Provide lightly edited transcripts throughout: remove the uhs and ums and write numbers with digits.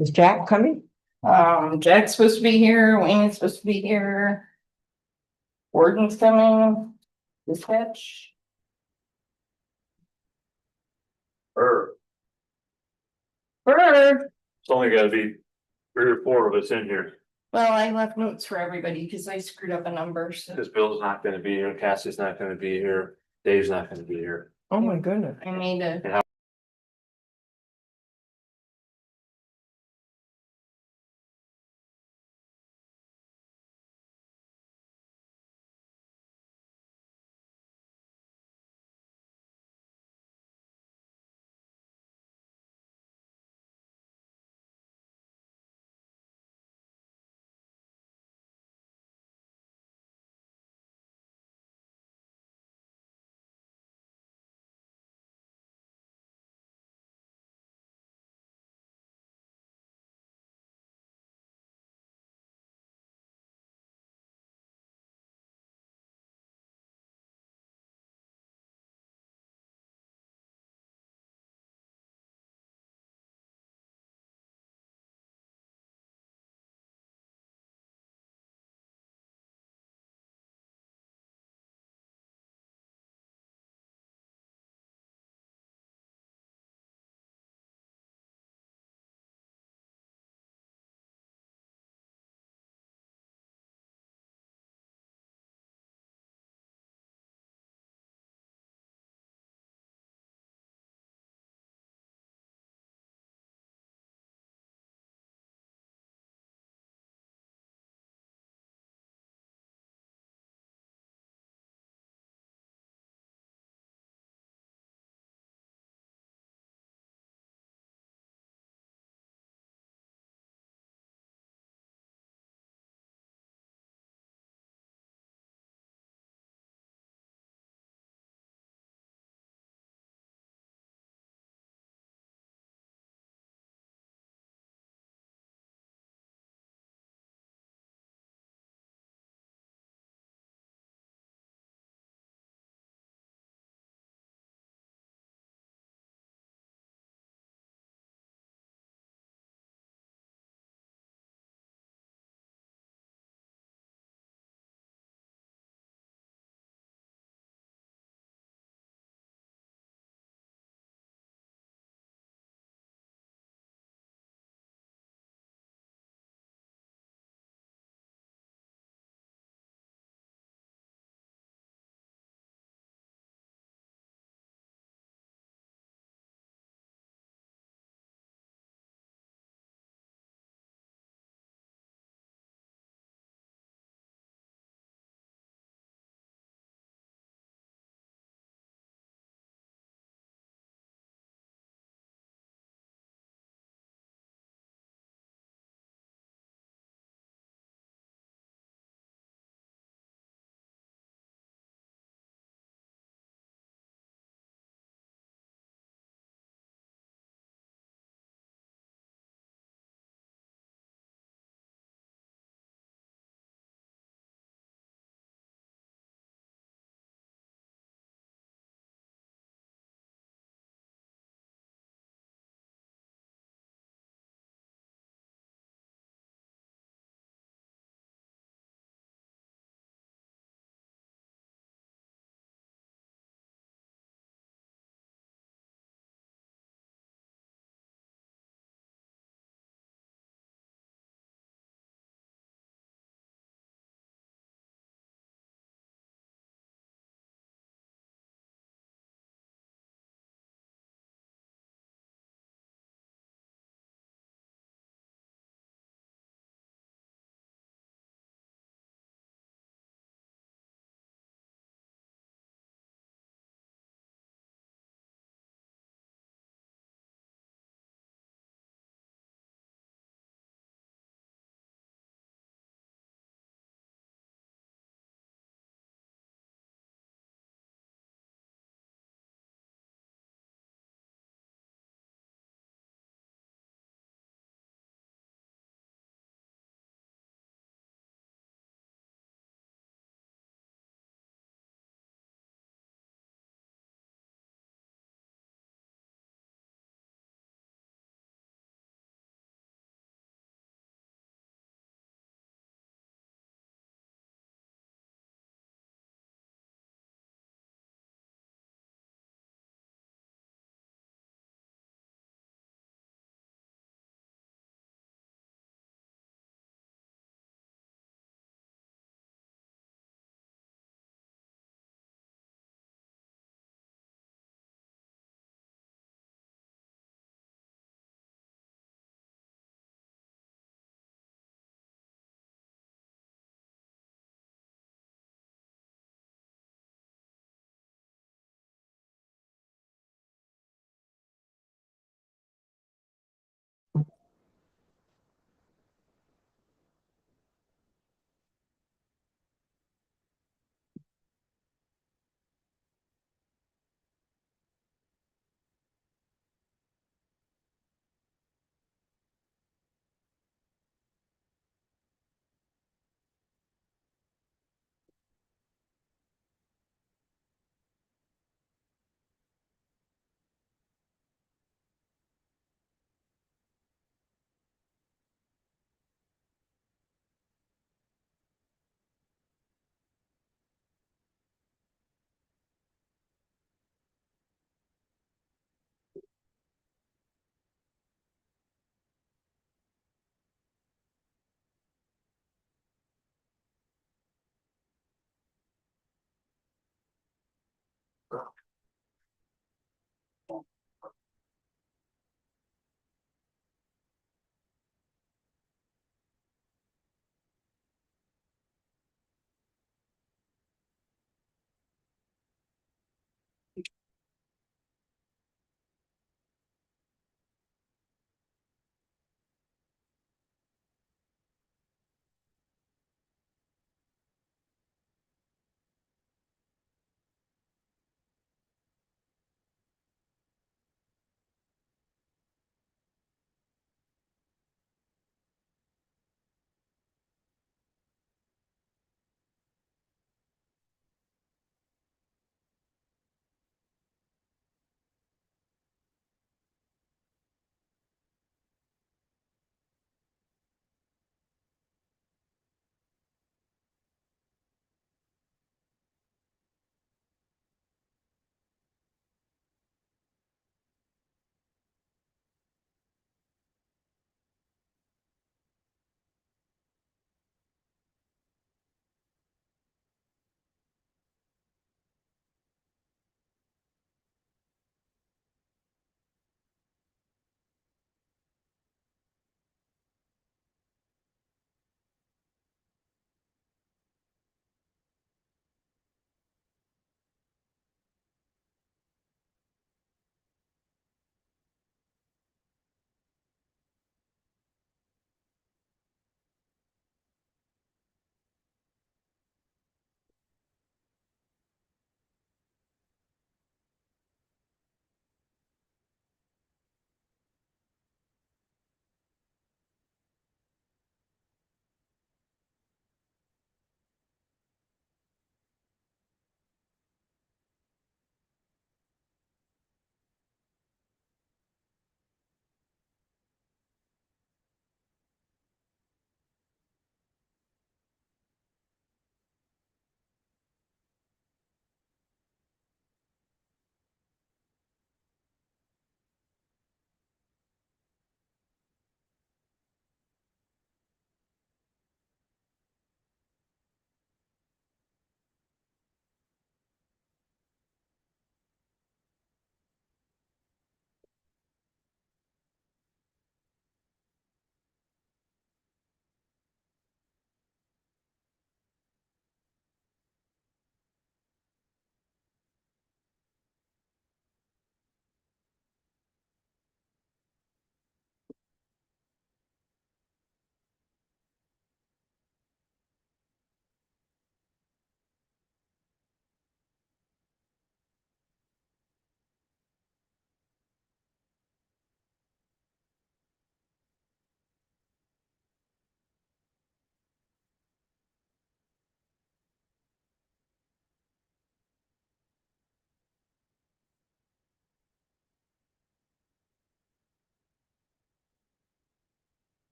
Is Jack coming? Jack's supposed to be here, Wayne's supposed to be here. Gordon's coming, dispatch. Or Bird. it's only gotta be 3 or 4 of us in here, Well, I left notes for everybody because I screwed up a number, so because Bill's not gonna be here, Cassie's not gonna be here, Dave's not gonna be here. Oh, my goodness. I made a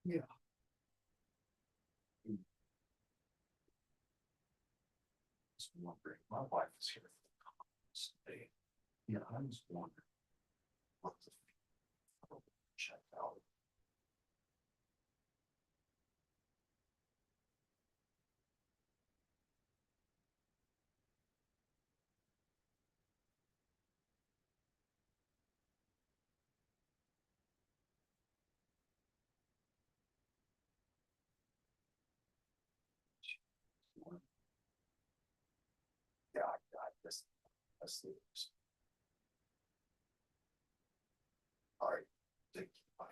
Yeah. Just wondering, my wife is here. Today. Yeah, I was wondering. What the. Check out. Yeah, I got this. That's the. All right, thank you. Bye.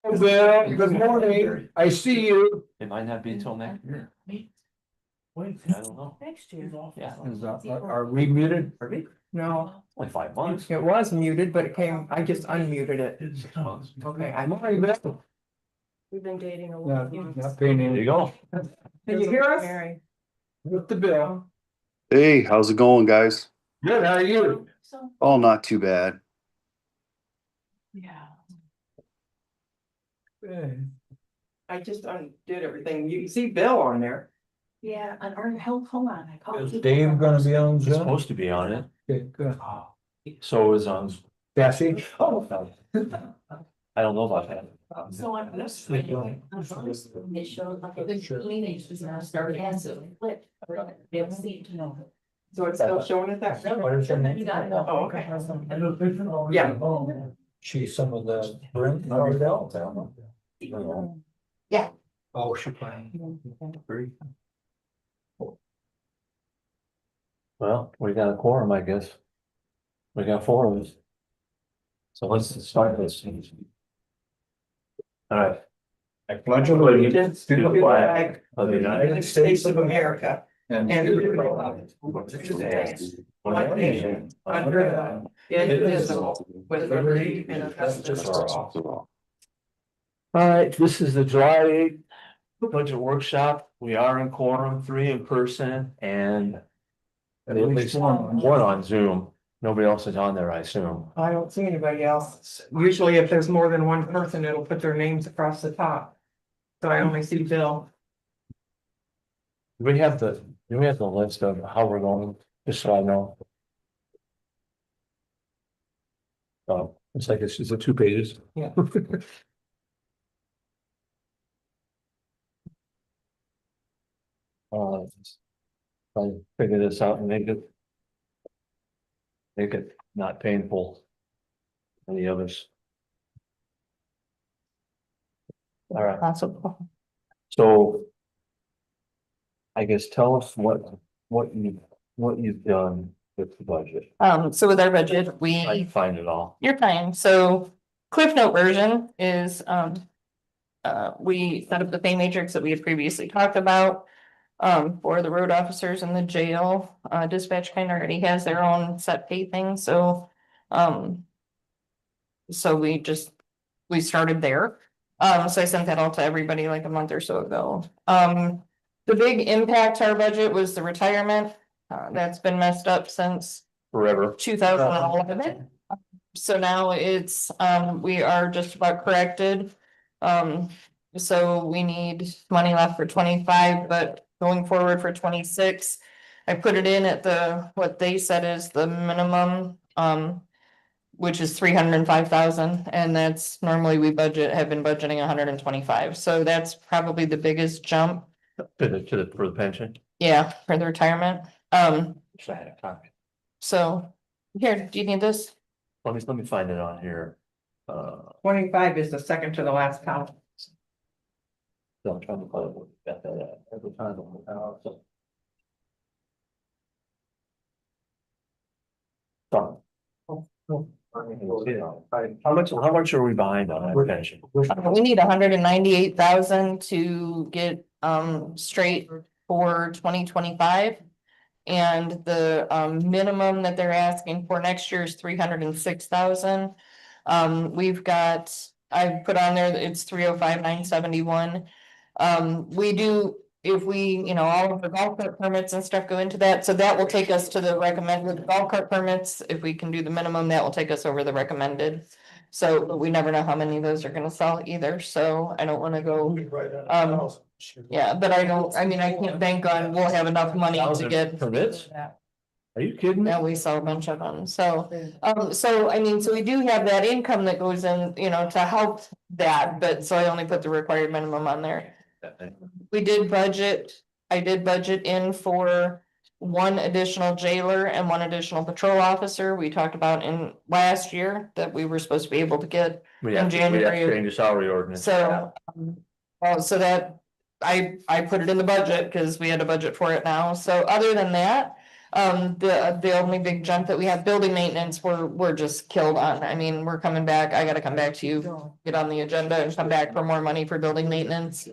Well, good morning. I see you. It might not be till next year. I don't know. Next year. Yeah, Are we muted? No, only 5 months. it was muted, but it came, I just unmuted it. Okay, Morning, Beth. we've been dating a Not while. not paying There you any. go. Can you hear us? With the bill. Hey, how's it going, guys? Good, how are you? So, Oh, not too bad. yeah, Good. I just undid everything. You can see Bill on there. Yeah, and our hold on, I called. Is Dave gonna be on It's Zoom? supposed to be on it. Okay, good. So is on. Bessie? Oh. I don't know about that. So I'm. It showed like a good teenage was now started acid flip. They'll see to know. So it's still showing it that. What is her name? You got it. Oh, okay. Yeah. She's some of the Brent Ardell. Yeah. Oh, she playing. Well, we got a quorum, I guess. We got 4 of us. So let's start this. All right. I pledge allegiance to the flag of the United States of America and and to to the the republic republic which stands one nation, under God, indivisible, with liberty and justice for all. All right, this is the July 8th budget workshop. We are in quorum, 3 in person and at least one on Zoom. Nobody else is on there, I assume. I don't see anybody else. Usually if there's more than one person, it'll put their names across the top. So I only see Bill. Do we have the list of how we're going, just so I know? Oh, it's like it's 2 pages. Yeah. Uh, I figure this out and make it. Make it not painful. Any others? All right, Possible. so. I guess tell us what you've done with the budget. So with our budget, I we, find it all. you're fine, so Cliff Note version is, we set up the pay matrix that we had previously talked about. For the road officers in the jail, dispatch kind of already has their own set pay thing, so, so we started there. So I sent that all to everybody like a month or so ago. The big impact to our budget was the retirement. That's been messed up since Forever. 2011. So now it's, we are just about corrected. So we need money left for 25, but going forward for 26. I put it in at what they said is the minimum, which is 305,000, and that's normally we have been budgeting 125, so that's probably the biggest jump. For the pension. Yeah, for the retirement, So I had a copy. so, here, do you need this? Let me find it on here. 25 is the second to the last column. So I'm trying to find what got that at every time. So. How much are we behind on that pension? We need 198,000 to get, straight for 2025. And the, minimum that they're asking for next year is 306,000. We've got, I've put on there that it's 305,971. We do, if we, all of the golf cart permits and stuff go into that, so that will take us to the recommended golf cart permits. If we can do the minimum, that will take us over the recommended. So, but we never know how many of those are gonna sell either, so I don't wanna go, yeah, but I can't bank on, we'll have enough money to get. Permits? Are you kidding me? Yeah, we sell a bunch of them, so, so we do have that income that goes in, to help that, but so I only put the required minimum on there. We did budget, I did budget in for one additional jailer and one additional patrol officer. We talked about in last year that we were supposed to be able to get. We have to change the salary ordinance. So, so that, I put it in the budget because we had a budget for it now. So other than that, the only big jump that we have, building maintenance, we're just killed on. I mean, we're coming back. I gotta come back to you, get on the agenda and come back for more money for building maintenance.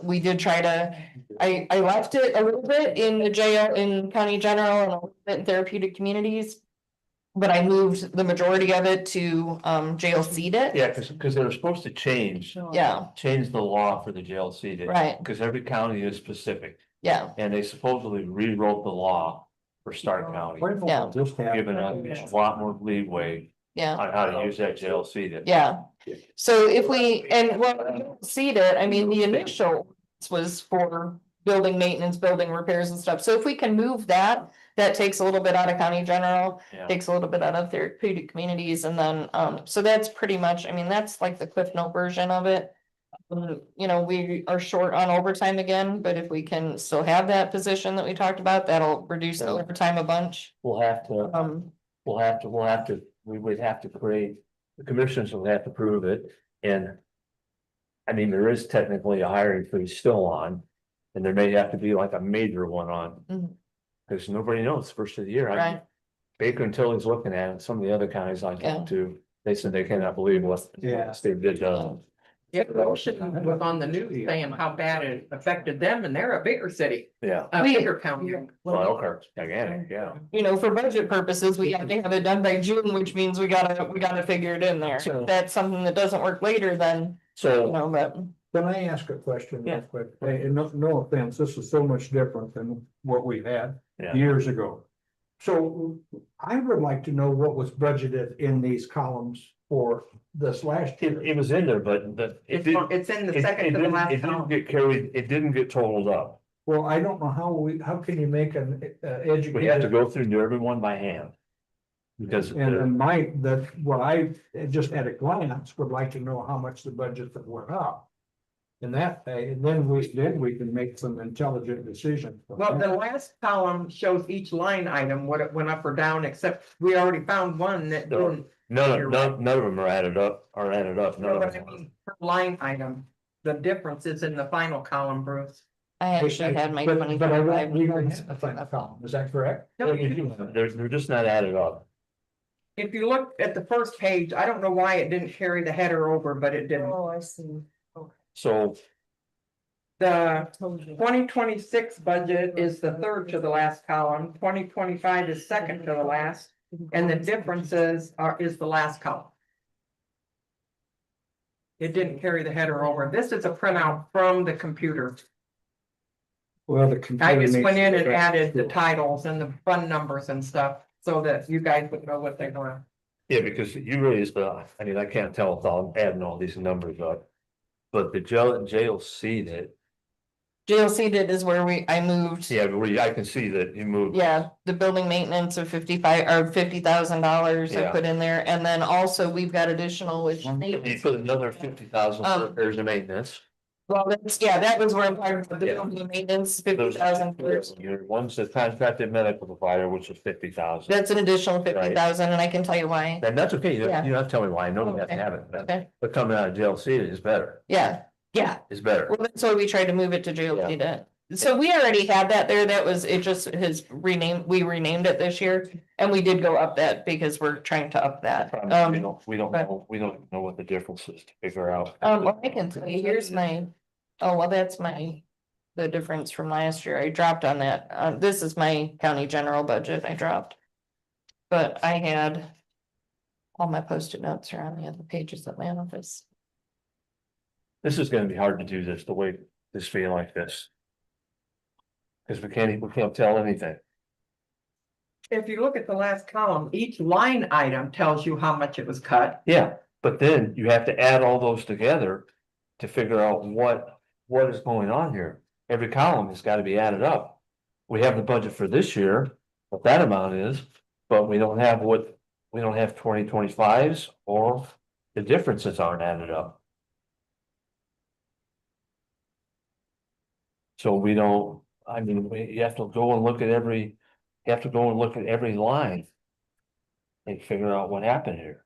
We did try to, I left it a little bit in the jail, in county general, and a little bit in therapeutic communities. But I moved the majority of it to, jail seated. Yeah, because they were supposed to change the law for the jail seated. Right. Because every county is specific, Yeah, and they supposedly rewrote the law for Starke County. Yeah. Giving us a lot more leeway yeah. on how to use that jail seated. Yeah, so if we, and well, seed it, I mean, the initial was for building maintenance, building repairs and stuff, so if we can move that. That takes a little bit out of county general, Yeah. takes a little bit out of therapeutic communities, and then, so that's pretty much, I mean, that's like the Cliff Note version of it. We are short on overtime again, but if we can still have that position that we talked about, that'll reduce the Yeah. overtime a bunch. We'll have to, we would have to create, the commissioners will have to prove it, and. I mean, there is technically a hiring freeze still on, and there may have to be like a major one on. Mhm. Cause nobody knows first of the year. Right, Baker and Tilly's looking at it, some of the other counties I Yeah. talked to, they said they cannot believe what the state did. Yeah, Ocean was on the news saying how bad it affected them, and they're a bigger city, Yeah, a bigger county. well, Elkhart's gigantic, yeah. for budget purposes, we have to have it done by June, which means we gotta figure it in there. So- If that's something that doesn't work later, then, So, but. Can I ask a question real Yeah. quick? Hey, and no offense, this is so much different than what we had yeah, years ago. So I would like to know what was budgeted in these columns for this last year. it was in there, but it didn't. It's in the It second to the didn't, last it didn't column. get carried, it didn't get totaled up. Well, I don't know how can you make an We have to educated? go through everyone by hand. Because And what I just at a glance would like to know how much the budget that went up. in that way, and then we can make some intelligent decisions. Well, the last column shows each line item, what it went up or down, except we already found one that No. didn't. None of them are added up, none No, of but I them. mean, per line item, the difference is in the final column, Bruce. I actually had my But I don't, 2025. we don't have a final column, is that correct? They're just not added up. If you look at the first page, I don't know why it didn't carry the header over, but it didn't. Oh, I see. So, The 2026 budget is the third to the last column, 2025 is second to the last, and the differences is the last column. It didn't carry the header over. This is a printout from the computer. Well, the. I computer just needs went in to- and added the titles and the fund numbers and stuff, so that you guys would know what they were. yeah, because you raised I mean, I can't tell without adding all these numbers up. But the jail seated, Jail seated is where I moved. yeah, but I can see that you moved. Yeah, the building maintenance of 55 or $50,000 I Yeah. put in there, and then also we've got additional, which. You put another 50,000 for repairs and maintenance. Well, that's, yeah, that was where I'm part of the Yeah. building maintenance, Those 50,000. Your one's the contracted medical provider, which is 50,000. That's an additional 50,000, and I can tell you why. And that's okay, you Yeah. don't have to tell me why, I know you have to Okay. have it, Okay. but coming out of jail seated is better, Yeah, is better. well, that's why we tried to move it to jail Yeah. seated. So we already had that there, that was, it just has renamed, we renamed it this year, and we did go up that because we're trying to up that. We don't but- know, we don't know what the difference is to figure out. Well, I can tell you, here's my, oh, well, that's the difference from last year, I dropped on that, this is my county general budget, I dropped. But I had. All my post-it notes are on the other pages of my office. This is gonna be hard to do this, the way this feel like this. Cause we can't tell anything. If you look at the last column, each line item tells you how much it was cut. Yeah, but then you have to add all those together to figure out what is going on here. Every column has gotta be added up. We have the budget for this year, what that amount is, but we don't have 2025's or the differences aren't added up. So we don't, I mean, you have to go and look at every line. And figure out what happened here.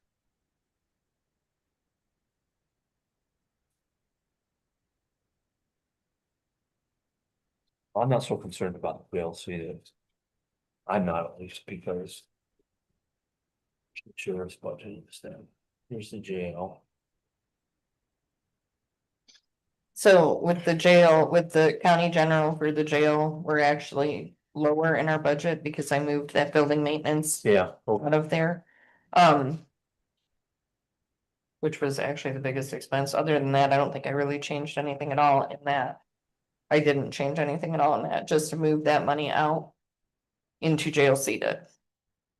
I'm not so concerned about the PLC. I'm not, at least because. Sheriff's budget instead. Here's the jail. So with the jail, with the county general for the jail, we're actually lower in our budget because I moved that building maintenance Yeah, out of there. Which was actually the biggest expense. Other than that, I don't think I really changed anything at all in that. I didn't change anything at all in that, just to move that money out into jail seated.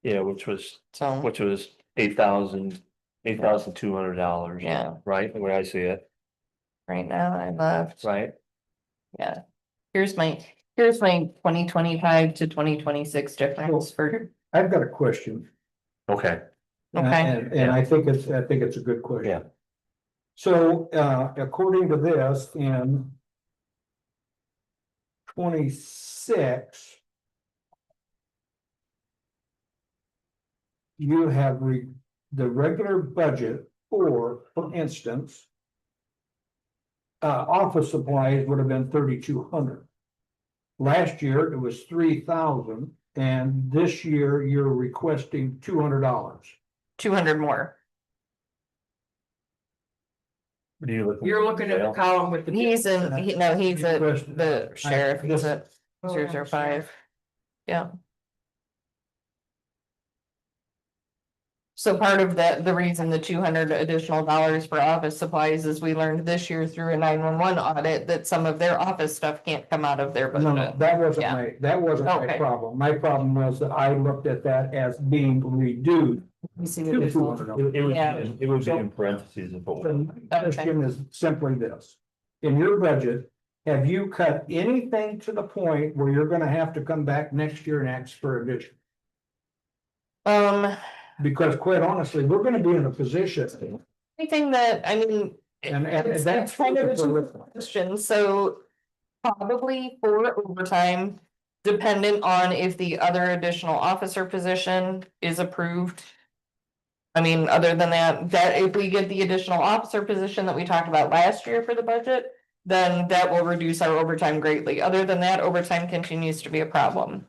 yeah, which was So, $8,200. Yeah. Right, the way I see it, right now I left, right? yeah. Here's my 2025 to 2026 difference for, I've got a question. Okay, okay, And I think it's a good question. Yeah. So, according to this, in 26. You have the regular budget for instance. Office supplies would have been 3,200. Last year it was 3,000, and this year you're requesting $200. 200 more. what are you looking? You're looking at the column with the. He's the Request- sheriff, he's at Oh, 005. Yeah. So part of that, the reason the 200 additional dollars for office supplies is we learned this year through a 911 audit that some of their office stuff can't come out of their No, budget. that wasn't Yeah. that wasn't my Okay. problem. My problem was that I looked at that as being reduced. You see to the difference? $200. Yeah. It would be in parentheses. If it was. The question is simply this. In your budget, have you cut anything to the point where you're gonna have to come back next year and ask for addition? Um, Because quite honestly, we're gonna be in a position. anything that, I mean, And It's that's kind of a two question, so probably for overtime, dependent on if the other additional officer position is approved. I mean, other than that if we get the additional officer position that we talked about last year for the budget, then that will reduce our overtime greatly. Other than that, overtime continues to be a problem.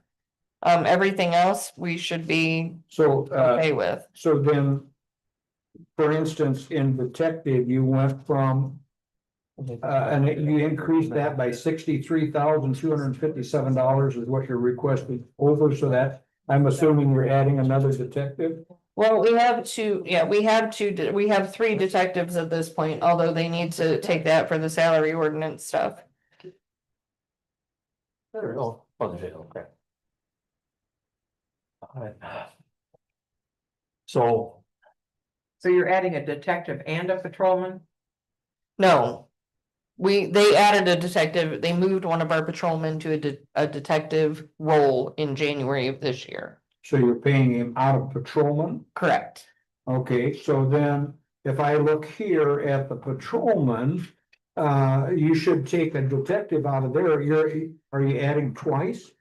Everything else we should be So, okay with. so then, for instance, in detective, you went from, and you increased that by $63,257 is what you're requesting over, so that I'm assuming you're adding another detective? Well, we have two, we have three detectives at this point, although they need to take that for the salary ordinance stuff. There we go. Okay. Alright. So, So you're adding a detective and a patrolman? No. They added a detective, they moved one of our patrolmen to a detective role in January of this year. So you're paying him out of patrolman? Correct. Okay, so then if I look here at the patrolman, you should take a detective out of there. Are you adding twice?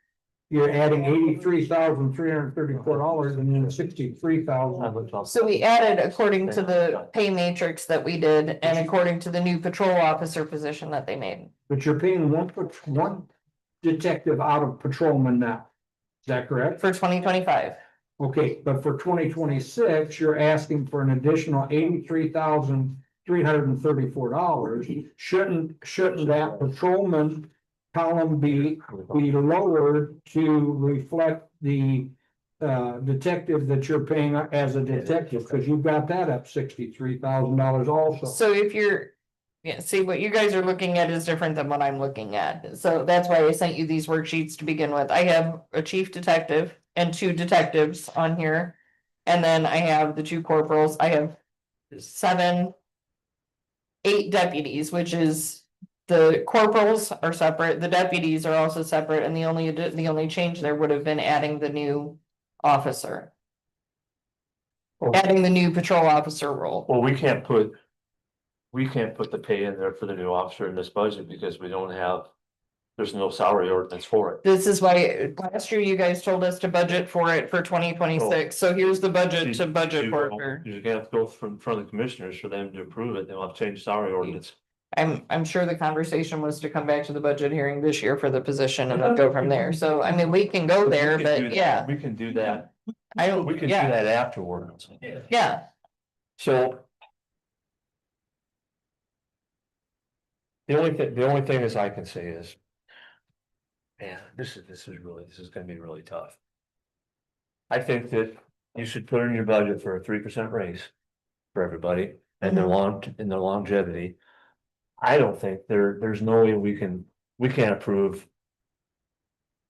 You're adding $83,334 and then $63,000. So we added according to the pay matrix that we did and according to the new patrol officer position that they made. But you're paying one detective out of patrolman now. Is that correct? For 2025. Okay, but for 2026, you're asking for an additional $83,334. Shouldn't that patrolman column be lowered to reflect the detective that you're paying as a detective? Because you've got that up $63,000 also. So if you're, see, what you guys are looking at is different than what I'm looking at. So that's why I sent you these worksheets to begin with. I have a chief detective and two detectives on here. And then I have the two corporals. I have 8 deputies, which is the corporals are separate, the deputies are also separate, and the only change there would have been adding the new officer. Adding the new patrol officer role. well, we can't put the pay in there for the new officer in this budget because there's no salary ordinance for it. This is why last year you guys told us to budget for it for 2026, so here's the budget to budget for it. You're gonna have to go from front of the commissioners for them to approve it, they'll have to change salary ordinance. I'm sure the conversation was to come back to the budget hearing this year for the position and then go from there, so I mean, we can go there, We can do but that. yeah. We can do that, I don't, we can do yeah, that afterwards. yeah, So. The only thing is I can say is. Man, this is gonna be really tough. I think that you should put in your budget for a 3% raise. For everybody and their longevity. I don't think there's no way we can't approve.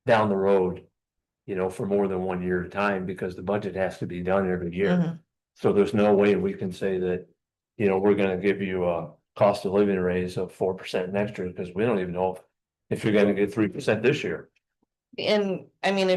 Down the road. For more than 1 year at a time, because the budget has to be done every year. Mhm. So there's no way we can say that, we're gonna give you a cost of living raise of 4% next year, because we don't even know if you're gonna get 3% this year. And I mean,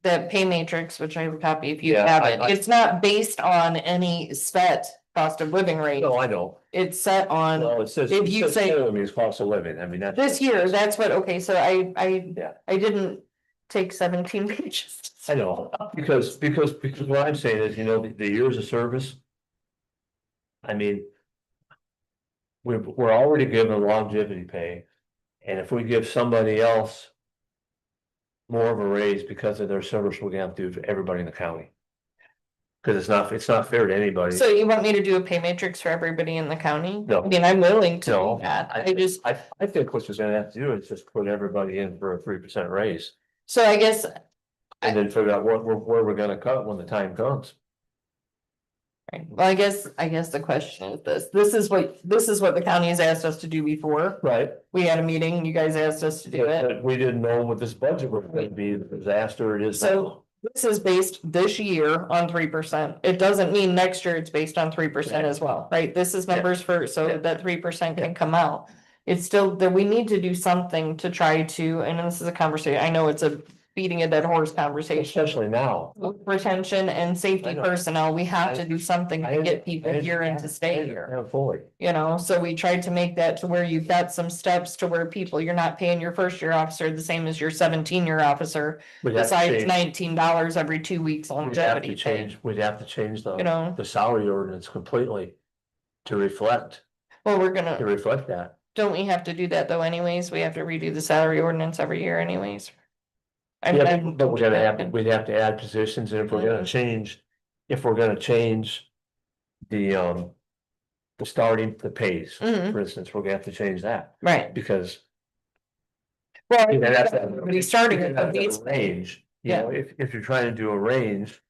that pay matrix, which I have a copy, if you Yeah, have it, it's not based on any set cost of living rate. No, I know. It's set on Well, it says, if you say- it means cost of living, I mean, that's. this year, that's what, okay, so I Yeah. didn't take 17 pages. I know, because what I'm saying is, the years of service. I mean. We're already given longevity pay, and if we give somebody else. More of a raise because of their service, we're gonna have to do for everybody in the county. Cause it's not fair to anybody. So you want me to do a pay matrix for everybody in the county? No. I mean, I'm willing to No, do that, I think what you're gonna have to do is just put everybody in for a 3% raise. so I guess, And then figure out where we're gonna cut when the time comes. well, I guess the question is this is what the county has asked us to do before. Right. We had a meeting, you guys asked us to do it. But we didn't know what this budget was gonna be, the disaster it is. So this is based this year on 3%. It doesn't mean next year it's based on 3% as well, right? This is numbers so that 3% can come out. It's still that we need to do something to try to, and this is a conversation, I know it's a beating a dead horse conversation. Especially now. Retention and safety I know. personnel, we have to do something to get people here and to stay here. Yeah, fully. You know, so we tried to make that to where you've got some steps to where people, you're not paying your first year officer the same as your 17-year officer. We'd have to Besides change- $19 every 2 weeks We'd have longevity to pay, change, we'd have to change you know, the salary ordinance completely to reflect well, we're gonna, that. don't we have to do that though anyways? We have to redo the salary ordinance every year anyways. Yeah, but we're gonna have, we'd have to add positions, and if we're gonna change, the starting, the pays, Mhm. for instance, we're gonna have to change that, Right, because. well, you know, that's everybody's starting at the that's a base pay. range, you know, if you're trying to do a range,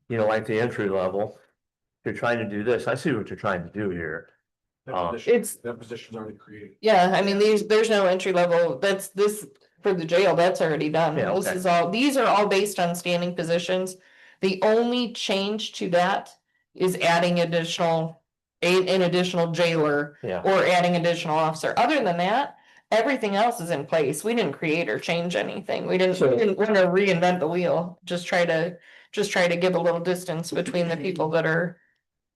you know, like the entry level. If you're trying to do this, I see what you're trying to do here. It's, That position's already created. yeah, I mean, there's no entry level, that's this, for the jail, that's already done. Yeah, This okay. is all, these are all based on standing positions. The only change to that is adding an additional jailer Yeah, or adding additional officer. Other than that, everything else is in place. We didn't create or change anything. We didn't want to reinvent the wheel. Just try to give a little distance between the people that are,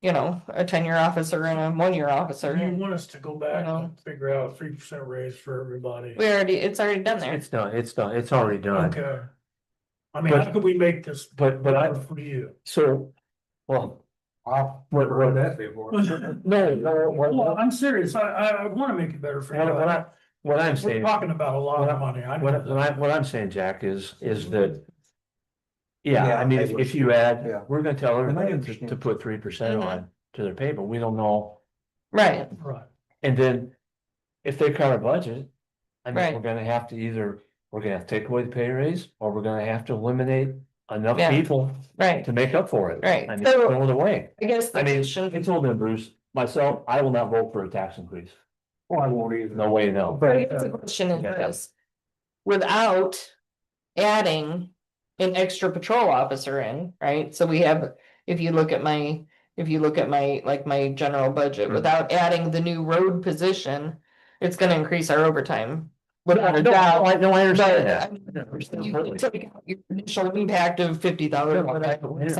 you know, a 10-year officer and a 1-year officer. You want us to go back know. and figure out a 3% raise for everybody? It's already done there. it's done, it's already done, Okay. I mean, how could we make this but I, better for you? so, well. Wow, What- never heard that before. No, Well, I'm serious. I want to make it better for you. what I'm We're saying, talking about a lot of money. I know that. what I'm saying, Jack, is that. Yeah, I mean, if you add, Yeah. we're gonna tell And I everybody understand. to put 3% Mhm. on to their pay, but we don't know. Right, Right. And then if they cut our budget, I mean, Right. we're gonna have to take away the pay raise, or we're gonna have to eliminate enough Yeah. people right. to make up for it. Right. I mean, So- throw it away. I guess the I mean, question, I told them, Bruce, myself, I will not vote for a tax increase. Well, I won't either. No way, no. I guess the question is Yeah. this. Without adding an extra patrol officer in, right? So we have, if you look at my, like my general budget, Mhm. without adding the new road position, it's gonna increase our overtime. No, Without a doubt. I understand But, that. I mean, I understand you completely. can take out your initial impact of $50, whatever. I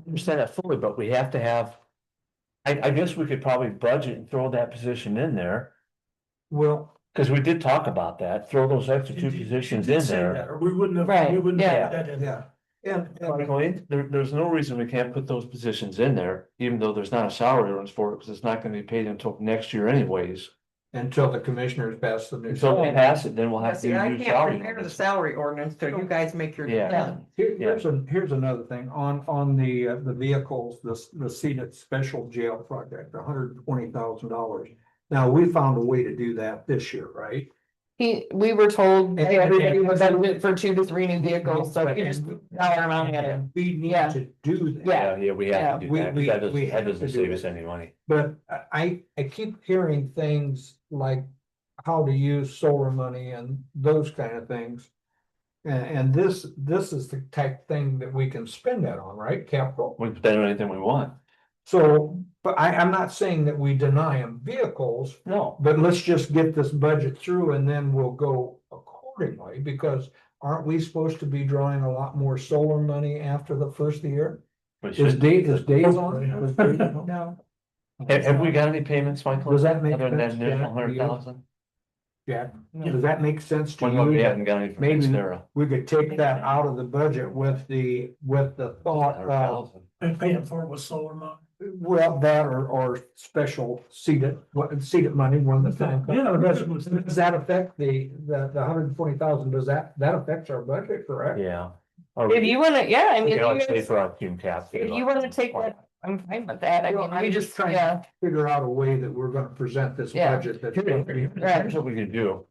understand that fully, but we have to have. I guess we could probably budget and throw that position in there, Well, because we did talk about that, throw those extra two You positions did in say there. that, or we wouldn't have, Right, we wouldn't yeah. have put that in. yeah, and, Frankly, there's no reason we can't put those positions in there, even though there's not a salary ordinance for it, because it's not gonna be paid until next year anyways. until the commissioners pass the new. Until they pass it, then we'll Yeah, have to see, do I new can't salary. prepare the ordinance. salary ordinance till you guys make your. Yeah. Here's another thing, on the vehicles, the seated special jail project, $120,000. Now, we found a way to do that this year, right? We were told, hey, everybody And- was budgeted for 2 to 3 new vehicles, so we just dollar amount at it. We need Yeah. to do that. Yeah. We have to do We- that, 'cause we- that we doesn't, have to do save it. us any money. But I keep hearing things like how to use solar money and those kind of things. And this is the type thing that we can spend that on, right, capital? We can spend anything we want. So, but I'm not saying that we deny them vehicles, No. but let's just get this budget through and then we'll go accordingly, because aren't we supposed to be drawing a lot more solar money after the first of the year? We Is should. Dave on? Is Dave on? No, Have we got any payments, Michael? Does that make Other than that sense, initial Jack, to you? 100,000? Jack, does that make sense to When we you? haven't got any from Maybe- Xterra. We could take that out of the budget with the thought of, 100,000. And paying for it with solar money. well, that or special seated money when the time comes. Yeah, Does that affect the $120,000? Does that affects our budget, correct? Yeah. If you wanna, yeah, I We mean, can always if pay you for our fume cap. wanna take that, I'm fine with that, I Well, mean, I'm we just just, trying to- yeah, Figure out a way that we're gonna present this Yeah. budget that Here's what we can do.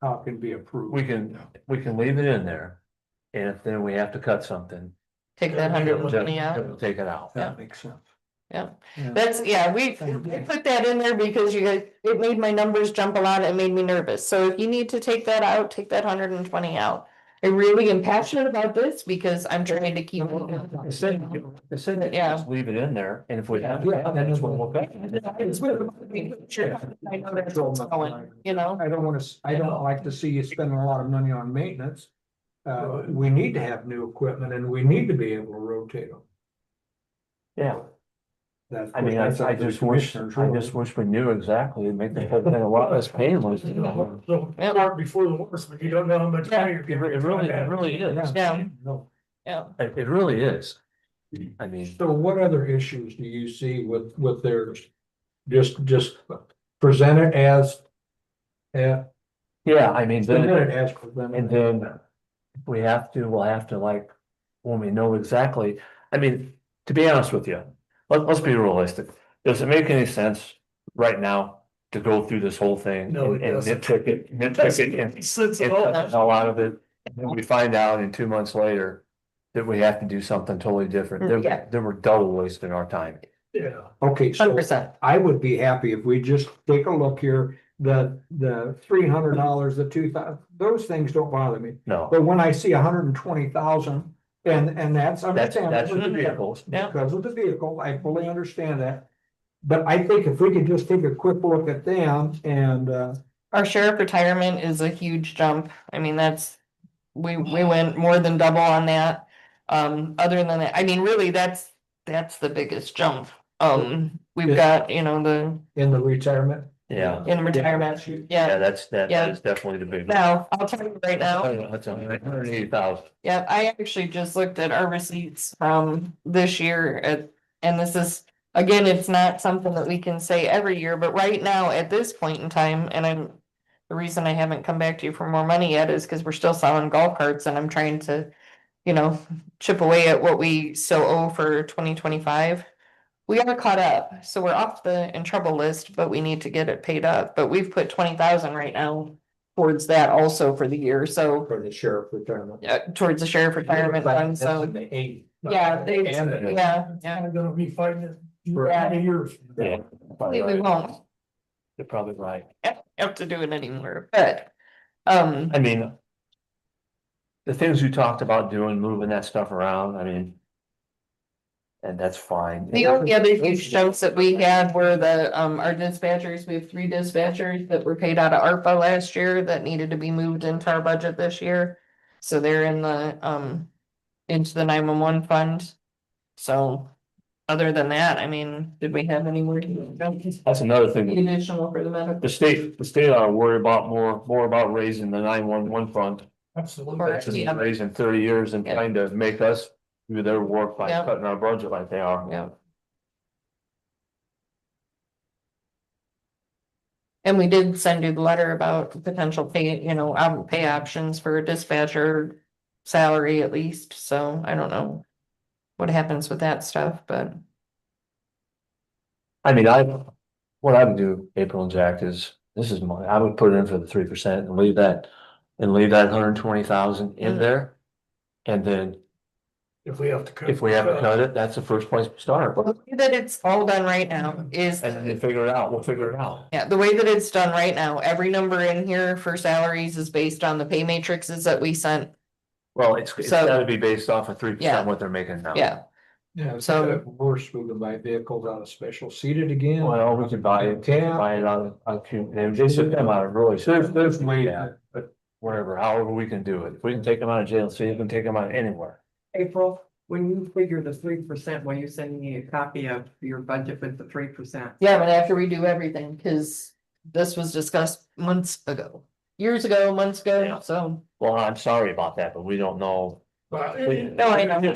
how it can be approved. We can leave it in there. And if then we have to cut something, take that 120 then out. we'll take it out. That makes sense. Yeah. Yeah. That's, yeah, we put that in there because you guys, it made my numbers jump a lot, it made me nervous, so if you need to take that out, take that 120 out. I really am passionate about this because I'm trying to keep. I said, Yeah. just leave it in there, and if we have. to Yeah, cut, then that's we'll what we'll cut. It's with- sure, I know that's what's going, you know, I don't like to see you spending a lot of money on maintenance. we need to have new equipment and we need to be able to rotate them. Yeah, That's. I mean, I that's up to the just wish, commissioners, I really. just wish we knew exactly, it'd make the whole thing a lot less painless, you know. So, start before the worst, but you don't know how much. Yeah. money you're It gonna really is. Yeah. No. Yeah. It really is. I mean, So what other issues do you see with theirs? Just present it as. Yeah, yeah, I mean, present then, it as presented. and then we'll have to like, when we know exactly, I mean, to be honest with you, let's be realistic. Does it make any sense right now to go through this whole thing No, it and doesn't. nitpick it and Sits and it all. cut the hell out of it? And then we find out in 2 months later that we have to do something totally different. Yeah. Then we're double wasting our time. Yeah. Okay, so 100%. I would be happy if we just take a look here, the $300, the 2,000, those things don't bother me. No, But when I see 120,000 and that's that's understandable. for the vehicles. Yeah. Because of the vehicle, I fully understand that. But I think if we could just take a quick look at them and, Our sheriff retirement is a huge jump. I mean, we went more than double on that. Other than that, I mean, really, that's the biggest jump. We've got, you know, in the retirement. Yeah, in retirement, yeah, yeah. that Yeah. is definitely the big. Now, I'll tell you right now, That's 180,000. yeah, I actually just looked at our receipts from this year and this is, again, it's not something that we can say every year, but right now, at this point in time, the reason I haven't come back to you for more money yet is because we're still selling golf carts and I'm trying to, you know, chip away at what we still owe for 2025. We are caught up, so we're off the in trouble list, but we need to get it paid up, but we've put 20,000 right now towards that also for the year, so For the sheriff retirement. towards the sheriff retirement fund, so. That's the 80. Yeah, And- yeah, Kind of gonna be fighting it. Yeah. Years. Yeah. hopefully we won't You're probably right. have to do it anymore, but, I mean. The things you talked about doing, moving that stuff around, I mean. And that's fine. the only other huge jumps that we had were our dispatchers. We have 3 dispatchers that were paid out of ARPA last year that needed to be moved into our budget this year. So they're in into the 911 fund. So, other than that, I mean, did we have any more? That's another thing. Additional for the medical? The state ought to worry about more about raising the 911 fund. Absolutely. Correct. That's Yeah. raising 30 years and Yeah. trying to make us do their work by Yeah. cutting our budget like they are. Yeah. And we did send you the letter about potential pay, you know, pay options for a dispatcher salary at least, so I don't know. What happens with that stuff, but I mean, what I would do, April and Jack, I would put it in for the 3% and leave that. And leave that 120,000 in Mhm. there. And then If we have to cut. if we have to cut it, that's the first place to start. well, the way that it's all done right now is. And then we'll figure it out. Yeah, the way that it's done right now, every number in here for salaries is based on the pay matrices that we sent, Well, it's So- gotta be based off of 3% Yeah. what they're making now. yeah. Yeah, So- so of course, we can buy vehicles out of special seated again. Well, we could buy it Yeah. and they should come out of really. There's ways, Yeah. but Wherever, however we can do it. If we can take them out of jail, so you can take them out anywhere. April, when you figure the 3%, will you send me a copy of your budget with the 3%? Yeah, but after we do everything, cause this was discussed months ago, years ago, months ago, Yeah. so. Well, I'm sorry about that, but we don't know. No, I know.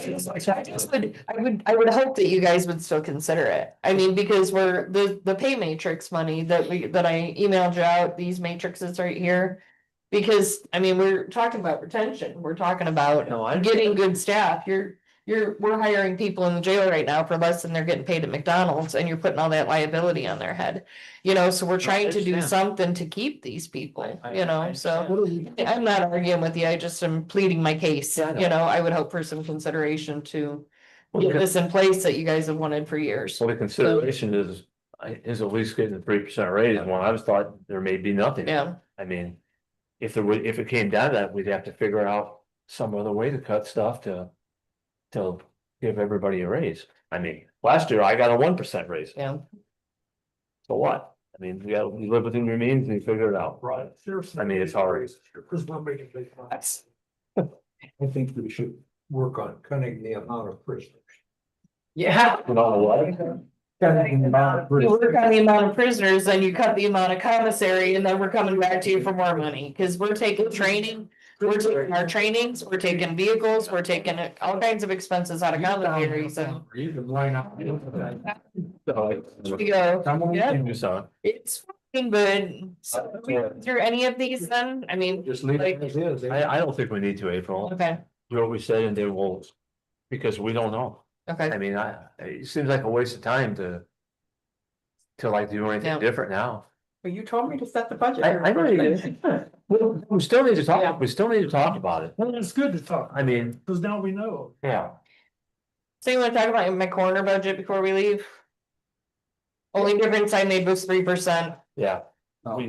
I would hope that you guys would still consider it. I mean, because we're, the pay matrix money that I emailed you out, these matrices right here. Because, I mean, we're talking about retention, we're talking about No, I- getting good staff, we're hiring people in the jail right now for less than they're getting paid at McDonald's, and you're putting all that liability on their head. You know, so we're trying to do understand. something to keep these people, I you know, so. I'm not arguing with you, I just am pleading my case, Yeah, I know. you know, I would hope for some consideration to Well, get this in place that you guys have wanted for years. the consideration is at least getting the 3% raise. When I was thought there may be nothing. Yeah, I mean, if it came down to that, we'd have to figure out some other way to cut stuff to give everybody a raise. I mean, last year I got a 1% raise. yeah, So what? I mean, we live within your means and you figure it out. Right. I mean, it's hard. Because we're making big bucks. I think we should work on cutting the amount of prisoners. Yeah. You know what? Cutting the amount of You work prisoners. on the amount of prisoners, then you cut the amount of commissary, and then we're coming back to you for more money, cause we're taking training. We're taking our trainings, we're taking vehicles, we're taking all kinds of expenses out of commissary, so. You can line up. We go, yeah, You saw it. it's fucking good. So, are we going through any of these then? I mean, Just leave it as is. I don't think we need to, April. okay, Do what we said and then we'll, because we don't know. okay, I mean, it seems like a waste of time to. To like do anything Yeah. different now. Well, you told me to set the budget. I know you did. We still need to talk, we still need to talk about it. Well, it's good to talk, I mean, because now we know. yeah, so you wanna talk about my corner budget before we leave? Only difference I made was 3%. yeah. Oh.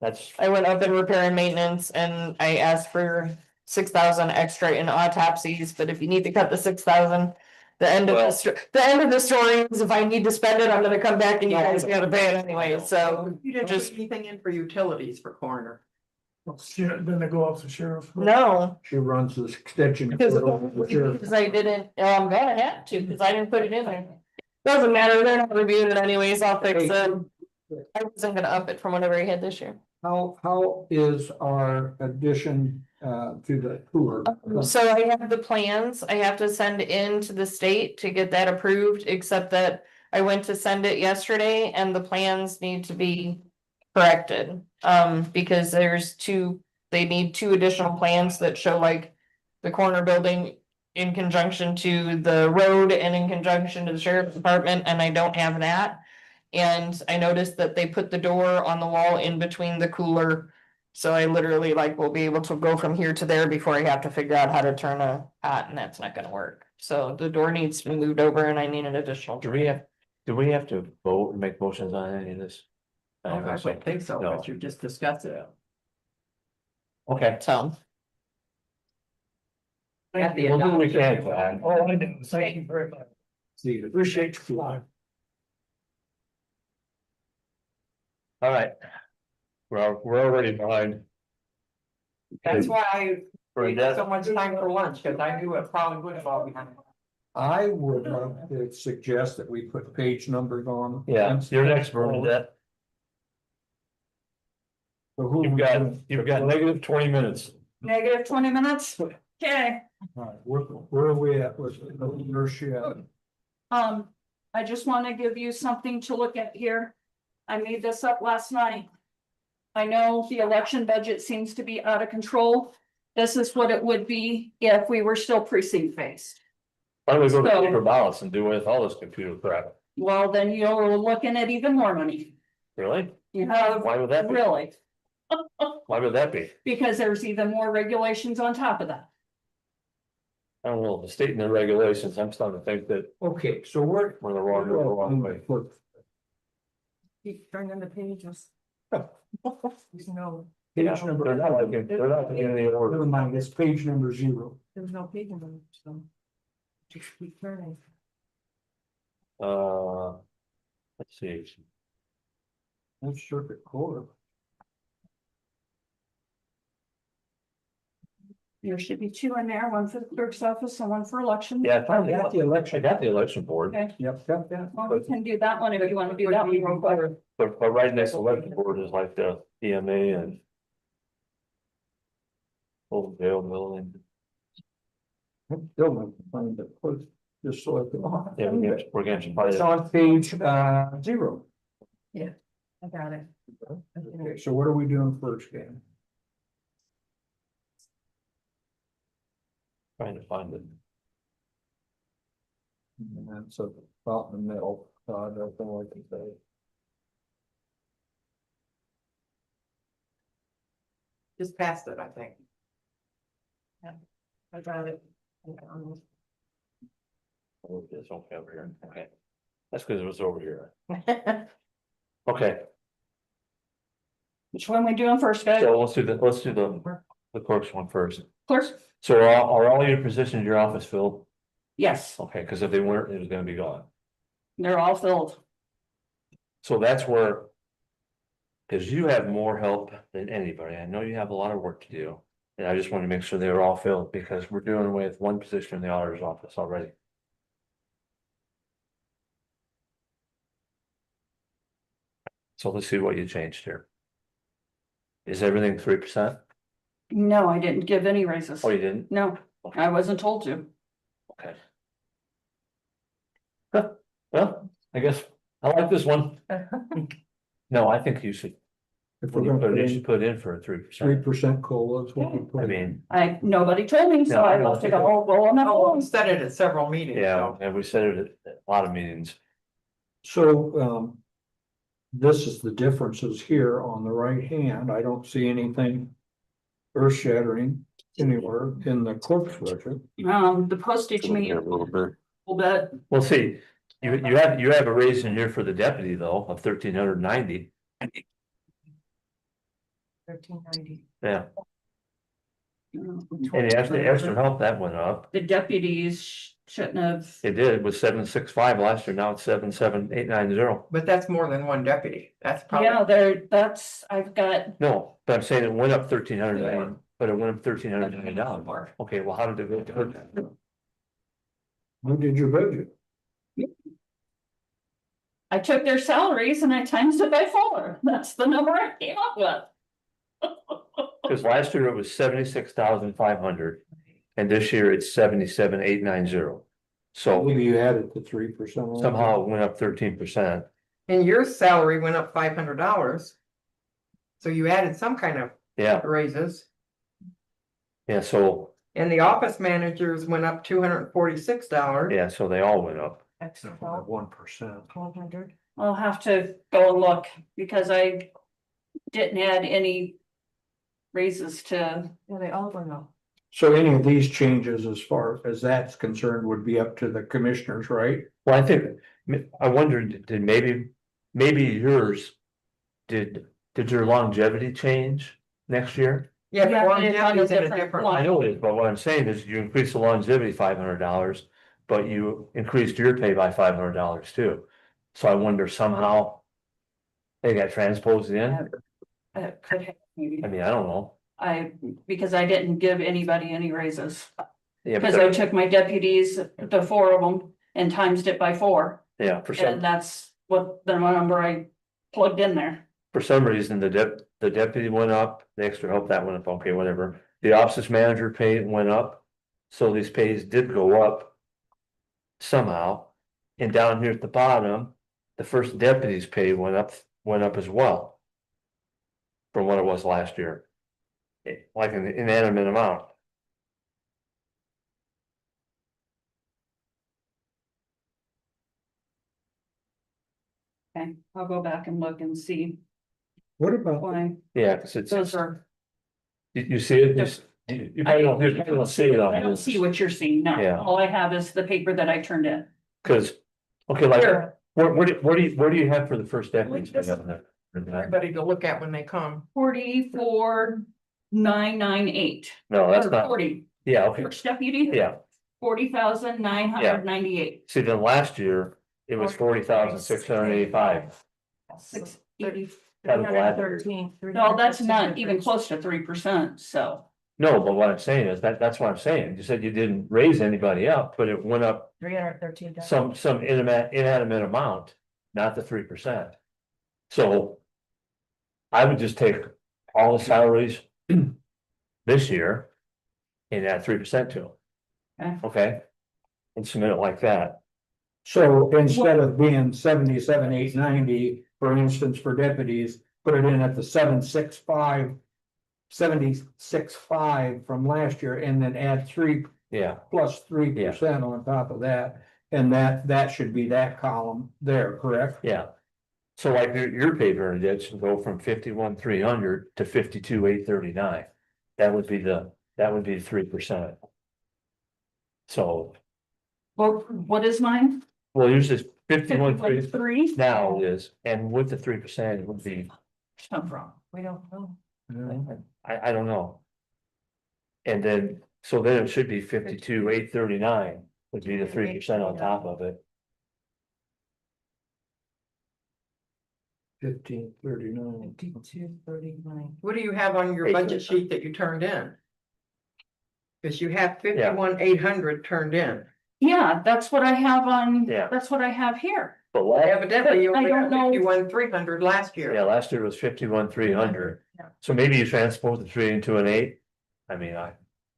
That's, I went up in repair and maintenance and I asked for 6,000 extra in autopsies, but if you need to cut the 6,000. The end of the end of the story is if I need to spend it, I'm gonna come back and you guys gotta pay it anyway, so. You didn't Just- put anything in for utilities for coroner. Then they go off the sheriff. No, She runs this extension. because I didn't, I'm gonna have to, because I didn't put it in there. Doesn't matter, they're not reviewing it anyways, I'll fix it. I wasn't gonna up it from whatever I had this year. How is our addition to the tour? So I have the plans, I have to send in to the state to get that approved, except that I went to send it yesterday and the plans need to be corrected. Because they need two additional plans that show like the corner building in conjunction to the road and in conjunction to the sheriff's department, and I don't have that. And I noticed that they put the door on the wall in between the cooler. So I literally like will be able to go from here to there before I have to figure out how to turn a hot, and that's not gonna work. So the door needs to be moved over and I need an additional. do we have to vote and make motions on any of this? I wouldn't think so, No. but you just discussed it. Okay. So, At the We'll do what we adoption. can, Brad. Oh, I do, thank you very much. Appreciate your flying. All right. We're already behind. That's why I For waited that, so much time for lunch, because I knew it probably would fall behind. I would like to suggest that we put page numbers on. yeah, your next Bernadette, So who? you've got negative 20 minutes. Negative 20 minutes? Okay, All right, where are we at with the inertia? I just want to give you something to look at here. I made this up last night. I know the election budget seems to be out of control. This is what it would be if we were still precinct based. Why don't we go to So- paper ballots and do with all this computer crap? Well, then you're looking at even more money. Really? You have, Why would that be? really, Why would that be? because there's even more regulations on top of that. I don't know, the state and the regulations, I'm starting to think that Okay, so we're. we're the wrong way. Keep turning the pages. No, Page number. They're not like, they're not in any Never order. mind, it's page number 0. there's no page number, so. Just keep turning. Let's see. That's circuit court. There should be two in there, one for the clerk's office and one for election. Yeah, I finally I got the election. I got the election board, Okay, Yep, got that. well, we can do that one if you want to do that one real quick. but right next to the election board is like the EMA and. Old jail building. I'm still not find the clerk, just so I can. Yeah, we're getting It's probably. on page 0. I got it. Okay, so what are we doing first, Dan? Trying to find it. And that's about in the middle, that's all I can say. Just passed it, I think. I got it. Oh, it's okay over here. Okay. That's because it was over here. Okay, Which one we doing first, guys? so let's do the clerk's one first. Clerk? So are all your positions in your office filled? Yes, Okay, because if they weren't, it was gonna be gone. they're all filled. So that's where. Cause you have more help than anybody. I know you have a lot of work to do. And I just wanted to make sure they were all filled, because we're doing away with one position in the auditor's office already. So let's see what you changed here. Is everything 3%? No, I didn't give any raises. Oh, you didn't? No, I wasn't told to. Okay. Huh, well, I guess I like this one. No, I think you should, If when we're you gonna put put it, you in should put in for a 3%. 3% COLA is what we put. I mean, Nobody told me, so No, I no, left it all go on that Oh, phone. we said it at several meetings, yeah, so. and we said it at a lot of meetings. So, this is the differences here on the right hand. I don't see anything earth shattering anywhere in the clerk's budget. The postage A me a little bit. little bit. Well, see, you have a raise in here for the deputy though of 1,390. 1390. Yeah, and the extra help that went up. The deputies shouldn't have. It did, it was 765 last year, now it's 77890. But that's more than one deputy. That's probably. Yeah, I've got, No, but I'm saying it went up 1,390, but it went up $1,390. Okay, well, how did it go? Who did your budget? I took their salaries and I times it by 4. That's the number I came up with. Because last year it was 76,500. And this year it's 77,890. So Maybe you added the 3%. somehow it went up 13%. And your salary went up $500. So you added some kind of Yeah, raises, yeah, so, and the office managers went up $246. yeah, so they all went up. Extra 1%. 1,200. I'll have to go and look because I didn't add any raises to. Yeah, they all went up. So any of these changes, as far as that's concerned, would be up to the commissioners, right? Well, I wondered, did maybe yours, did your longevity change next year? Yeah, Yeah, but but it's on a longevity's in a different different line. I know it is, but what I'm saying is you increased the longevity $500, but you increased your pay by $500 too. So I wonder somehow they got transposed in. Could have, maybe. I mean, I don't know. Because I didn't give anybody any raises. Yeah, Because I took my deputies, the 4 of them, and timesed it by 4. yeah, And that's what the number I plugged in there. for some reason, the deputy went up, the extra help that went up, okay, whatever. The office manager pay went up, so these pays did go up somehow. And down here at the bottom, the first deputy's pay went up as well. From what it was last year. Like an inanimate amount. Okay, I'll go back and look and see What about, why Yeah, cause those are, you see it, you probably don't see it I on don't this. see what you're seeing now. Yeah. All I have is the paper that I turned in. Cause, okay, like, Here. where do you have for the first deputy? everybody to look at when they come. 44,998. No, that's Or not, 40, yeah, okay, first deputy. yeah, 40,998. see, then last year, it was 40,685. 680. That was last- No, that's not even close to 3%, so. No, but what I'm saying is that's what I'm saying, you said you didn't raise anybody up, but it went up 313. some inanimate amount, not the 3%. So. I would just take all the salaries this year. And add 3% to Okay. them. Okay? And submit it like that. so instead of being 77,890, for instance, for deputies, put it in at the 76,5 from last year, and then add 3 Yeah, plus 3% on top of that. And that should be that column there, correct? yeah. So like your pay variance should go from 51,300 to 52,839. That would be the 3%. So, Well, what is mine? well, yours is 51,300 3? now is, and with the 3% it would be, Come from, we don't know. I don't know. And then, so then it should be 52,839 would be the 3% on top of it. 1539. 5239. What do you have on your Hey, budget sheet that you turned in? Cause you have 51,800 turned in. Yeah, that's what I have on, Yeah. that's what I have here. But last, Evidently, you I only don't got know. 51,300 last year. yeah, last year was 51,300. Yeah. So maybe you transpose the 3 into an 8. I mean,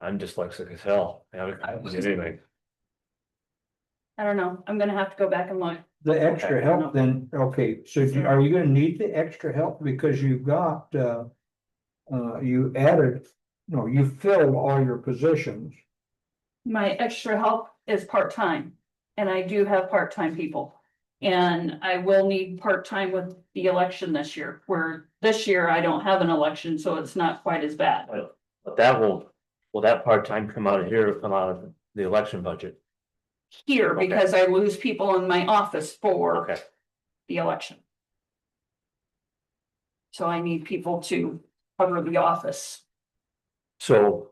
I'm dyslexic as hell. Anyway, I don't know. I'm gonna have to go back and look. The extra help then, okay, so are you gonna need the extra help because you've got, you added, no, you filled all your positions. My extra help is part-time, and I do have part-time people. And I will need part-time with the election this year, where this year I don't have an election, so it's not quite as bad. but that will that part-time come out of here, or come out of the election budget? Here, Okay. because I lose people in my office for Okay, the election. So I need people to cover the office. so.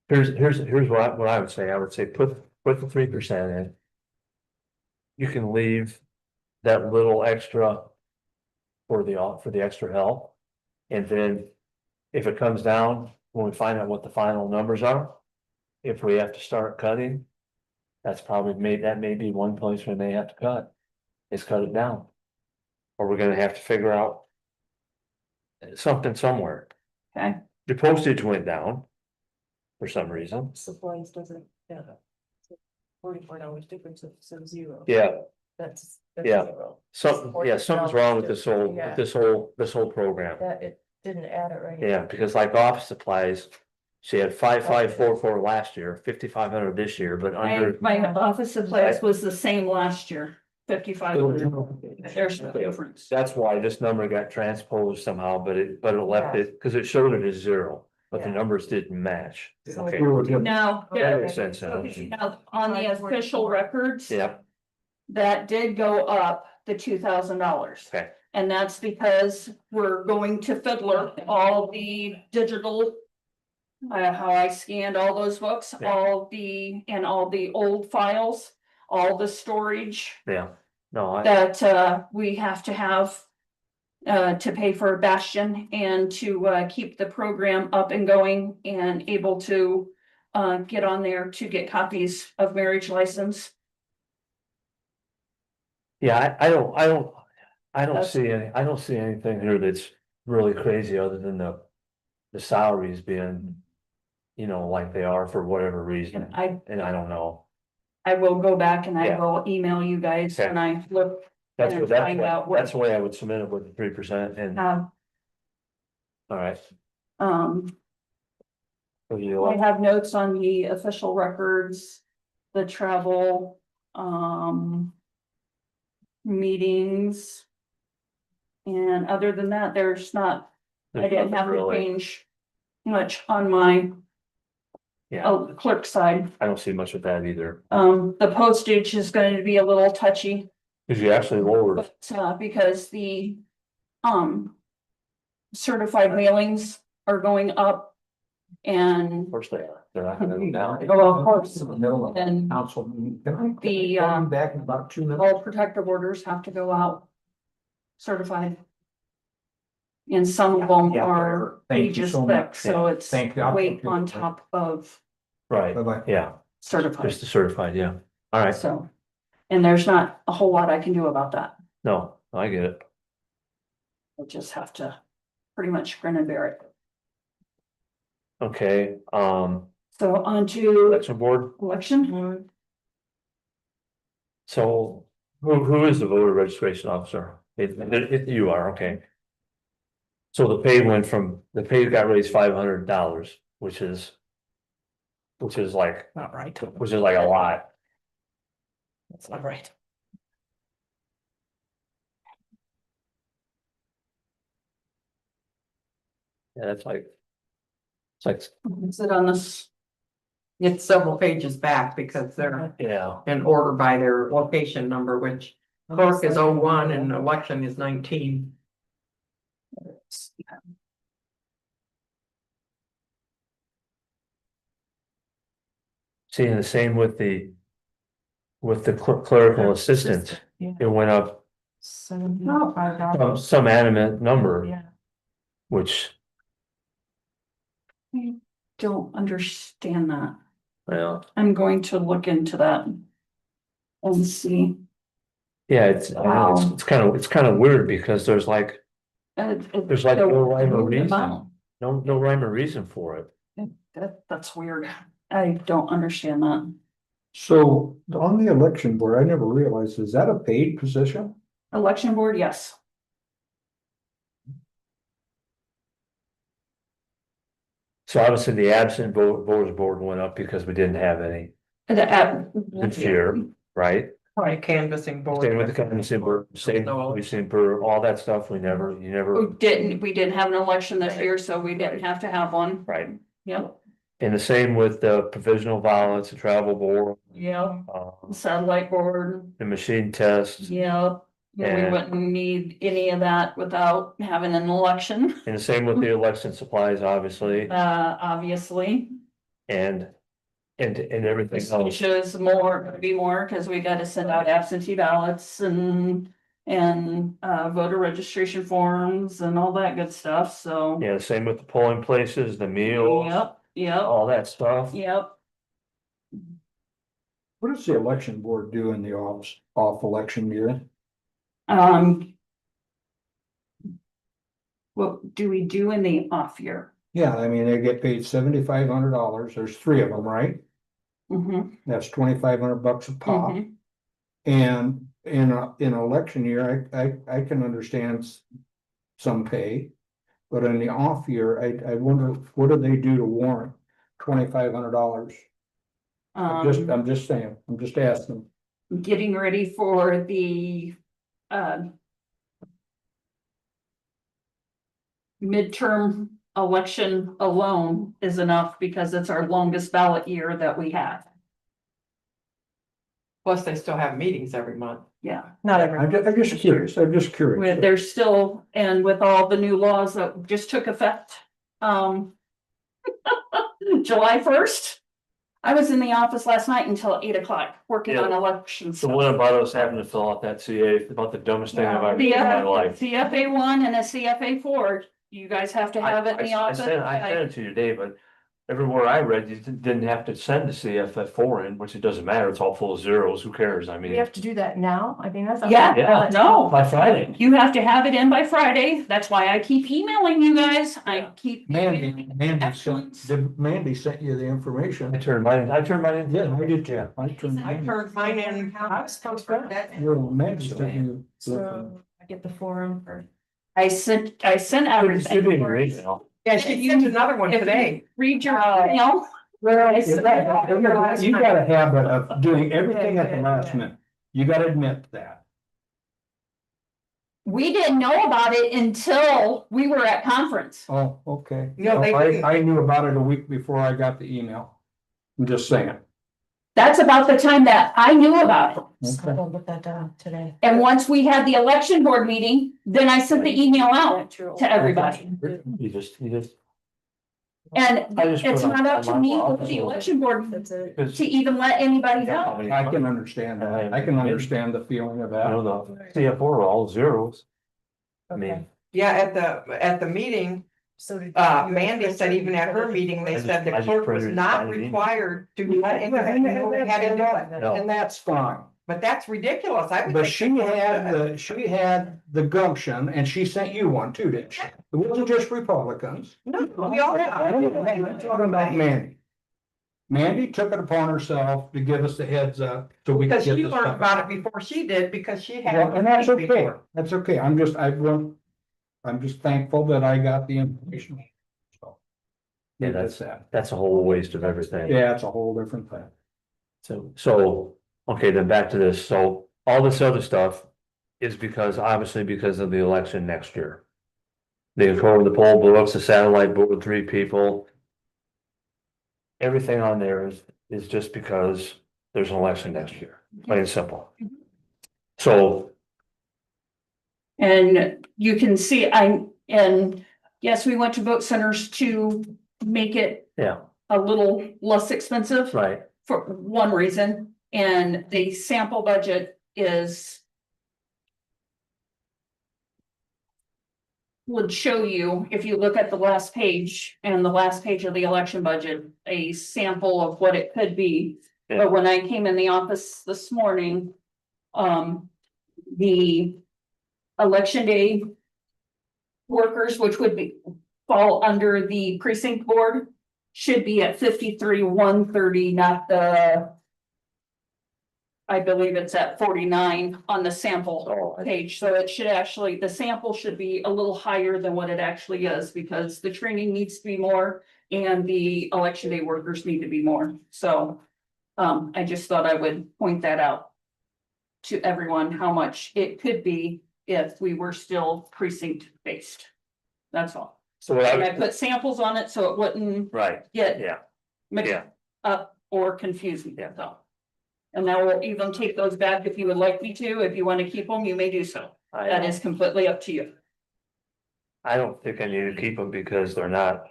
Here's what I would say. I would say put the 3% in. You can leave that little extra. For the extra help. And then if it comes down, when we find out what the final numbers are. If we have to start cutting. That may be one place we may have to cut. Is cut it down. Or we're gonna have to figure out. Something somewhere. Okay, The postage went down. For some reason. Supplies doesn't, yeah. $44 difference of so zero. Yeah, That's. Yeah. zero. something's wrong with this whole, Yeah. this whole program. That it didn't add it right. Yeah, because like office supplies. She had 5544 last year, 5,500 this year, but under. my office supplies was the same last year, 5,500. There's no difference. That's why this number got transposed somehow, but it left it, because it showed it as 0, but the Yeah. numbers didn't match. So Okay, Now, that makes sense. now, on the official records. Yeah, That did go up the $2,000. okay, And that's because we're going to Fiddler, all the digital. How I scanned all those books, Yeah. all the old files, all the storage yeah, no, that we have to have. To pay for Bastion and to keep the program up and going and able to get on there to get copies of marriage license. yeah, I don't That's- I don't see anything here that's really crazy other than the salaries being. Like they are for whatever reason, and I don't know. I will go back and I Yeah. will email you guys Okay. when I look. That's And what, find out what- that's the way I would submit it with the 3% and, all right. So you, I have notes on the official records, the travel, meetings. And other than that, there's not, I didn't have to really, change much on my yeah, clerk side. I don't see much with that either, The postage is going to be a little touchy, because you actually lowered, but because the certified mailings are going up. And of course they are, they're not gonna go down. well, of course, In the middle of and council meeting. Can I the, call you back in about 2 minutes? all protective orders have to go out certified. And some of them Yeah, are thank you pages so thick, much. so it's Thank you. I'll weight talk to you. on top of Right, Bye-bye. yeah, certified, just the certified, yeah, all right, so. And there's not a whole lot I can do about that. no, I get it. I just have to pretty much grin and bear it. Okay, So on to election board, election. so who is the voter registration officer? You are, okay. So the pay got raised $500, which is like, Not right. which is like a lot. That's not right. Yeah, that's like. It's like, Is it on this? It's several pages back because they're yeah, in order by their location number, which clerk is 01 and election is 19. seeing the same with the. With the clerical assistant, Yeah. it went up $75. some animate number, Yeah. which. Don't understand that. Well, I'm going to look into that. And see. yeah, it's kind of weird because there's like There's like no rhyme or reason. no rhyme or reason for it. That's weird. I don't understand that. So on the election board, I never realized, is that a paid position? Election board, yes. So obviously the absent voters board went up because we didn't have any this year, right? Right, canvassing board. Same with the canvassing board, same, for all that stuff, you never, We didn't have an election this year, so we didn't have to have one. right? Yep, And the same with the provisional ballots, the travel board, yep, uh, satellite board, the machine tests. yep. We And- wouldn't need any of that without having an election, And the same with the election supplies, obviously, obviously. and everything else. Which is more, gonna be more, cause we gotta send out absentee ballots and voter registration forms and all that good stuff, so. Yeah, same with the polling places, the meals, Yep, all that stuff. yep. What does the election board do in the off election year? What do we do in the off year? Yeah, I mean, they get paid $7,500. There's three of them, right? Mm-hmm, That's $2,500 a pop. mm-hmm. And in election year, I can understand some pay. But in the off year, I wonder, what do they do to warrant $2,500? I'm just saying, I'm just asking. Getting ready for the, midterm election alone is enough because it's our longest ballot year that we have. Plus, they still have meetings every month. Yeah. Not every. I'm just curious, I'm just curious. With, there's still, and with all the new laws that just took effect, July 1st. I was in the office last night until 8 o'clock working on elections. The one about us having to fill out that CA, about the dumbest thing I've ever The done in my life. CFA 1 and a CFA 4, you guys have to have it in the office. I sent it to you today, but everywhere I read, you didn't have to send the CFF4 in, which it doesn't matter, it's all full of zeros, who cares, I We mean. have to do that now? I mean, that's. Yeah, no, By Friday. you have to have it in by Friday. That's why I keep emailing you guys. I keep. Mandy sent you the information. I turned mine in. Yeah, I did too. I turned I mine. turned mine in. I was supposed to. Well, Mandy sent you. So I get the forum for. I sent Should be in everything. your email. Yeah, she sent another one If you today. Read your email. You got a habit of doing everything at the last minute. You gotta admit that. We didn't know about it until we were at conference. Oh, okay. No, they didn't. I knew about it a week before I got the email. I'm just saying. That's about the time that I knew about it. So I'm gonna get that done today. And once we had the election board meeting, then I sent the email out to everybody. You just. And I just it's put it not up on to my me blog. with the election board That's it. to even let anybody know. I can understand that. I can understand the feeling of I know that. the CF4 are all zeros. I mean, Okay. Yeah, at the meeting, So did. Mandy said even at her meeting, they said I the just clerk was printed it, not signed it in. required to let anybody know they had to do it. No. And that's fine. But that's ridiculous. I would But think she had the gumption and she sent you one too, didn't she? It wasn't just Republicans. No, we all I'm talking about Mandy. Mandy took it upon herself to give us the heads up so we could Because get she this learned stuff. about it before she did, because she had. Well, and that's it okay. before. That's okay. I'm just thankful that I got the information. So. Yeah, That's that. that's a whole waste of everything. Yeah, it's a whole different thing. So, okay, then back to this, so all this other stuff is obviously because of the election next year. They control the poll books, the satellite board, 3 people. Everything on there is just because there's an election next year, plain and simple. So, And you can see, and yes, we went to vote centers to make it yeah, a little less expensive right, for one reason. And the sample budget is would show you, if you look at the last page and the last page of the election budget, a sample of what it could be. Yeah. But when I came in the office this morning, the election day workers, which would be, fall under the precinct board, should be at 53,130, not the, I believe it's at 49 on the sample page, so it should actually, the sample should be a little higher than what it actually is, because the training needs to be more and the election day workers need to be more, so. I just thought I would point that out to everyone, how much it could be if we were still precinct based. That's all. So what And I I put samples on it so it wouldn't right, get yeah, mixed yeah. up or confusing. Yeah. So. And I will even take those back if you would like me to. If you want to keep them, you may do so. That is completely up to you. I don't think I need to keep them because they're not.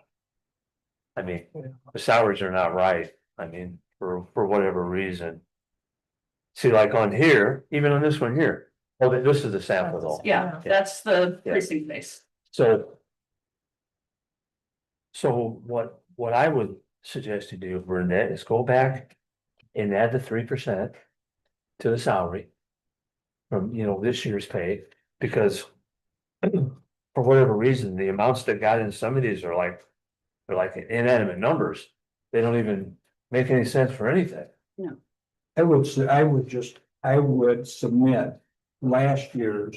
I mean, the salaries are not right, I mean, for whatever reason. See, like on here, even on this one here, oh, this is the sample though. Yeah, that's the Yeah. precinct base. So. So what I would suggest you do, Burnett, is go back and add the 3% to the salary. From, this year's pay, because. For whatever reason, the amounts that got in some of these are like, they're like inanimate numbers. They don't even make any sense for anything. I would submit last year's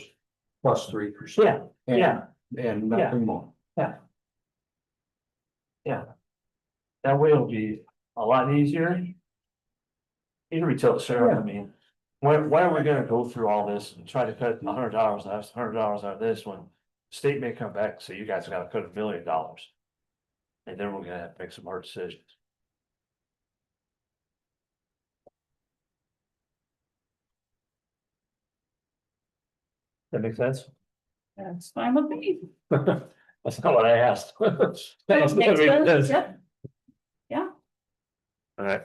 plus 3%. Yeah. And nothing more. Yeah. That way it'll be a lot easier. You can tell Sarah, I mean, why are we gonna go through all this and try to cut $100 out, $100 out of this when the state may come back and say, you guys gotta cut $1 million. And then we're gonna have to make some hard decisions. That make sense? That's fine with me. That's not what I asked. That's Makes what I mean, sense, that's- yeah. All right,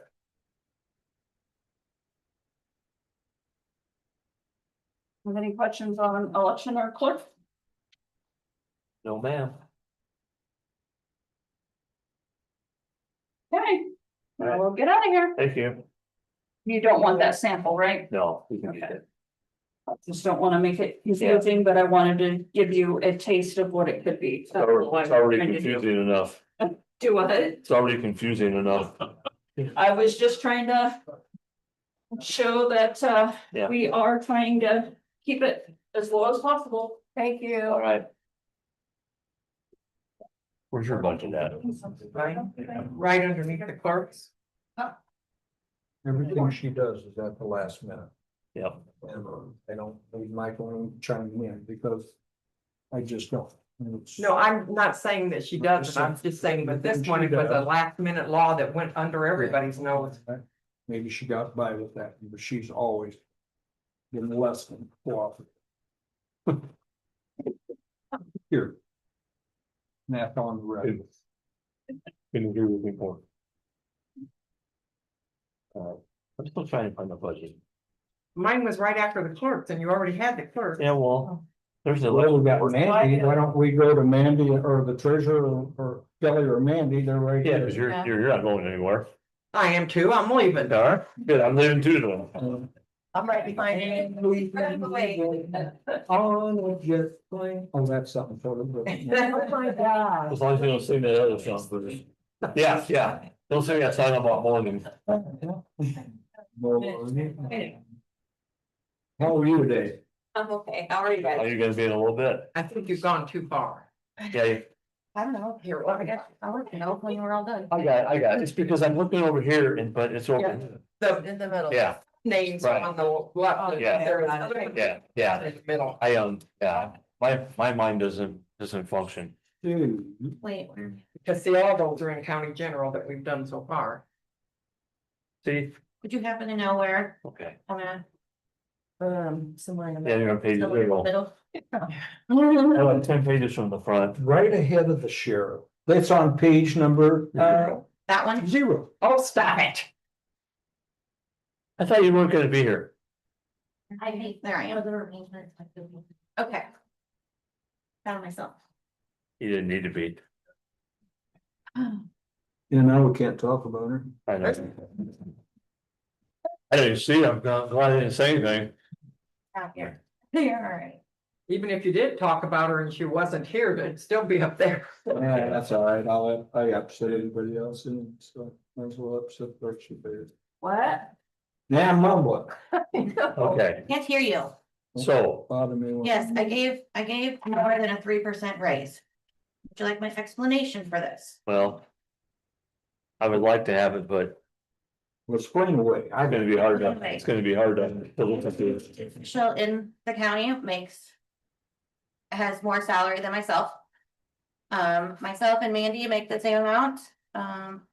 Have any questions on election or clerk? no, ma'am. Okay, All right. we'll get out of here. Thank you. You don't want that sample, right? No, we can get Okay. it. I just don't want to make it confusing, but I wanted to give you a taste of what it could be. It's already confusing enough. Do what? It's already confusing enough. I was just trying to show that Yeah. we are trying to keep it as low as possible. Thank All you. right. Where's your budget at? Right underneath the clerks. Everything she does is at the last minute. Yep. And I don't need Michael chiming in because I just don't. No, I'm not saying that she doesn't. I'm just saying, but this one, it was a last minute law that went under everybody's nose. Maybe she got by with that, but she's always been less than cooperative. Here. Nap on the road. Couldn't agree with me more. I'm still trying to find the budget. Mine was right after the clerks and you already had the clerk. Yeah, well, there's a. Well, we got Mandy, why don't we go to Mandy or the treasurer or Kelly or Mandy, they're right Yeah, there. because you're not going anywhere. I am too. I'm leaving. All right, good, I'm leaving too then. I'm right behind you. On a jet plane. Oh, that's something totally different. Oh my God. As long as you don't sing that other song first. Yeah, don't sing that song about morning. How are you today? I'm okay. How are you How guys? you gonna be in a little bit? I think you've gone too far. Yeah, I don't know. Here, well, I'll let you know when we're all done. I got it. It's because I'm looking over here and, but it's over. The In the middle. Yeah, names Right. on the left. Yeah. There is three yeah. in the middle. Yeah, my mind doesn't function. Dude. Wait, Because see, all those are in county general that we've done so far. See, would you happen to know where okay, I'm at? Somewhere in the yeah, middle. you're on page Somewhere in the 0. middle. I like 10 pages from the front. Right ahead of the sheriff. That's on page number That one? 0. Oh, stop it. I thought you weren't gonna be here. There I am. Okay. Found myself. He didn't need to be. You know, we can't talk about her. I know. I didn't see him, I'm glad I didn't say anything. Out here. You're all right. Even if you did talk about her and she wasn't here, it'd still be up there. Yeah, that's all right. I upset anybody else and so might as well upset Berkshire Bears. What? Yeah, I'm mumbling. Okay, Can't hear you. so, Bother me. Yes, I gave more than a 3% raise. Would you like my explanation for this? well. I would like to have it, but Well, explain away. it's gonna be hard to, it's gonna be hard to look at this. Official in the county has more salary than myself. Myself and Mandy make the same amount.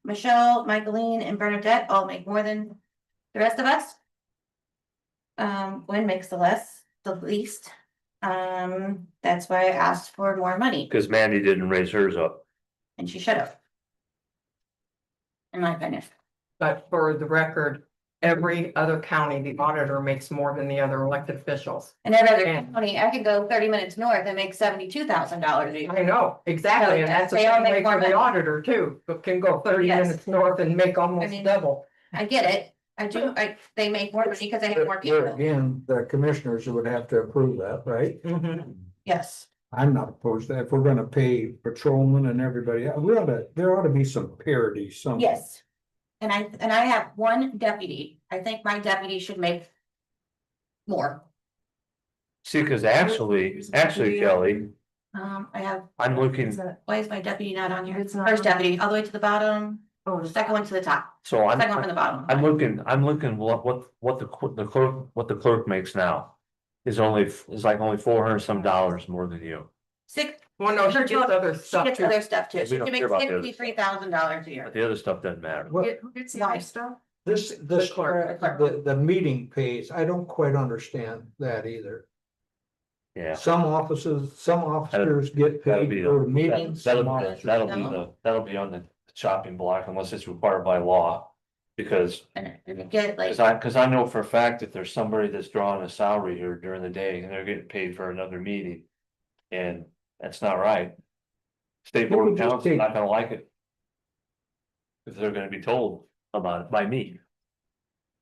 Michelle, Michaeline and Bernadette all make more than the rest of us. Gwen makes the least. That's why I asked for more money Cause Mandy didn't raise hers up. and she should have. In my opinion. But for the record, every other county, the auditor makes more than the other elected officials. And every other And- county, I could go 30 minutes north and make $72,000 a year. I know, exactly, and that's the They all same make way more for the money. auditor too, but can go 30 Yes. minutes north and make almost mean- double. I get it. They make more money because they have more There people. again, the commissioners would have to approve that, right? Yes. I'm not opposed to that. If we're gonna pay patrolmen and everybody, there ought to be some parity somewhere. Yes. And I have one deputy. I think my deputy should make more. See, cause actually Kelly, I have, I'm looking, why is my deputy not on here? It's not First on. deputy, all the way to the bottom, Oh, second one to the top, so second one from I'm the bottom. looking what the clerk makes now. Is like only $400 some more than you. Six, Well, no, she Her gets total- other she stuff gets too. other stuff too. We She don't can make care about the others. $63,000 a year. But the other stuff doesn't matter. Well, Who gets Why? stuff? this, clerk. the meeting pays, I don't quite understand that either. Yeah. Some officers get That'll paid be for the, meetings. that'll, some officers that'll be don't. that'll be on the chopping block unless it's required by law. Because, And you get like, cause I know for a fact that there's somebody that's drawing a salary here during the day and they're getting paid for another meeting. And that's not right. State board of People just accounts is take- not gonna like it. If they're gonna be told about it by me.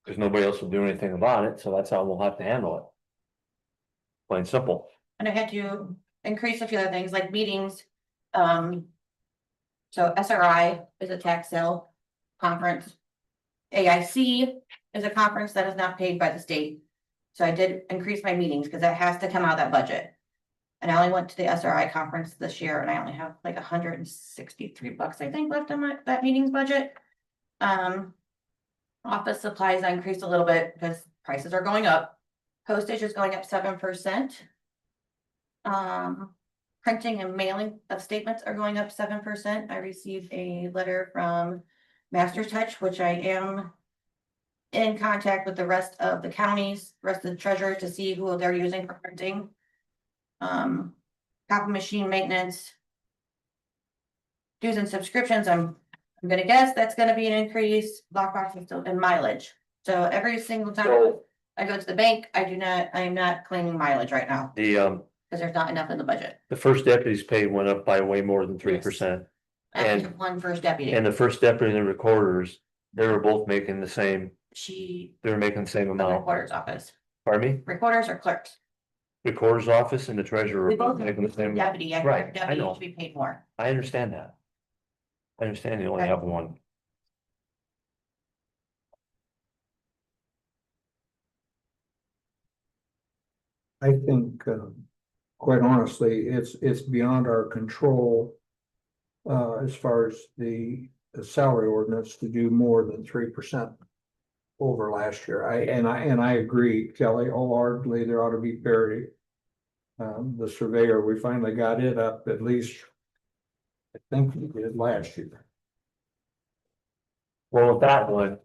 Cause nobody else will do anything about it, so that's how we'll have to handle it. Plain and simple. and I had to increase a few other things like meetings. So SRI is a tax sale conference. AIC is a conference that is not paid by the state. So I did increase my meetings because that has to come out of that budget. And I only went to the SRI conference this year and I only have like $163, I think, left on that meetings budget. Office supplies, I increased a little bit because prices are going up. Postage is going up 7%. Printing and mailing of statements are going up 7%. I received a letter from Master Touch, which I am in contact with the rest of the counties, rest of the treasurers to see who they're using for printing. Copy machine maintenance. Dues and subscriptions, I'm gonna guess that's gonna be an increase, lockbox and still, and mileage. So every single time So- I go to the bank, I am not claiming mileage right now, The because there's not enough in the budget. the first deputy's pay went up by way more than 3%. I only And- have one first deputy. And the first deputy and the recorders, they were both making the same, She, they were making the same the amount. recorder's office, Pardon me? recorders or clerks. Recorder's office and the treasurer We were both both have making the same. deputy, I Right, think I deputy know. should be paid more. I understand that. I understand you only Okay. have one. I think, quite honestly, it's beyond our control. As far as the salary ordinance to do more than 3%. Over last year, I agree, Kelly, wholeheartedly, there ought to be parity. The surveyor, we finally got it up at least. I think we did last year. Well, with that one,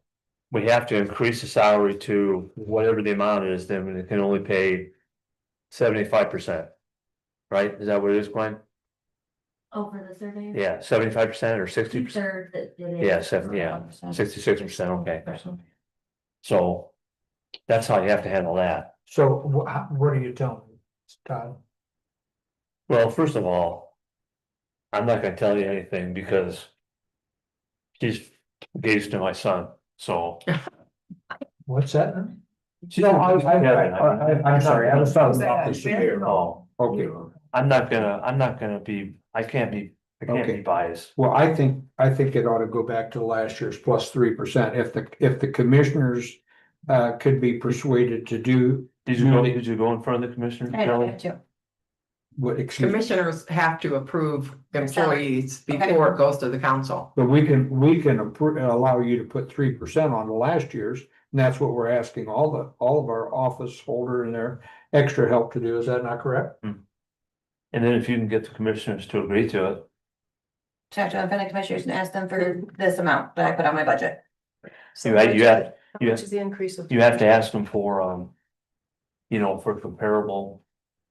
we have to increase the salary to whatever the amount is, then it can only pay 75%. Right? Is that what it is, Glenn? Over the survey? Yeah, 75% or 60%? Yeah, 66%, okay. So that's how you have to handle that. So what are you telling me, Todd? Well, first of all, I'm not gonna tell you anything because. She's engaged to my son, so. What's that? She's No, I'm sorry, I was talking about the Who's that? severe. Oh, Okay, I'm not gonna be, I can't be Okay. biased. well, I think it ought to go back to last year's plus 3%. If the commissioners could be persuaded to do. Did you go in front of the commissioner, I Kelly? have to. What, excuse me, Commissioners have to approve Their salary. employees before it goes to the council. but we can allow you to put 3% on the last year's. And that's what we're asking all of our office holder and their extra help to do. Is that not correct? And then if you can get the commissioners to agree to it, Talk to the commissioners and ask them for this amount that I put on my budget. So you have, How much is the increase of? you have to ask them for, you know, for comparable.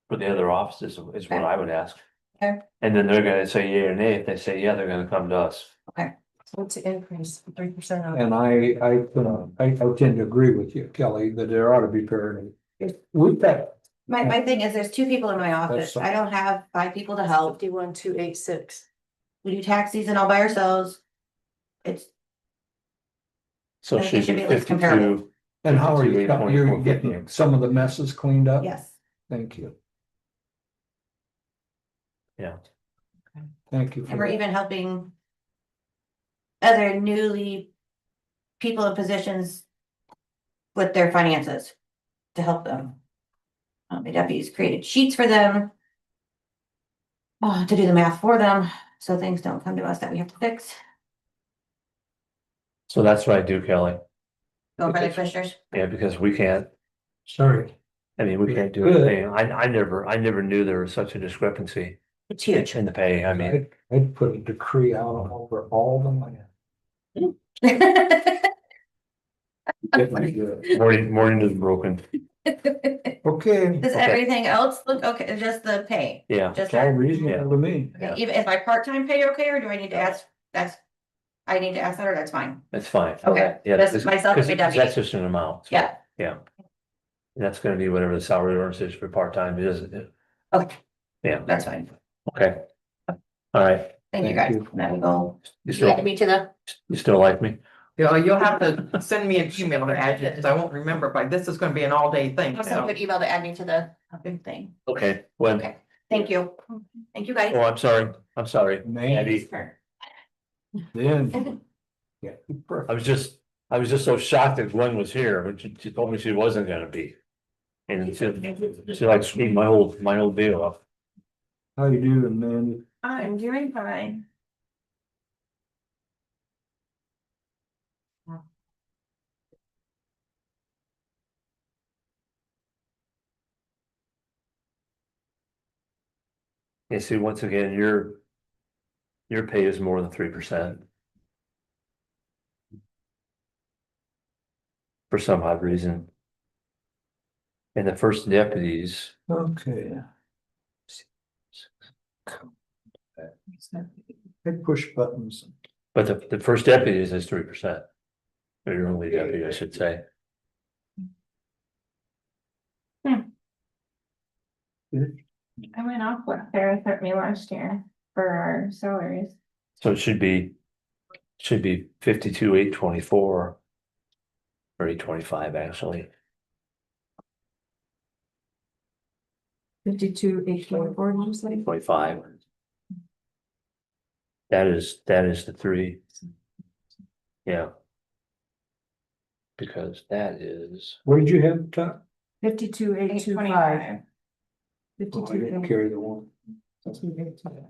For the other offices is what I would ask. Okay. And then they're gonna say yea or nay. If they say yeah, they're gonna come to us. What's the increase, 3%? And I tend to agree with you, Kelly, that there ought to be parity. We've got, My thing is, there's 2 people in my office. That's- I don't have 5 people to help. 51,286. We do tax season all by ourselves. It's, So I think it she's should be at least comparable. 52. and how are you, 52, you're getting some of the messes cleaned up? yes. Thank you. Yeah. Thank you. And for we're that. even helping other newly people in positions with their finances to help them. The deputies created sheets for them to do the math for them, so things don't come to us that we have to fix. So that's what I do, Kelly. Go for the commissioners. Yeah, because we can't, Sorry. I mean, we can't do Good. anything. I never knew there was such a discrepancy It's huge. in the pay. I mean, I'd put a decree out over all the money. morning is broken. Okay, Does everything else look okay? Just the pay? Yeah. Just it's all reasonable to me. okay, even is my part-time pay okay, or do I need to ask? I need to ask that, or that's fine. That's fine. Okay, Yeah. that's because- myself and my because deputy. That's just an amount. So, Yeah. Yeah. And that's gonna be whatever the salary ordinance is for part-time, isn't it? Okay, Yeah, that's fine. okay. All right, Thank you, Thank guys. you. Now we go. you Yeah, still, me to the. you still like me? You'll have to send me an email to add it, because I won't remember, but this is gonna be an all-day thing. I'll send a good email to add me to the big thing. Okay, when, Okay, thank you. Thank you, guys. oh, I'm sorry, Man, Abby, then. Yeah. I was just so shocked that Gwen was here, but she told me she wasn't gonna be. And she like screwed my whole deal up. How you doing, man? I'm doing fine. You see, once again, your pay is more than 3%. For some odd reason. And the first deputies, Okay. I push buttons. but the first deputies is 3%. Or your only deputy, I should say. I went off what Sarah sent me last year for our salaries. So it should be 52,824. Or 825, actually. 52,824, did you say? 25. That is the 3. Yeah. Because that is, What did you have, Todd? 52,825. Oh, I didn't carry the one. 52,825.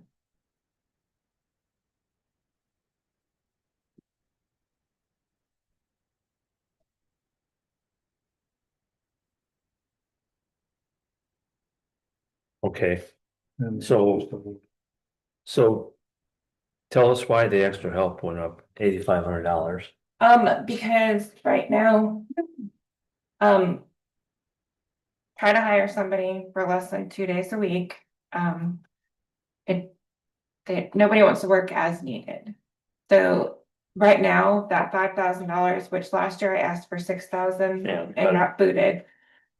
okay, And- so. Tell us why the extra help went up $8,500. Because right now. Try to hire somebody for less than 2 days a week. Nobody wants to work as needed. So right now, that $5,000, which last year I asked for 6,000 Yeah, and got booted.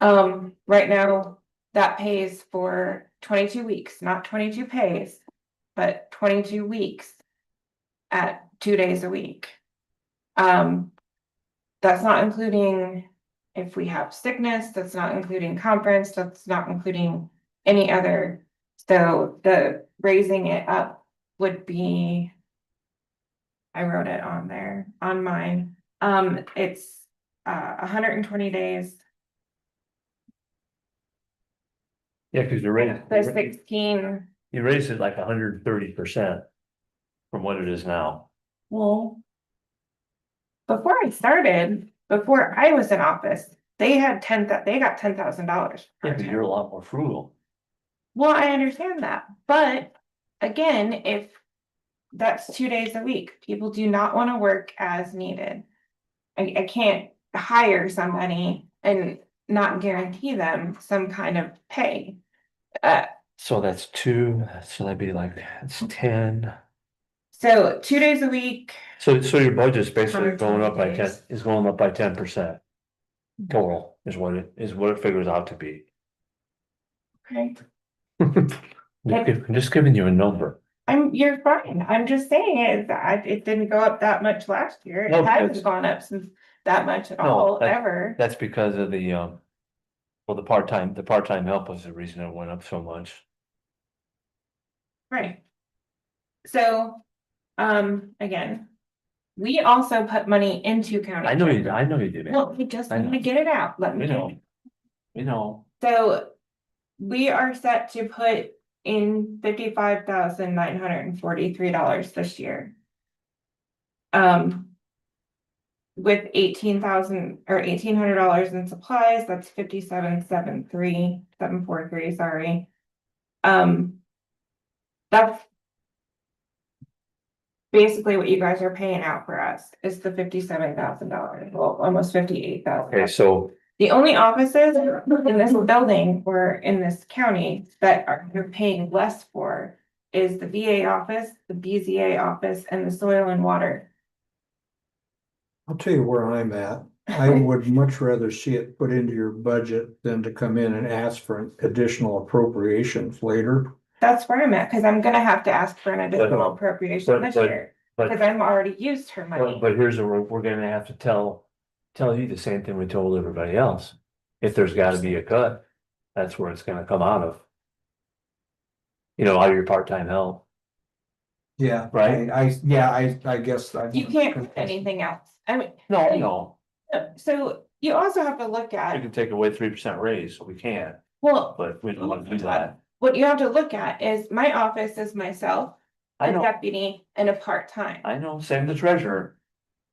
Right now, that pays for 22 weeks, not 22 pays. but 22 weeks. At 2 days a week. That's not including if we have sickness, that's not including conference, that's not including any other. So the raising it up would be. I wrote it on there, on mine, it's 120 days, Yeah, because the 16. you raised it like 130% from what it is now. Well. Before I started, before I was in office, they got $10,000. Yeah, but you're a lot more frugal. Well, I understand that, but again, if that's 2 days a week, people do not want to work as needed. I can't hire somebody and not guarantee them some kind of pay. So that's two, so that'd be like, it's 10. So 2 days a week, So your budget's basically 120 going up by 10, days. is going up by 10%. Total is what it figures out to be. okay, I'm just giving you a number. you're fine, I'm just saying it didn't go up that much last year, No, it hasn't because- gone up since that much at No, all, that- ever. That's because of the, well, the part-time help was the reason it went up so much. Right. So, again, we also put money into county. I know you general. did. Well, we just I want to know. get it out, let me. We get know. it. We know, So, we are set to put in $55,943 this year. With 18,000 or $1,800 in supplies, that's 743, sorry. That's basically what you guys are paying out for us is the $57,000, well, almost 58,000. okay, so, The only offices in this building or in this county that you're paying less for is the VA office, the BZA office, and the soil and water. I'll tell you where I'm at. I would much rather see it put into your budget than to come in and ask for additional appropriations later. That's where I'm at, because I'm gonna have to ask for an additional appropriation this year, because I'm already used her money. but here's where we're gonna have to tell you the same thing we told everybody else. If there's gotta be a cut, that's where it's gonna come out of. You know, out of your part-time help. Yeah. Right. I guess. You can't do anything else. I mean, No, so you also have to look we at, can take away 3% raise, we can, well, but we don't wanna do that. what you have to look at is my office is myself, I a know, deputy, and a part-time. I know, same the treasurer.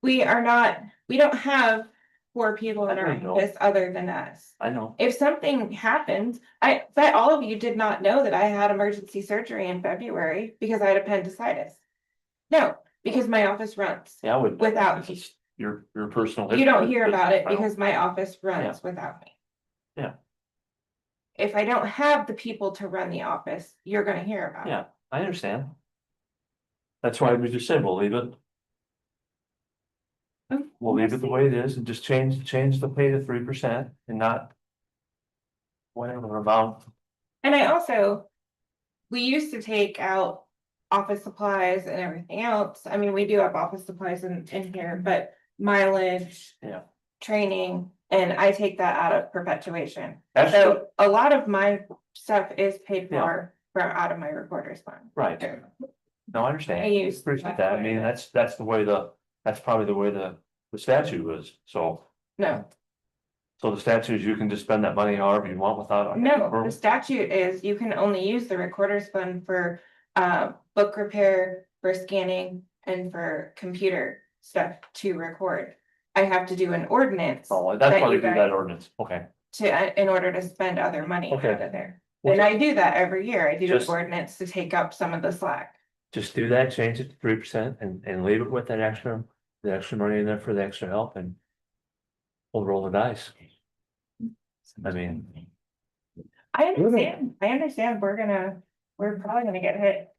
We don't have 4 people in our I know. office other than us. I know, If something happens, I bet all of you did not know that I had emergency surgery in February because I had appendicitis. No, because my office runs yeah, I would. without me. Your personal. You don't history, hear about it I don't- because my office runs without me. Yeah. If I don't have the people to run the office, you're gonna hear about it. Yeah, I understand. That's why we just said we'll leave it. We'll leave it the way it is and just change the pay to 3% and not. Whatever amount. And I also, we used to take out office supplies and everything else. I mean, we do have office supplies in here, but mileage. Yeah. Training, and I take that out of perpetuation. That's So a lot of my stuff is paid Yeah. for from out of my recorder's fund. Right. No, I understand. I use. Appreciate that. I mean, that's probably the way the statute was, so. No, So the statute is you can just spend that money however you want without. no, the statute is you can only use the recorder's fund for book repair, for scanning, and for computer stuff to record. I have to do an ordinance. Oh, that's that why we you do guys- that ordinance, okay. in order to spend other money Okay. out of there. Well, And I do that every year. I do an just- ordinance to take up some of the slack. Just do that, change it to 3% and leave it with that extra money in there for the extra help and. We'll roll the dice. I mean, I understand, we're probably gonna get hit.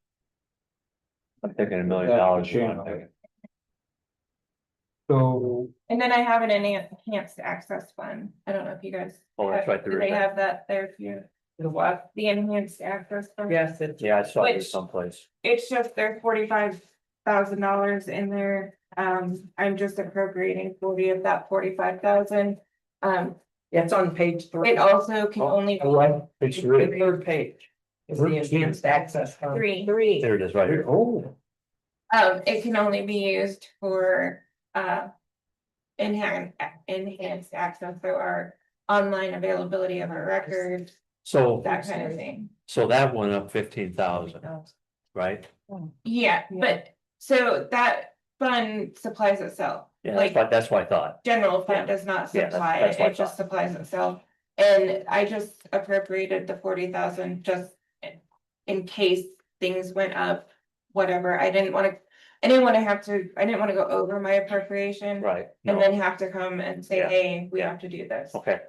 I'm thinking $1 million. Yeah. So, And then I have an enhanced access fund. I don't know if you guys. Oh, that's right, there Do is they that. have that there too? The what? the enhanced access. fund. Yes, it's. Yeah, I saw Which- this someplace. It's just there's $45,000 in there. I'm just appropriating 40 of that 45,000. It's on page 3. It also can only Oh, right, page The 3. third page is the enhanced access fund. three. There it is, right here. Oh, It can only be used for enhanced access, so our online availability of our records, So, that kind of thing. so that went up 15,000, right? Yeah, but so that fund supplies itself. Yeah, Like that's what I thought. general fund does not Yeah, supply that's it, what I it just thought. supplies itself. And I just appropriated the 40,000 just in case things went up, whatever. I didn't wanna go over my appropriation. Right. And No. then have to come and say, Yeah. hey, we have to do this. Okay,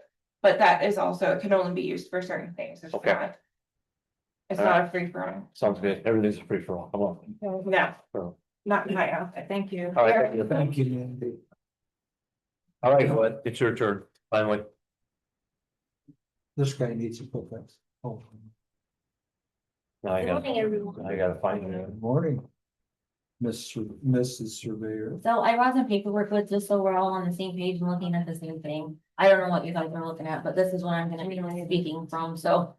But that is also, it can only be used for certain things. It's Okay. not. It's All not a free for all. sounds good. Everything's a free for all. Come on. No, So, not in my outfit. Thank you. All right, thank you. thank you, Andy. All right, Bud, it's your turn. Finally. This guy needs a book. Oh, Now I Good morning, everyone. I gotta find it. good morning. Mrs. Surveyor. So I brought some paperwork with just so we're all on the same page and looking at the same thing. I don't know what you guys are looking at, but this is what I'm gonna be speaking from, so.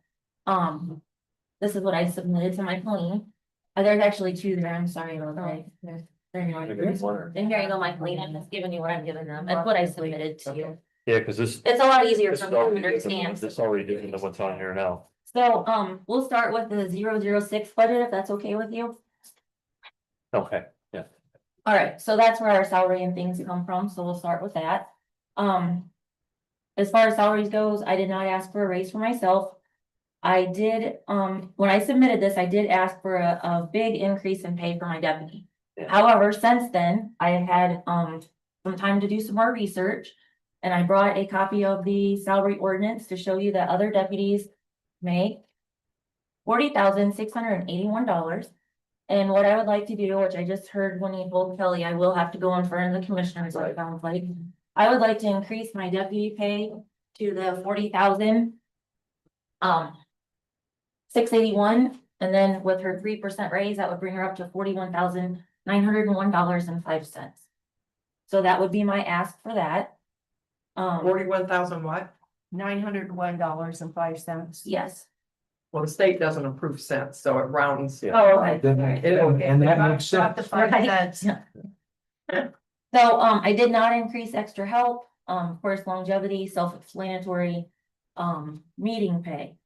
This is what I submitted to my clean. There's actually two there, I'm sorry about that. There you go. And here you go, my clean, I'm just giving you what I'm giving them, that's what I submitted to you. Yeah, cause this. It's a lot easier this for is me to already different- understand. This is already different than what's on here now. So, we'll start with the 006 budget, if that's okay with you. Okay, All right, so that's where our salary and things come from, so we'll start with that. As far as salaries goes, I did not ask for a raise for myself. I did, when I submitted this, I did ask for a big increase in pay for my deputy. Yeah. However, since then, I have had, some time to do some more research. And I brought a copy of the salary ordinance to show you that other deputies make $40,681. And what I would like to do, which I just heard when he told Kelly, I will have to go in front of the commissioners, it sounds like. I would like to increase my deputy pay to the 40,000. 681, and then with her 3% raise, that would bring her up to $41,901.05. So that would be my ask for that. 41,000 what? $901.05. Yes. Well, the state doesn't approve cents, so it rounds. Yeah. Oh, okay. And that makes sense. Right. So, I did not increase extra help, of course, longevity, self-explanatory, meeting pay.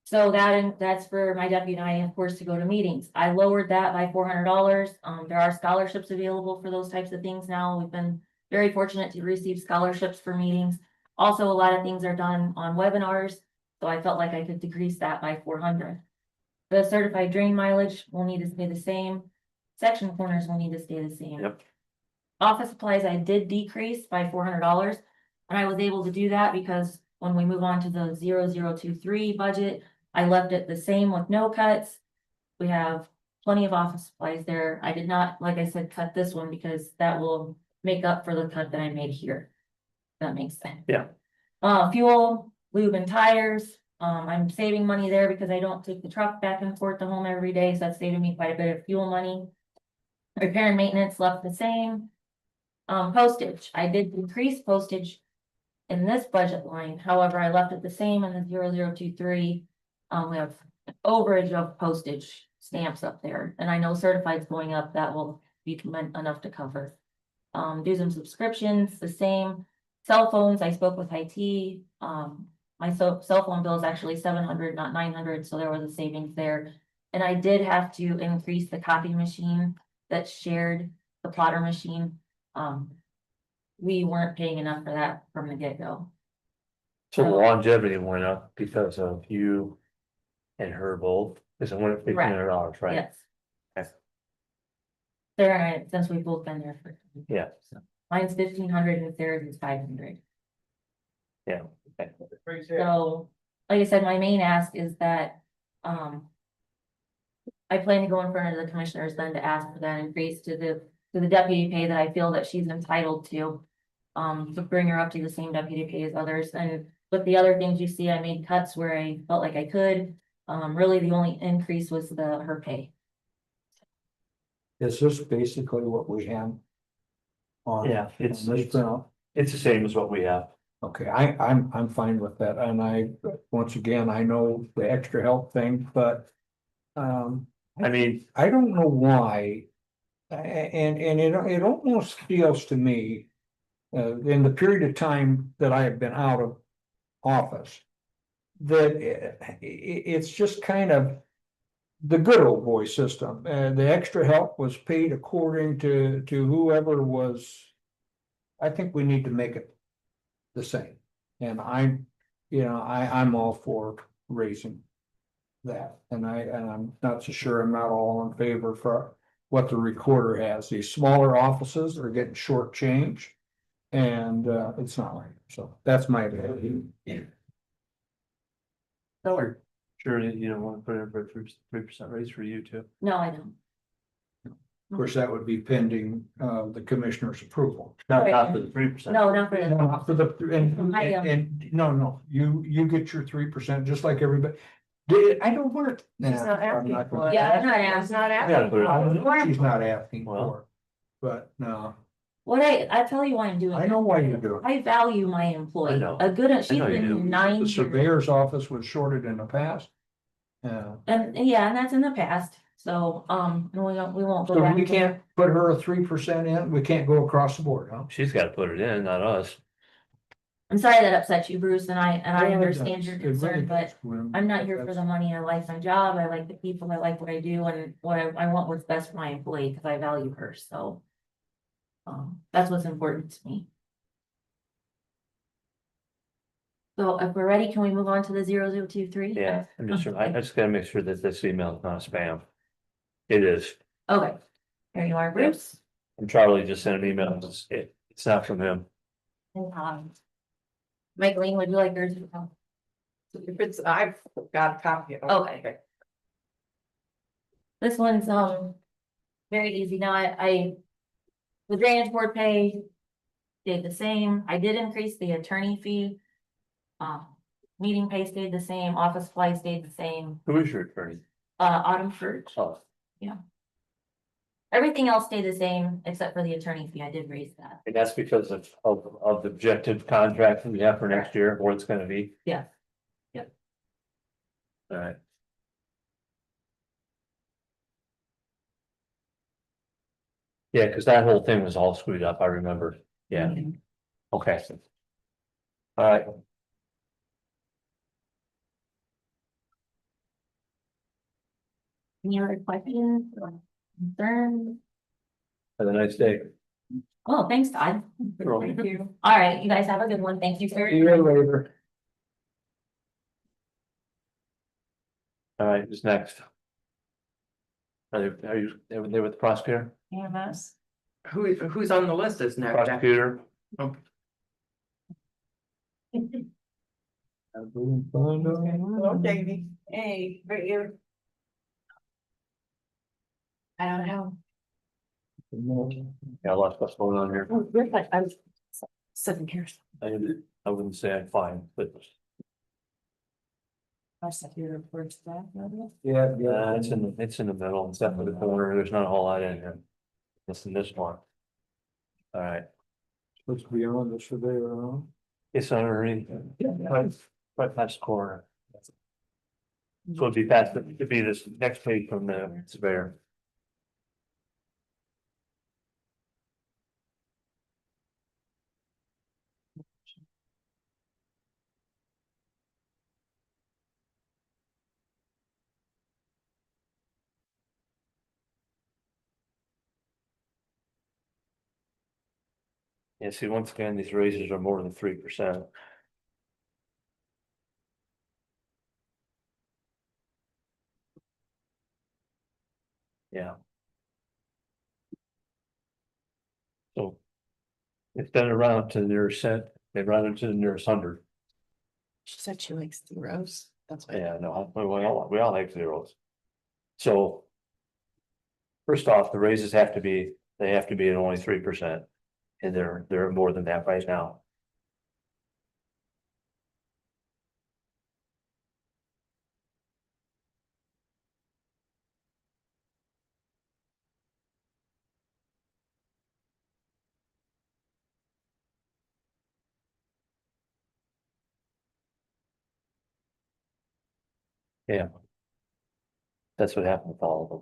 So that's for my deputy and I, of course, to go to meetings. I lowered that by $400. There are scholarships available for those types of things now. We've been very fortunate to receive scholarships for meetings. Also, a lot of things are done on webinars, so I felt like I could decrease that by 400. The certified drain mileage will need to stay the same. Section corners will need to stay the same. Yep. Office supplies, I did decrease by $400, and I was able to do that because when we move on to the 0023 budget, I left it the same with no cuts. We have plenty of office supplies there. I did not, like I said, cut this one because that will make up for the cut that I made here. That makes sense. Yeah. Fuel, lube and tires, I'm saving money there because I don't take the truck back and forth to home every day, so that's saving me quite a bit of fuel money. Repair and maintenance left the same. Postage, I did increase postage in this budget line, however, I left it the same in the 0023. We have overage of postage stamps up there, and I know certified's going up, that will be enough to cover. Dues and subscriptions, the same. Cell phones, I spoke with IT, my cell phone bill is actually 700, not 900, so there was a savings there. And I did have to increase the copy machine that's shared, the plotter machine. We weren't paying enough for that from the get-go. So the longevity went up because of you and her both, because it went up $1,500, right? Yes. Okay. Sarah, since we've both been there for. Yeah. So mine's 1,500 and Sarah's is 500. Yeah. Okay. So, like I said, my main ask is that, I plan to go in front of the commissioners then to ask for that increase to the deputy pay that I feel that she's entitled to. To bring her up to the same deputy pay as others, and With the other things you see, I made cuts where I felt like I could. Really the only increase was her pay. Is this basically what we have? On Yeah, it's, on this it's, printout? it's the same as what we have. Okay, I'm fine with that, and once again, I know the extra help thing, but. I mean, I don't know why. And it almost feels to me. In the period of time that I have been out of office. That it's just kind of. The good old boy system, the extra help was paid according to whoever was. I think we need to make it the same, and I'm all for raising. That, and I'm not so sure, I'm not all in favor for what the recorder has, these smaller offices are getting shortchanged. And it's not right, so that's my opinion. no, sure, you don't want to put in for 3% raise for you too. No, I don't. Of course, that would be pending the commissioner's approval. Not for the 3%. No, not for No, the, not for the, and no, you get your 3% just like everybody. I don't work. She's not asking for it. yeah, I'm not She's asking. not Yeah, asking but for it. She's not asking Well. for it, but no, What I tell you why I'm doing. I it. know why you do it. I value my employee. I know. A good, she's know you do. been 9 The years. surveyor's office was shorted in the past. And yeah, and that's in the past, so, and we won't go So back. we can't put her a 3% in, we can't go across the board, huh? She's got to put it in, not us. I'm sorry that upset you, Bruce, and I Yeah, it understand does. your It really concern, but does, Gwen. I'm not here for That's- the money. I like my job. I like the people. I like what I do, and what I want what's best for my employee, because I value her, so. That's what's important to me. So if we're ready, can we move on to the 0023? Yeah, I'm just, I just gotta make sure that this email is not spam. It is. Okay, there you are, Bruce. And Charlie just sent an email, it's not from him. And, Michaeline, would you like yours? If it's, I've got a copy of it. Okay. This one's, very easy. Now, the drainage board pay stayed the same. I did increase the attorney fee. Meeting pay stayed the same, office supply stayed the same, Who is your attorney? Autumn Furt. Oh, Everything else stayed the same except for the attorney fee. I did raise that. and that's because of the objective contract that we have for next year, or it's gonna be. Yeah. All right. Yeah, because that whole thing was all screwed up, I remember. Yeah, okay. All right, Any other questions or concerns? have a nice day. Oh, thanks, Todd. Thank you. All right, you guys have a good one. Thank you, sir. See you later. All right, who's next? Are you there with the prosecutor? EMS. Who's on the list is next? Prosecutor, Hello, Jamie. Hey, right here. I don't know. yeah, lots of stuff going on here. I was sitting here. I wouldn't say I'm fine, but I said your reports back. Yeah, it's in the middle, except for the corner, there's not a whole lot in here. This and this one. All right, Supposed to be on the surveyor, huh? it's underneath, right past the corner. So it'd be past, it'd be this next page from the surveyor. Yeah, see, once again, these raises are more than 3%. Yeah. So. It's been around to the nearest cent, they run into the nearest 100. She said she likes zeros. That's why. Yeah, no, we all like zeros. So. First off, the raises have to be, they have to be at only 3%. And they're more than that right now. Yeah. That's what happened with all of them.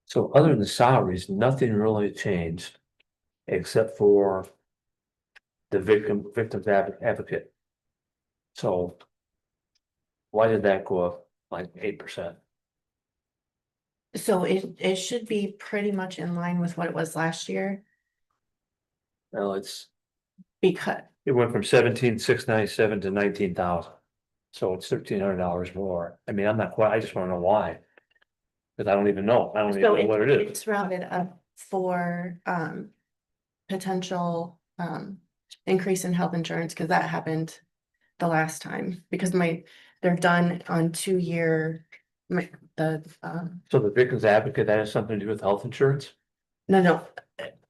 So other than salaries, nothing really changed. Except for. The victim's advocate. So. Why did that go up like 8%? So it should be pretty much in line with what it was last year, Well, it's, because, it went from 17,697 to 19,000. So it's $1,300 more. I mean, I'm not quite, I just wanna know why. Cause I don't even know. I don't even so know what it is. it's rounded up for, potential, increase in health insurance, because that happened the last time, because they're done on 2-year, So the victim's advocate, that has something to do with health insurance? no,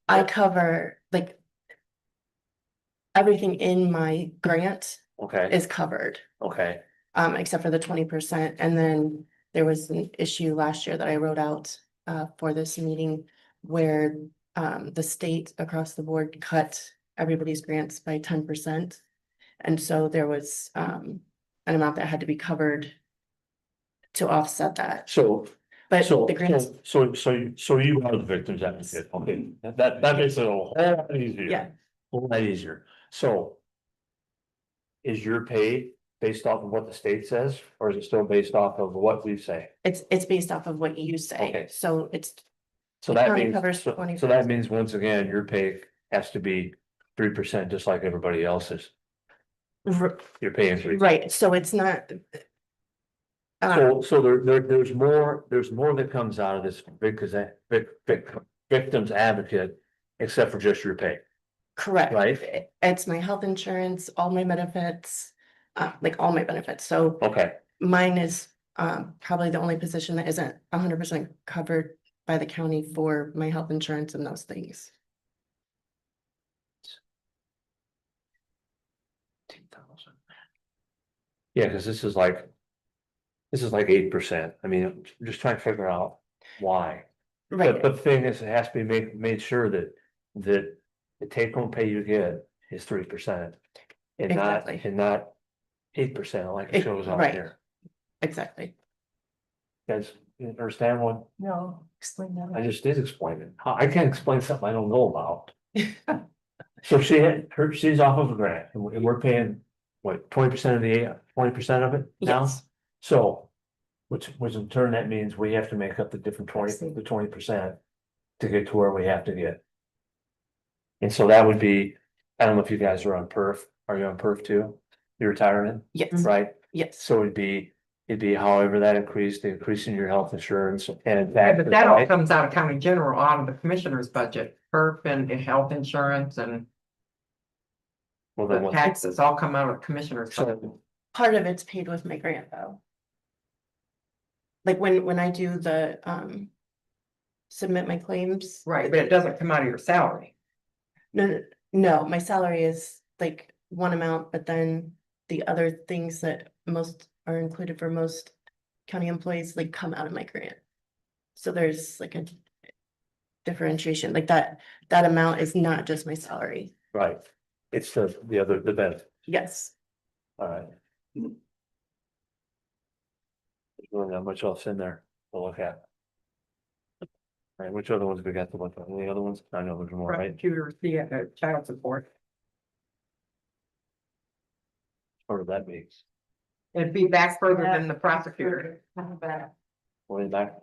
I cover, like, everything in my grant Okay, is covered, okay, except for the 20%, and then there was an issue last year that I wrote out, for this meeting where, the state across the board cut everybody's grants by 10%. And so there was, an amount that had to be covered to offset that, so, but so, the grants, so you are the victim's advocate, okay, that makes it a whole lot easier. yeah, A whole lot easier, so. Is your pay based off of what the state says, or is it still based off of what we say? it's based off of what you Okay. say, so it's, So The that county means, covers so 20%. so that means, once again, your pay has to be 3%, just like everybody else's, you're paying 3. right, so it's not. So there's more that comes out of this because victim's advocate, except for just your pay. Correct. Right. It's my health insurance, all my benefits, like all my benefits, so Okay, mine is, probably the only position that isn't 100% covered by the county for my health insurance and those things. 10,000. Yeah, because this is like 8%. I mean, I'm just trying to figure out why. Right, But the thing is, it has to be made sure that the take home pay you get is 3%. Exactly. And not 8% like it shows out right. there. exactly. Guys, you understand what? No, explain that. I just did explain it. I can't explain something I don't know about. So she's off of a grant and we're paying, what, 20% of the, 20% of it now? Yes, So, which in turn, that means we have to make up the different 20% to get to where we have to get. And so that would be, I don't know if you guys are on perf, are you on perf too? You're retiring, yes, right? yes, So it'd be however that increased, the increase in your health insurance and Yeah, that. but that all comes out of county general, out of the commissioner's budget, perf and health insurance and Well, then the what, taxes all come out of the commissioner's budget. so, part of it's paid with my grant though. Like when I do the, submit my claims. Right, but it doesn't come out of your salary. No, my salary is like one amount, but then the other things that most are included for most county employees, like come out of my grant. So there's like a differentiation, like that amount is not just my salary. right, it's the benefit, Yes, all right. There's really not much else in there to look at. All right, which other ones we got to look at? Any other ones? I know there's more, right? Prosecutors, the child support. Or that means, It'd be back further than the prosecutor. way back.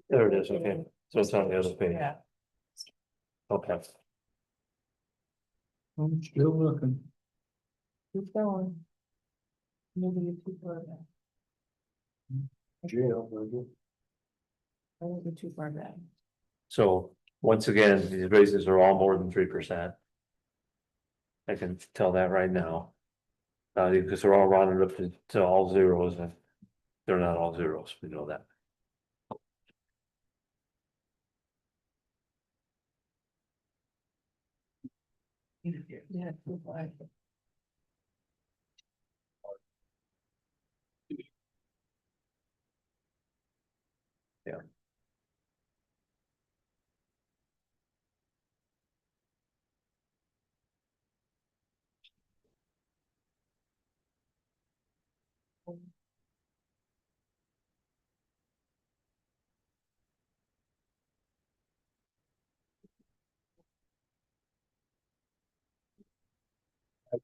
There it is, okay, so it's on the other page. Okay. I'm still looking. keep going. Maybe you're too far back. Jail. I think you're too far back. So, once again, these raises are all more than 3%. I can tell that right now. Because they're all rounded up to all zeros and they're not all zeros, we know that. Yeah.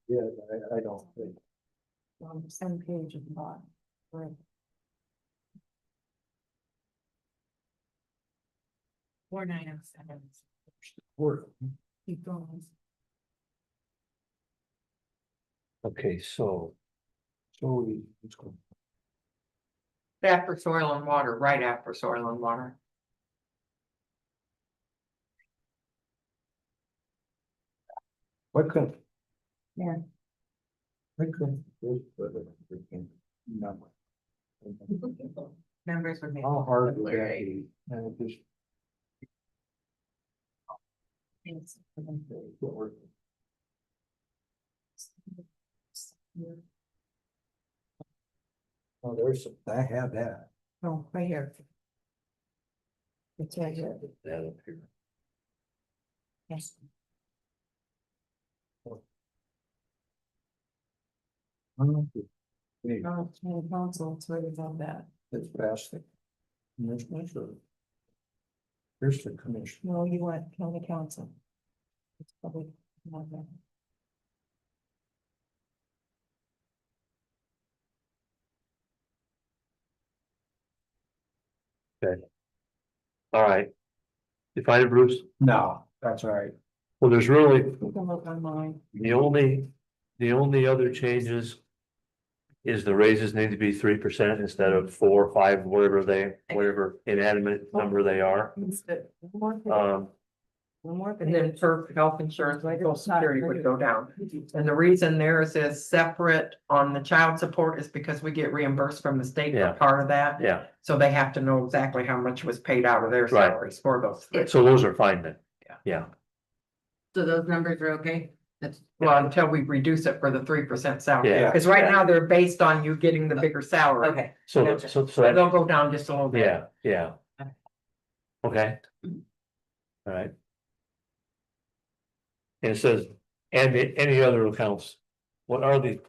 Yeah, I don't think. On the same page of the bottom. Right. 4907. Keep going. Okay, so. Let's go. After soil and water, right after soil and water. What could? Yeah. What could? Numbers would be. How hard would that be? And it just. Oh, there's, I have that. Oh, right here. It's right here. That up here. Yes. Hey, Oh, it's my council, it's right above that. it's past the. Commissioners or? Here's the commission. No, you want county council. It's probably not there. All right. You find it, Bruce? No, that's all right. Well, there's really, You can look online. the only other changes. Is the raises need to be 3% instead of 4 or 5, whatever inanimate number they are. One more And then for health insurance, social security would go down. And the reason theirs is separate on the child support is because we get reimbursed from the state Yeah. for part of that. Yeah, So they have to know exactly how much was paid out of their Right. salaries for those. three. so those are fine then. Yeah. Yeah, So those numbers are okay? That's. Well, until we reduce it for the 3% salary, Yeah. because right now they're based on you getting the bigger salary. Okay. so, Gotcha. so So that, they'll go down just a little bit. yeah. Okay. All right. And it says, and any other accounts, what are the,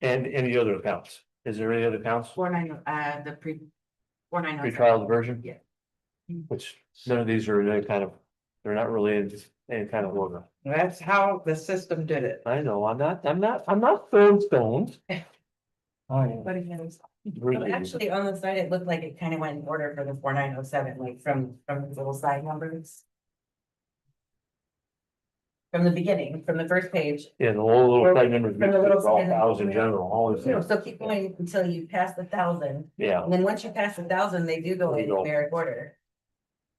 and any other accounts? Is there any other accounts? 49, the pre. 4907. Pre-trial diversion? Yeah. Which none of these are in any kind of, they're not really in any kind of order. That's how the system did it. I know, I'm not throwing stones. Oh, yeah. But again, it's- Really. Actually, on the side, it looked like it kind of went in order for the 4907, like from the little side numbers. From the beginning, from the first page. Yeah, the little side numbers, From the little all side. thousand general, always, So keep going until you pass the 1,000, yeah, and then once you pass the 1,000, they do go They in go. numeric order.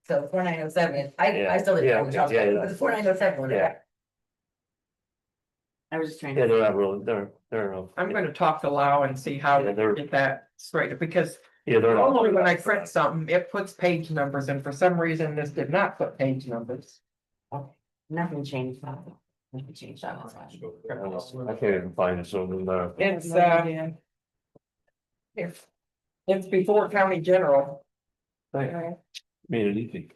So 4907, I still Yeah, didn't. yeah, yeah. The 4907 one. Yeah. I was just trying yeah, to. they're not really, they're. I'm gonna talk to Lau and see how Yeah, to they're- get that straight, because Yeah, they're not. normally when I print something, it puts page numbers, and for some reason, this did not put page numbers. Nothing changed. Nothing changed on this one. I can't even find it, so no. It's it's before county general. Made it easy.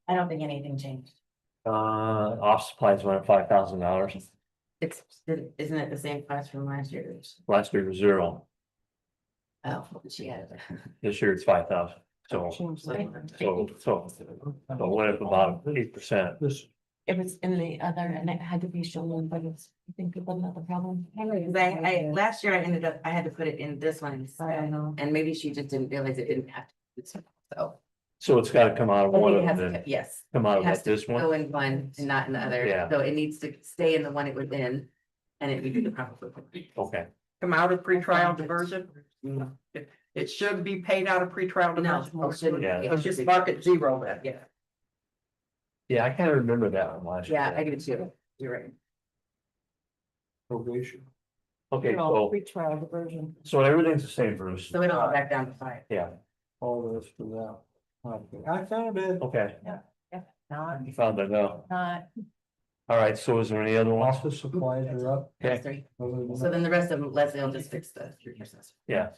I don't think anything changed. Office supplies went up $5,000. It's, isn't it the same class from last year? Last year was 0. Oh, she had it. This year it's 5,000. So, change that. so it went up about 8%. This, It was in the other, and it had to be shown, but it's, I think it wasn't the problem. Last year I had to put it in this one instead, know. and maybe she just didn't realize it didn't have to. So. So it's gotta come out of I one think it of has them, to- Yes. come out It has of to this go one. in one and not in the other, Yeah. so it needs to stay in the one it was in, and it would be the proper. Okay, Come out of pretrial diversion. It should be paid out of pretrial No, diversion. it shouldn't. Yeah. It So should just be- mark it 0 then. Yeah, yeah, I kind of remember that one last year. yeah, I do too, you're right. probation. Okay, No, so, pre-trial diversion. so everything's the same, Bruce. So it'll go back down to 5. Yeah, All this for that. Okay, I found it. okay. Not, You found that out. not. All right, so is there any other ones? Office supplies are up. Okay, Three. Other than So that- then the rest of them, Leslie will just fix the 3%. yeah.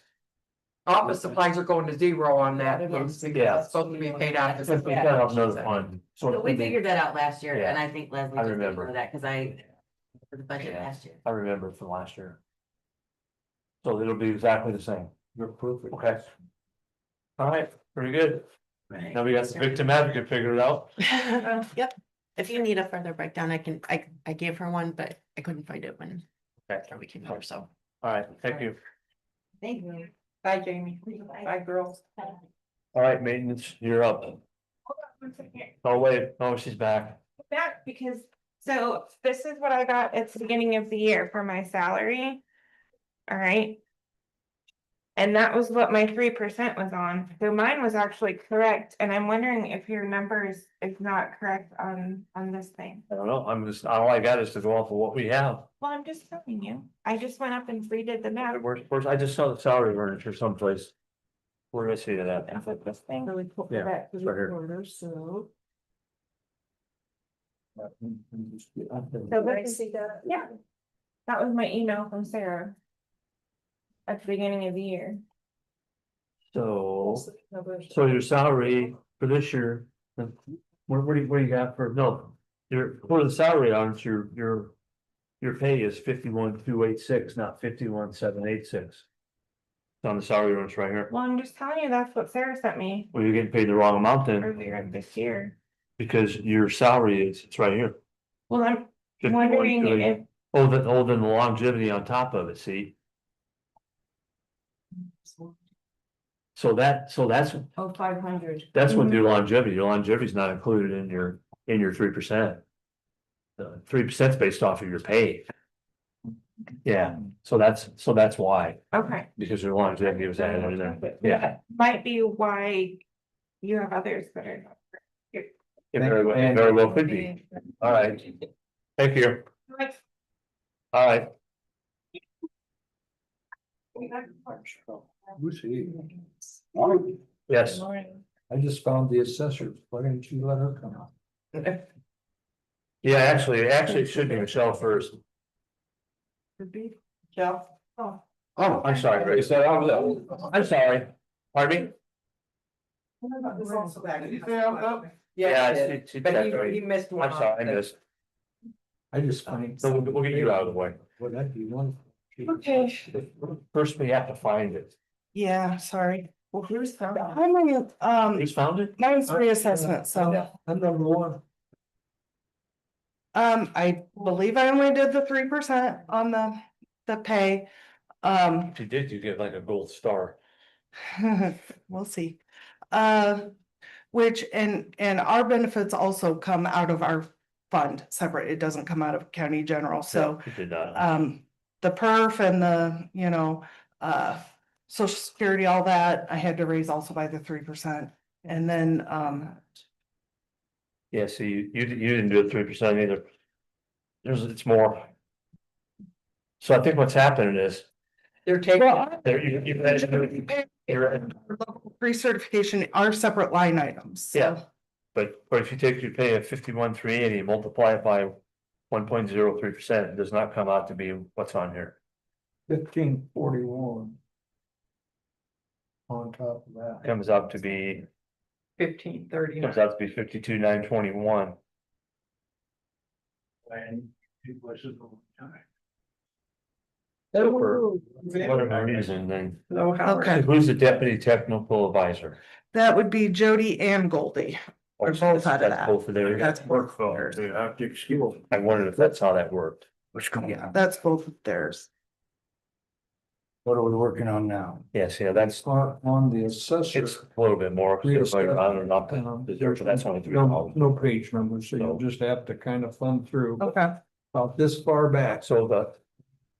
Office supplies are going to zero on that, because Yeah. it's supposed to be paid out. We gotta have another fund. So we figured that out last year, Yeah. and I think Leslie I just didn't remember. know that, cause for the budget Yeah. last year. I remember from last year. So it'll be exactly the same. You're perfect. Okay. All right, pretty good. Right. Now we got the victim advocate figured out. Yep, if you need a further breakdown, I gave her one, but I couldn't find it when Okay. we came here, so. All right, thank you. Thank you. Bye, Jamie. Bye, girls. All right, maintenance, you're up. Hold on one second. Oh, wait, oh, she's back. Back because, so this is what I got at the beginning of the year for my salary. All right. And that was what my 3% was on, so mine was actually correct, and I'm wondering if your numbers is not correct on this thing. I don't know, I'm just, all I got is to go off of what we have. Well, I'm just telling you, I just went up and redid the math. Where's, I just saw the salary furniture someplace. Where did I see that? Is it this thing? Yeah, it's right here. So this is, yeah, that was my email from Sarah. At the beginning of the year. So your salary for this year, what do you got for, no, for the salary on your pay is 51,286, not 51,786. It's on the salary ordinance right here. Well, I'm just telling you, that's what Sarah sent me Well, you're getting paid the wrong amount then, earlier this year. because your salary is, it's right here. Well, I'm wondering if, Oh, then the longevity on top of it, see? So that's, Oh, 500. that's with your longevity is not included in your 3%. The 3% is based off of your pay. Yeah, so that's why, okay, because your longevity was added in there, yeah. might be why you have others that are. It very well could be, all right, thank you, Like, all right. Lucy, Yes, I just found the assessors. Why didn't you let her come out? yeah, actually, it should be Michelle first. Jeff? Oh, I'm sorry, Grace, I'm sorry, pardon me? Yeah, she But texted he me. missed one. I'm sorry, I missed, I just find. so we'll get you out of the way. Would that be one? Okay, First, we have to find it. yeah, sorry. Well, who's found? I'm in, Who's found it? mine's reassessment, so, I'm number one. I believe I only did the 3% on the pay. If you did, you get like a gold star. We'll see. Which, and our benefits also come out of our fund separate. It doesn't come out of county general, so. You did not. The perf and the, social security, all that, I had to raise also by the 3%. And then, Yeah, so you didn't do it 3% either. It's more. So I think what's happening is, They're taking. well, you're, level 3 certification are separate line items. So. Yeah. but if you take your pay of 51,380, multiply it by 1.03%, it does not come out to be what's on here. 1541. On top of that. Comes out to be, 1539. comes out to be 52,921. For whatever reason, then No, Howard. Okay. who's the deputy technical advisor? That would be Jody and Goldie. We're both out of That's that. both of theirs. That's both of theirs. I wondered if that's how that worked. Yeah, that's both of theirs. What are we working on now? Yes, yeah, that's, On the assessor. it's a little bit more, because like, I don't know, but that's only No, $3. no page numbers, so No. you'll just have to kind of thumb through Okay. about this far back. So the,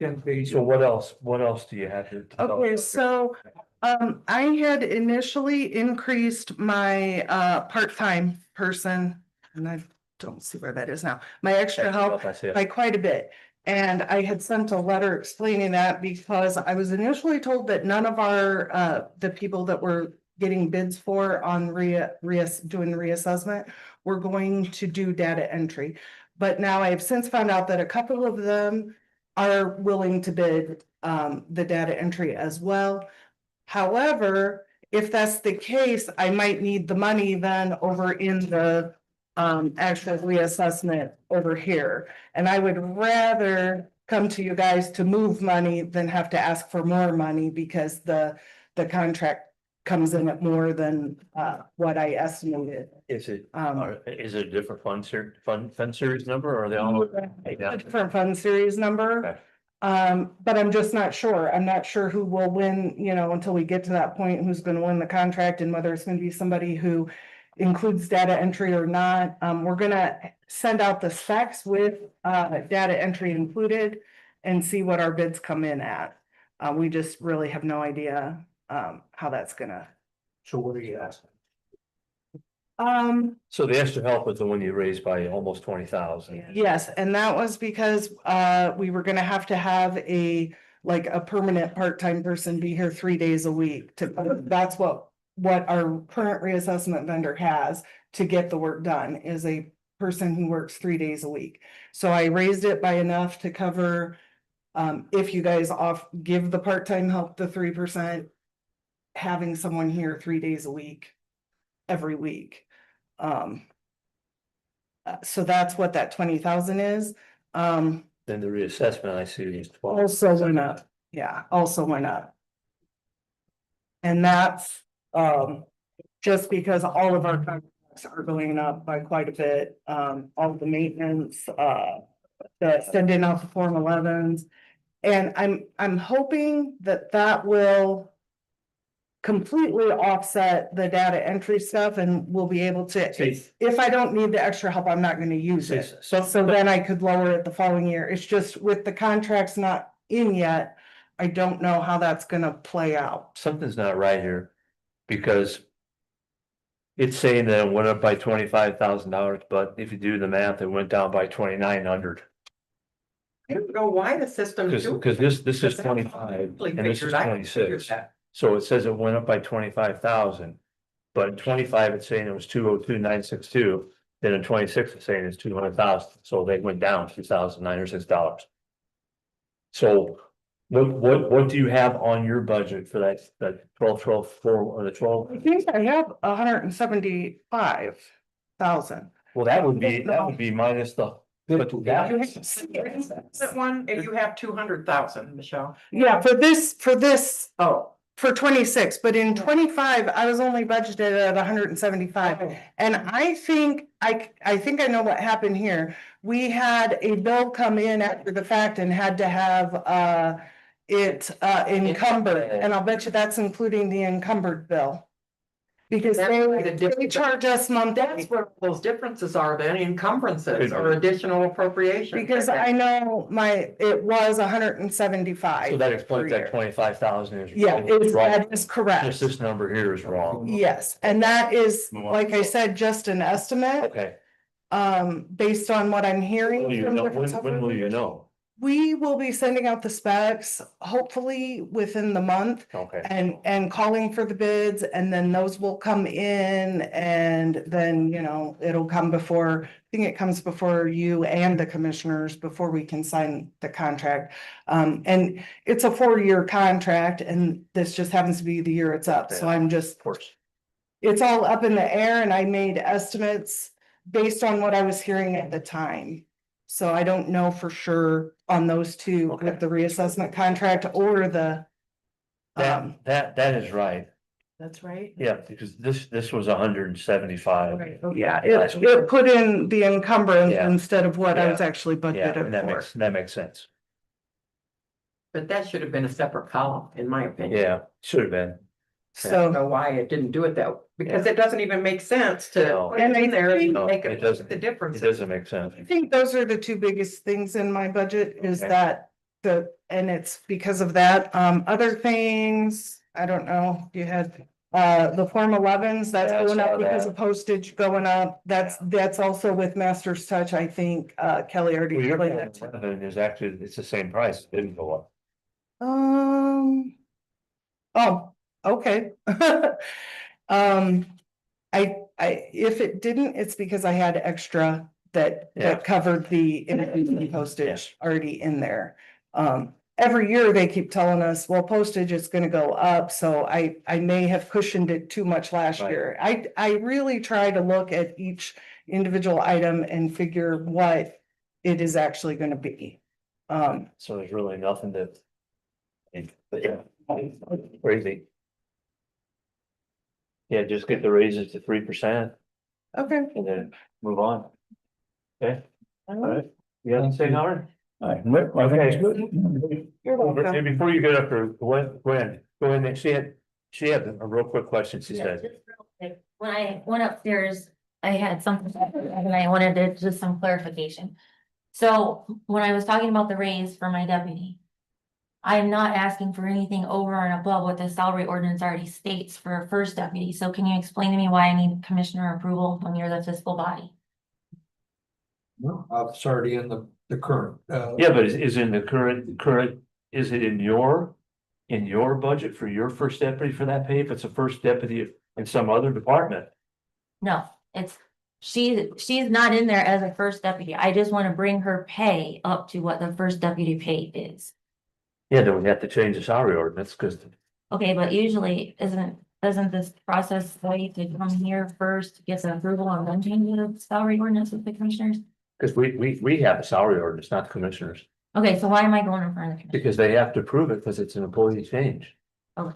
10 pages. so what else do you have to? tell Okay, us? so, I had initially increased my, part-time person, and I don't see where that is now, my extra help I see it. by quite a bit. And I had sent a letter explaining that because I was initially told that none of our, the people that were getting bids for on doing the reassessment, we're going to do data entry. But now I have since found out that a couple of them are willing to bid the data entry as well. However, if that's the case, I might need the money then over in the actual reassessment over here. And I would rather come to you guys to move money than have to ask for more money because the contract comes in at more than what I estimated. Is it, Um, is it a different fund series number or are they all? a different fund series number. Okay. But I'm just not sure. I'm not sure who will win, you know, until we get to that point, who's gonna win the contract and whether it's gonna be somebody who includes data entry or not. We're gonna send out the specs with data entry included and see what our bids come in at. We just really have no idea how that's gonna. So what are you asking? Um, So the extra help was the one you raised by almost 20,000. Yes, and that was because we were gonna have to have a permanent part-time person be here 3 days a week that's what our current reassessment vendor has to get the work done is a person who works 3 days a week. So I raised it by enough to cover if you guys give the part-time help the 3%, having someone here 3 days a week, every week. So that's what that 20,000 is. Then the reassessment I see is 12. Also went up, yeah, also went up. And that's, just because all of our contracts are going up by quite a bit, all the maintenance, the sending out the Form 11s. And I'm hoping that that will completely offset the data entry stuff and we'll be able to, if I don't need the extra help, I'm not gonna use it. So then I could lower it the following year. It's just with the contracts not in yet, I don't know how that's gonna play out. Something's not right here because it's saying that it went up by $25,000, but if you do the math, it went down by 2,900. I don't know why the system. Because this is 25 and this is 26. So it says it went up by 25,000. But in 25, it's saying it was 202,962. Then in 26, it's saying it's 200,000. So they went down $2,906. So what do you have on your budget for that 4 or the 12? I think I have 175,000. Well, that would be minus the. But that, That one, you have 200,000, Michelle. Yeah, for this, for 26, but in 25, I was only budgeted at 175. And I think I know what happened here. We had a bill come in after the fact and had to have it encumbered, and I'll bet you that's including the encumbered bill. Because they charge us monthly. That's where those differences are, then encumbrances or additional appropriations. Because I know it was 175. so that explains per that year. 25,000 is. Yeah, right. that is correct. Just this number here is wrong. Yes, and that is, like I said, just an estimate, Okay. based on what I'm hearing. When will you know? We will be sending out the specs, hopefully within the month. Okay. And calling for the bids, and then those will come in, and then, it'll come before, I think it comes before you and the commissioners before we can sign the contract. And it's a 4-year contract, and this just happens to be the year it's up, so I'm just. Of course. It's all up in the air, and I made estimates based on what I was hearing at the time. So I don't know for sure on those two with the reassessment contract or the. That is right. That's right. Yeah, because this was 175. Yeah, it put in the encumbrance Yeah. instead of what I was Yeah. actually Yeah, and budgeted for. that makes sense. But that should have been a separate column, in my opinion. Yeah, should have been. I don't So, know why it didn't do it that, because it doesn't even make sense to No. put it in there and No, make it it doesn't. the difference. It doesn't make sense. I think those are the two biggest things in my budget is Okay. that and it's because of that. Other things, I don't know, you had the Form 11s, that's Yeah, I going saw up because that. of postage going up. That's also with Master's Touch, I think, Kelly already. Well, your explained that to me. plan is actually, it's the same price. It didn't go up. Oh, okay. If it didn't, it's because I had extra Yeah. that covered the postage already in there. Every year they keep telling us, well, postage is gonna go up, so I may have cushioned it too much last Right. year. I really try to look at each individual item and figure what it is actually gonna be. So there's really nothing to. Crazy. Yeah, just get the raises to 3% Okay. and then move on. Okay, all right. You have to say, Howard? I think it's good. You're welcome. And before you get up there, Gwen, go in there. She had a real quick question, she Yeah, said. just real quick. When I went upstairs, I had something and I wanted to just some clarification. So when I was talking about the raise for my deputy. I'm not asking for anything over and above what the salary ordinance already states for a first deputy. So can you explain to me why I need commissioner approval when you're the fiscal body? No, it's already in the current, Yeah, but is in the current, is it in your budget for your first deputy for that pay? If it's a first deputy in some other department? No, it's, she's not in there as a first deputy. I just want to bring her pay up to what the first deputy pay is. Yeah, then we have to change the salary ordinance, because Okay, but usually doesn't this process wait to come here first, get some approval and then change the salary ordinance with the commissioners? we have a salary ordinance, not the commissioners, Okay, so why am I going in front of the commissioners? because they have to approve it, because it's an employee change. All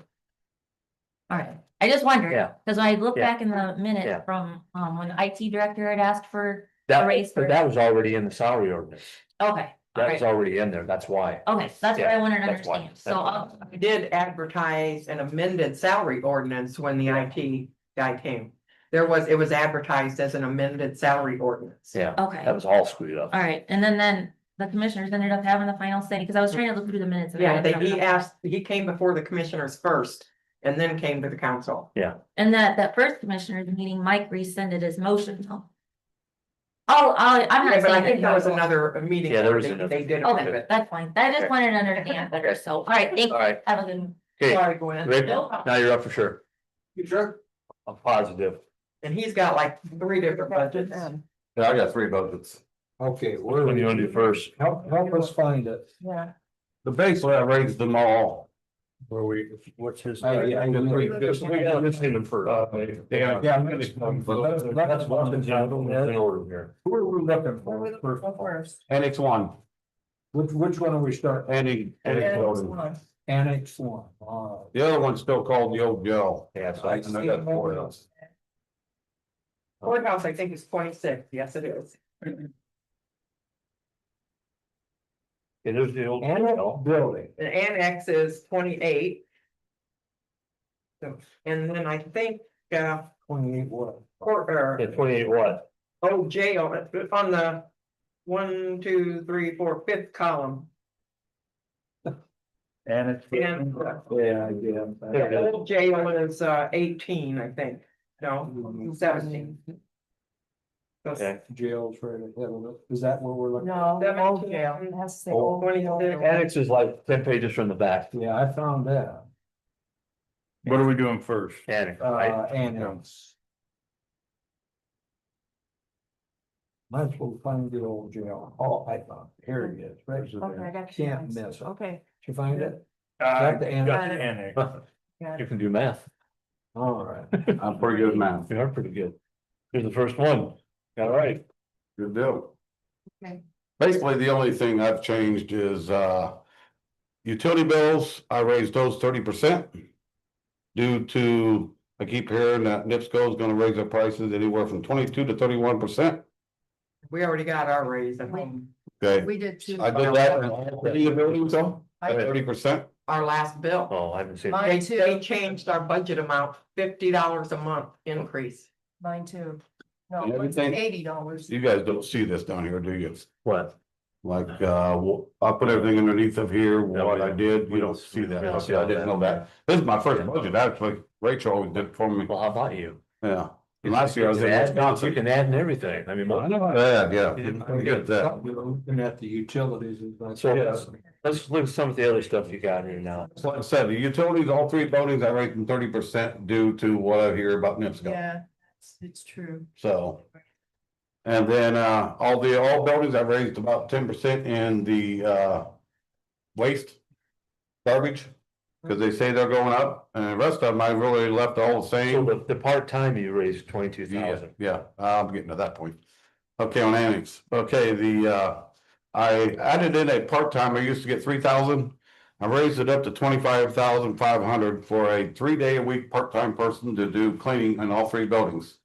right, I just wondered, Yeah. because when I look Yeah. back in the minutes Yeah. from, when the IT director had asked for a That, raise for. but that was already in the salary ordinance. Okay, That was alright, already in there, that's why. okay, that's what I Yeah, wanted to that's why. understand, so, We did advertise an amended salary ordinance when the IT guy came. It was advertised as an amended salary ordinance. Yeah, okay, that was all screwed up. alright, and then the commissioners ended up having the final say, because I was trying to look through the minutes. And I Yeah, ended up- he came before the commissioners first and then came to the council. And that first commissioners meeting, Mike rescinded his motion, though. I'm Yeah, not but I saying think that. there was another meeting. Yeah, there was They another- did approve Okay, it. that's fine, I just wanted to understand better, so, alright, thank All you, right, have a good one. okay, Sorry, Gwen. Rick, now you're up for sure. You sure? I'm positive. And he's got like 3 different budgets. Yeah, I got 3 budgets. Okay, What do you want to do first? help us find it. Yeah. The basically, I raised them all. Where what's his? I agree. We gotta listen to him first. Yeah. That's one thing in order here. Who are we looking for first? First. Annex 1. Which one are we starting? Annex building. Annex 1. The other one's still called the old jail. Yeah, so I got 4 else. Courthouse, I think is 26. Yes, it is. it is the old. Annex building. The annex is 28. So, and then I think, 28 what? Yeah, 28 what? jail, it's on the 1, 2, 3, 4, 5th column. Annex. And, Yeah, the old jail is 18, I think. No, 17. So, Okay. Jails right ahead of it. Is that where we're looking? No, the old 17, jail. That's the Oh, old 26. Annex is like 10 pages from the back. Yeah, I found that. What are we doing first? Annex, right? Annex. Might as well find the old jail. Oh, I found, it. Here it is, right Okay, I there. got you. Can't miss it. Okay. Did you find it? I Got the annex? You can do math. All right. I'm pretty good at math. You are pretty good. Here's the first one. All right. Good deal. Okay. Basically, the only thing I've changed is, utility bills, I raised those 30%. Due to, I keep hearing that NIPSCO is gonna raise their prices anywhere from 22 to 31%. We already got our raise at home. Okay, We did too. I did that in all 3 of the buildings, so, I did. 30%. Our last bill. Oh, I haven't seen. Mine too. They changed our budget amount, $50 a month increase. Mine too. No, And it's everything- $80. You guys don't see this down here, do you? What? Like, I put everything underneath of here, No, what we I don't. did, We you don't don't see that, we don't see I all didn't that. know that. This is my first budget, actually, Rachel always did it for me, Well, how about you? yeah. Last year I was in You Wisconsin. can add and everything, I mean. I know, yeah. We got that. We're looking at the utilities. So let's look at some of the other stuff you got here now. So like I said, the utilities, all three buildings, I raised them 30% due to what I hear about NIPSCO. Yeah, it's true. So. And then, all buildings, I raised about 10% in the, waste. Garbage, cause they say they're going up, and the rest of them, I really left all the So same. the part-time you raised 22,000. Yeah, I'm getting to that point. Okay, on annex, okay, I added in a part-time, I used to get 3,000. I raised it up to 25,500 for a 3-day-a-week part-time person to do cleaning in all three buildings.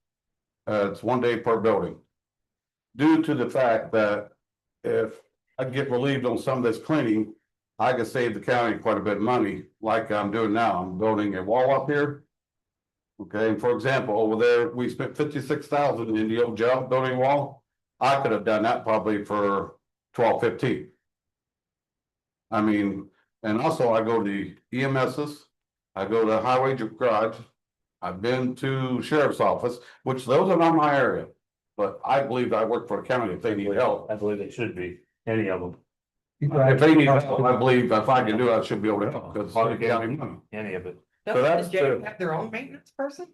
It's 1 day per building. Due to the fact that if I get relieved on some of this cleaning, I could save the county quite a bit of money, like I'm doing now. I'm building a wall up here. Okay, and for example, over there, we spent 56,000 in the old jail building wall. I could have done that probably for 12, 15. I mean, and also I go to EMSs, I go to highway garage. I've been to sheriff's office, which those are not my area. But I believe I work for the county if they need help. I believe they should be, any of them, If they need help, I believe if I can do it, I should be able to help, because it's the county money. any of it. So that's Doesn't the jail the- have their own maintenance person?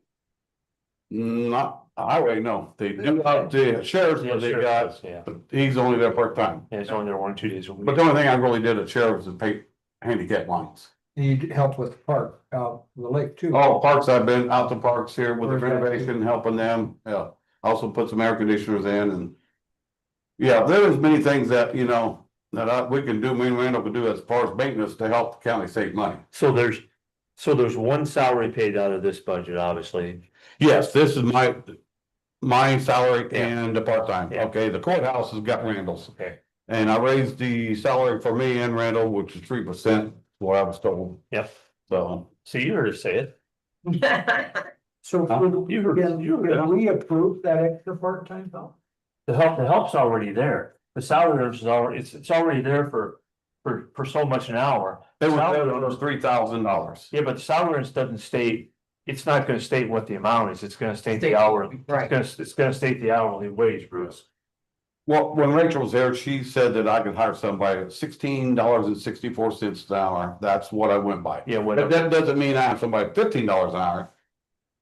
Not highway, no, they do out the sheriff's, but they got, Yeah, but he's only there part-time. and it's only there 1 or 2 days a week. But the only thing I really did at sheriff's is pay handicap lines. He helped with the park, out the lake too. All parks, I've been out to parks here with the Where's that? renovation, helping them, yeah, also put some air conditioners in and. Yeah, there's many things that, you know, that we can do, me and Randall can do as far as maintenance to help the county save money. So there's one salary paid out of this budget, obviously. Yes, this is my salary Yeah. and the part-time, Yeah. okay, the courthouse has got Randall's. Okay. And I raised the salary for me and Randall, which is 3%, what I was told, Yep. so. So you heard her say it. So You heard, you heard. can we approve that extra part-time though? The help's already there. The salary is already, it's already there for so much an hour. It Salary- was $3,000. Yeah, but the salary doesn't state, it's not gonna state what the amount is, it's gonna state the hour. Right. It's gonna state the hourly wage, Bruce. Well, when Rachel was there, she said that I could hire somebody at $16.64 an hour. That's what I went by. Yeah, But whatever. that doesn't mean I have somebody at $15 an hour.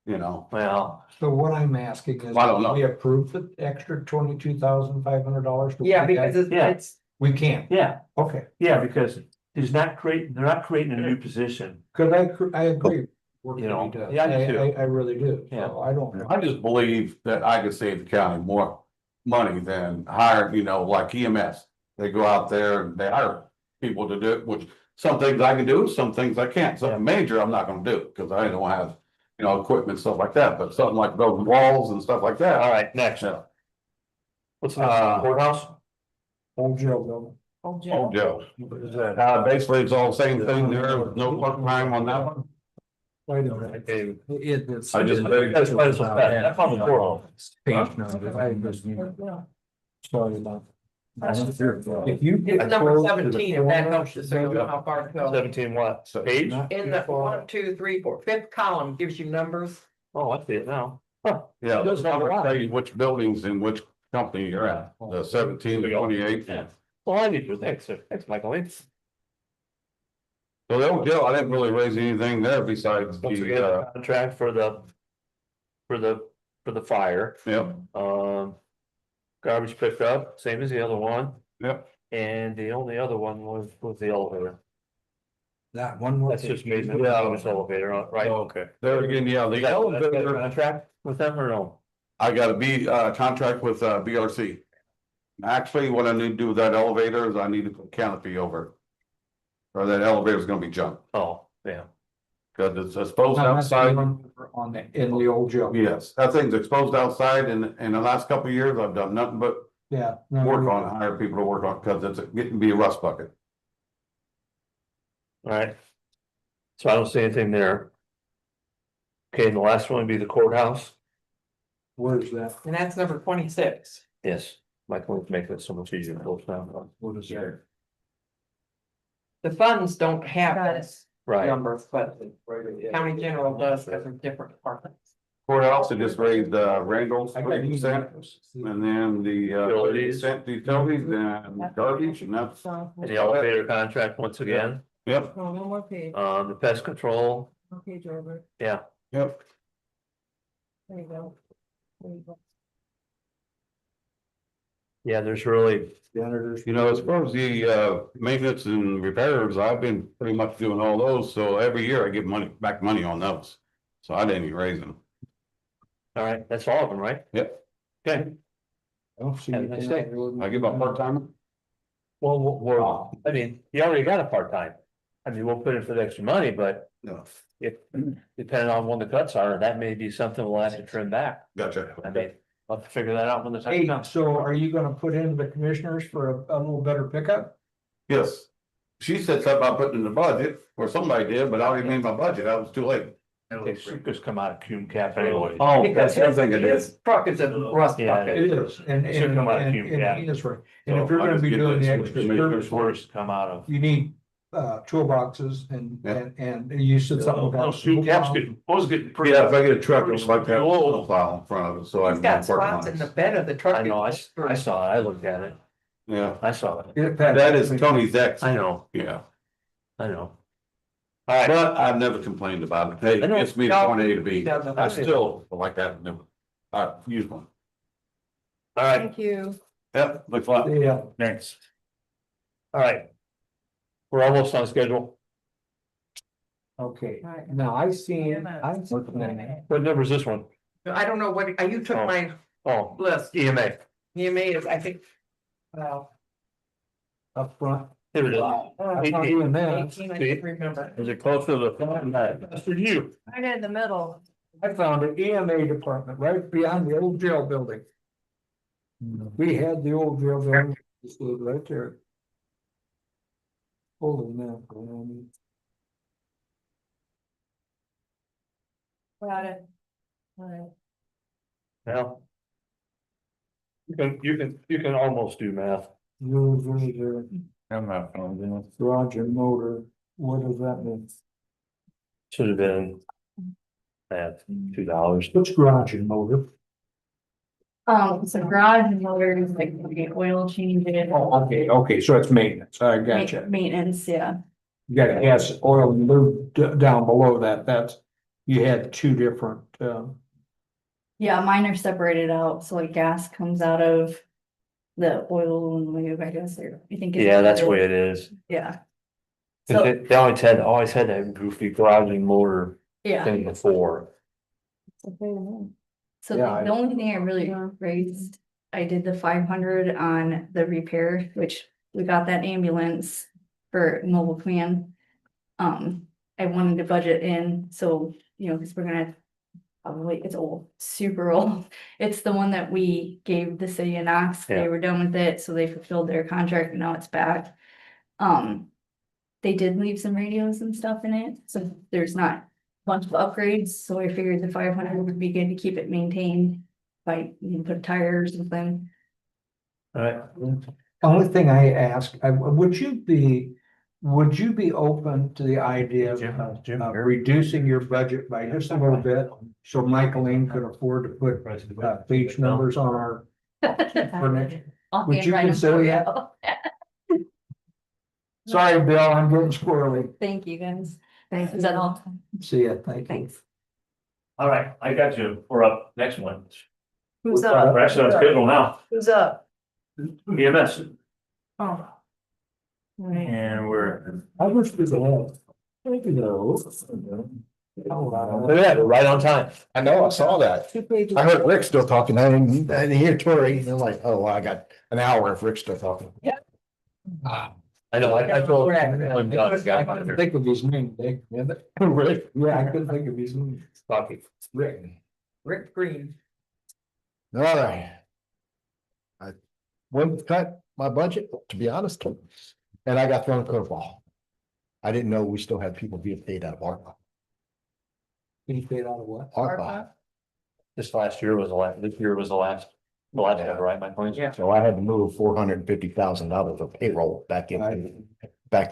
You know, Well, So what I'm asking is, I don't know. we approve the extra $22,500? Yeah, because Yeah. it's, We can, yeah, okay, because they're not creating a new position. cause I agree. Work You that know, he does. yeah, I do too. I really do, Yeah. so I don't. I just believe that I could save the county more money than hire, you know, like EMS. They go out there and they hire people to do it, which some things I can do, some things I can't. Something major I'm not gonna do, because I don't have, you know, equipment, stuff like that, but something like building walls and stuff like that. All right, next. Yeah. What's the next? Courthouse? Old jail building. Old Oh, Joe. Joe. What is that? Basically, it's all the same thing there, no part-time on that one. Wait a minute. Okay. It's. I just- That's why it's so bad. That's on the courthouse. Page number. I just need- Sorry about. If you get. it's number close to the 17, if that corner, helps you, so you know how far to go. 17 what? Page? In the 1, 2, 3, 4, 5th column gives you numbers. Oh, I see it now. Huh. Yeah, It does I'm have a gonna lot. tell you which buildings and which company you're at, the 17 to 28. Yeah. Well, I need to, thanks, Michael. So the old jail, I didn't really raise anything there besides Once the, again, contract for the fire, yep, garbage pickup, same as the other one. yep. And the only other one was the elevator. That one. That's just me, this elevator, right? Okay. There again, yeah, the That's got a elevator, contract with them or no? I gotta be, contract with, BRC. Actually, what I need to do with that elevator is I need to put canopy over. it. Or that elevator's gonna be junk, Oh, yeah. cause it's exposed outside. On the, in the old jail. Yes, that thing's exposed outside and in the last couple of years, I've done nothing but Yeah. work on it, hire people to work on it, cause it's getting to be a rust bucket. All right. So I don't see anything there. Okay, and the last one would be the courthouse. Where's that? And that's number 26. Yes, Michael, would make it so much easier to close down. What is that? The funds don't have Got it. this Right, numbers, but county general does, because they're different departments. Courthouse, I just raised, Randall's I got 3%, and then the, Utilities. utilities and garbage, and that's, And the elevator contract once again, yep, Oh, one more page, the pest control, one page over, yeah. yep. there you go. There you go. Yeah, there's really, Janitors. You know, as far as the, maintenance and repairs, I've been pretty much doing all those, so every year I give back money on those. So I didn't even raise them. all right, that's all of them, right? Yep. Okay, I don't see Have a nice anything. day. I give a part timer. well, I mean, you already got a part-time. I mean, we'll put in for the extra money, but No. if, depending on when the cuts are, that may be something we'll have to trim back. Gotcha. I mean, I'll have to figure that out when the time Hey, comes. so are you gonna put in the commissioners for a little better pickup? Yes. She said something about putting in the budget, or somebody did, but I already made my budget. I was too late. It should just come out of Cume Cap anyway. Oh, Because that's the thing it is. his truck is a rust Yeah, bucket. It is, and, It should come out of Cume Cap. he is right. And if So you're I gonna just be get doing this the to extra make service, First worst come out of. you need, toolboxes Yeah. and you said something about. Cume Cap's getting, was getting pretty. Yeah, if I get a truck, it's like that Old. snowplow in front of it, so I He's can. got park spots in the mine. bed of the truck. I know, I saw it, I looked at it, Yeah, I saw it, that is Tony's ex. I know, Yeah, I know. All right, but I've never complained about it. Hey, I know. it gets me to point A to B. Doesn't- I still like that. Use one. all right, Thank you. Yep, looks like. Yeah, thanks. All right. We're almost on schedule. okay, now I seen, What number is this one? I don't know what, you took Oh. my Oh, list, EMA, EMA is, I think. Well. up front. here it is. I'm not doing that. 18, I can't remember. Is it closer to the front? That's for you. Right in the middle. I found an EMA department right behind the old jail building. We had the old jail building, it stood right there. Holy man. Got it. Alright. Well. You can almost do math. I'm not found it. Garage and motor, what does that mean? Should have been. At $2. What's garage and motor? So garage motors, like the oil changes. Oh, okay, so it's maintenance, I gotcha. Maintenance, yeah. You got gas, oil and lube down below that, you had two different, Yeah, mine are separated out, so like gas comes out of the oil and lube, I guess, or I think. Yeah, that's the way it is. Yeah. 'Cause So, they always had that goofy garage and motor yeah. thing before. So Yeah, the only thing I really raised, I did the 500 on the repair, which we got that ambulance for mobile command. I wanted to budget in, so, cause we're gonna. Probably, it's old, super old. It's the one that we gave the city of Knox. Yeah. They were done with it, so they fulfilled their contract and now it's back. They did leave some radios and stuff in it, so there's not a bunch of upgrades, so I figured the 500 would be good to keep it maintained. By, put tires and something. All right. only thing I ask, would you be open to the idea of reducing your budget by just a little bit? So Michaeline could afford to put page numbers on our. Would you consider that? Sorry, Bill, I'm getting squirrely. Thank you, guys. Thanks. Is that all? See ya, thank you. Thanks. All right, I got you. We're up. Next one. Who's up? We're actually on schedule now. Who's up? EMS. Oh. Right. And we're. I wish we could have. Thank you, though. Look at that, right on time. I know, I saw that. 2 pages. I heard Rick still talking. I didn't hear Tori. And I'm like, oh, well, I got an hour if Rick's still talking. Yeah. I know, I told. I couldn't think of his name, Dick. Rick. Yeah, I couldn't think of his name. Starke. Rick Green. All right. I wouldn't cut my budget, to be honest, and I got thrown a curveball. I didn't know we still had people being paid out of ARPA. He paid out of what? ARPA. This last year was this year was the last ever, right, my point? Yeah. So I had to move $450,000 of payroll back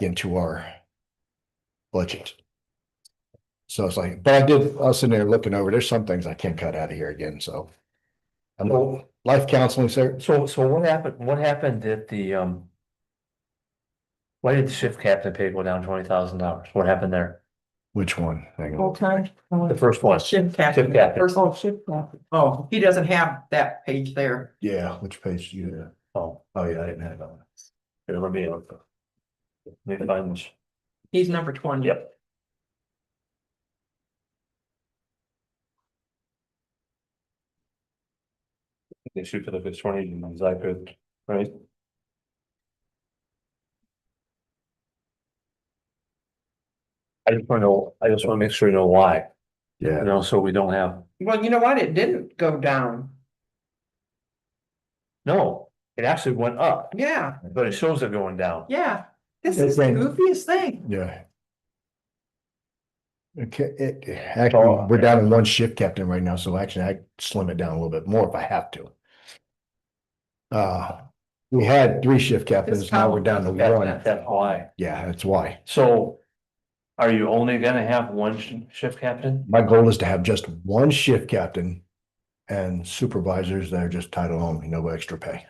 into our budget. So it's like, but I was sitting there looking over, there's some things I can't cut out of here again, so. I'm life counseling, sir. So what happened at the, why did the shift captain pay go down $20,000? What happened there? Which one? Hang on. Okay. The first one. Shift captain. Shift captain. First, oh, shift captain. Oh, he doesn't have that page there. Yeah, which page do you have? Oh, Oh, yeah, I didn't have that one. here, let me find this. He's number 20. Yep. They shoot for the good 20, as I could, right? I just want to make sure you know why, you Yeah, know, so we don't have, Well, you know what? It didn't go down. no, it actually went up, Yeah, but it shows it going down. yeah. This is the goofiest thing. yeah. Okay, actually, we're down to one shift captain right now, so actually I slim it down a little bit more if I have to. We had 3 shift captains, now we're down to one. That's why. Yeah, that's why. So are you only gonna have one shift captain? My goal is to have just one shift captain and supervisors that are just title only, no extra pay.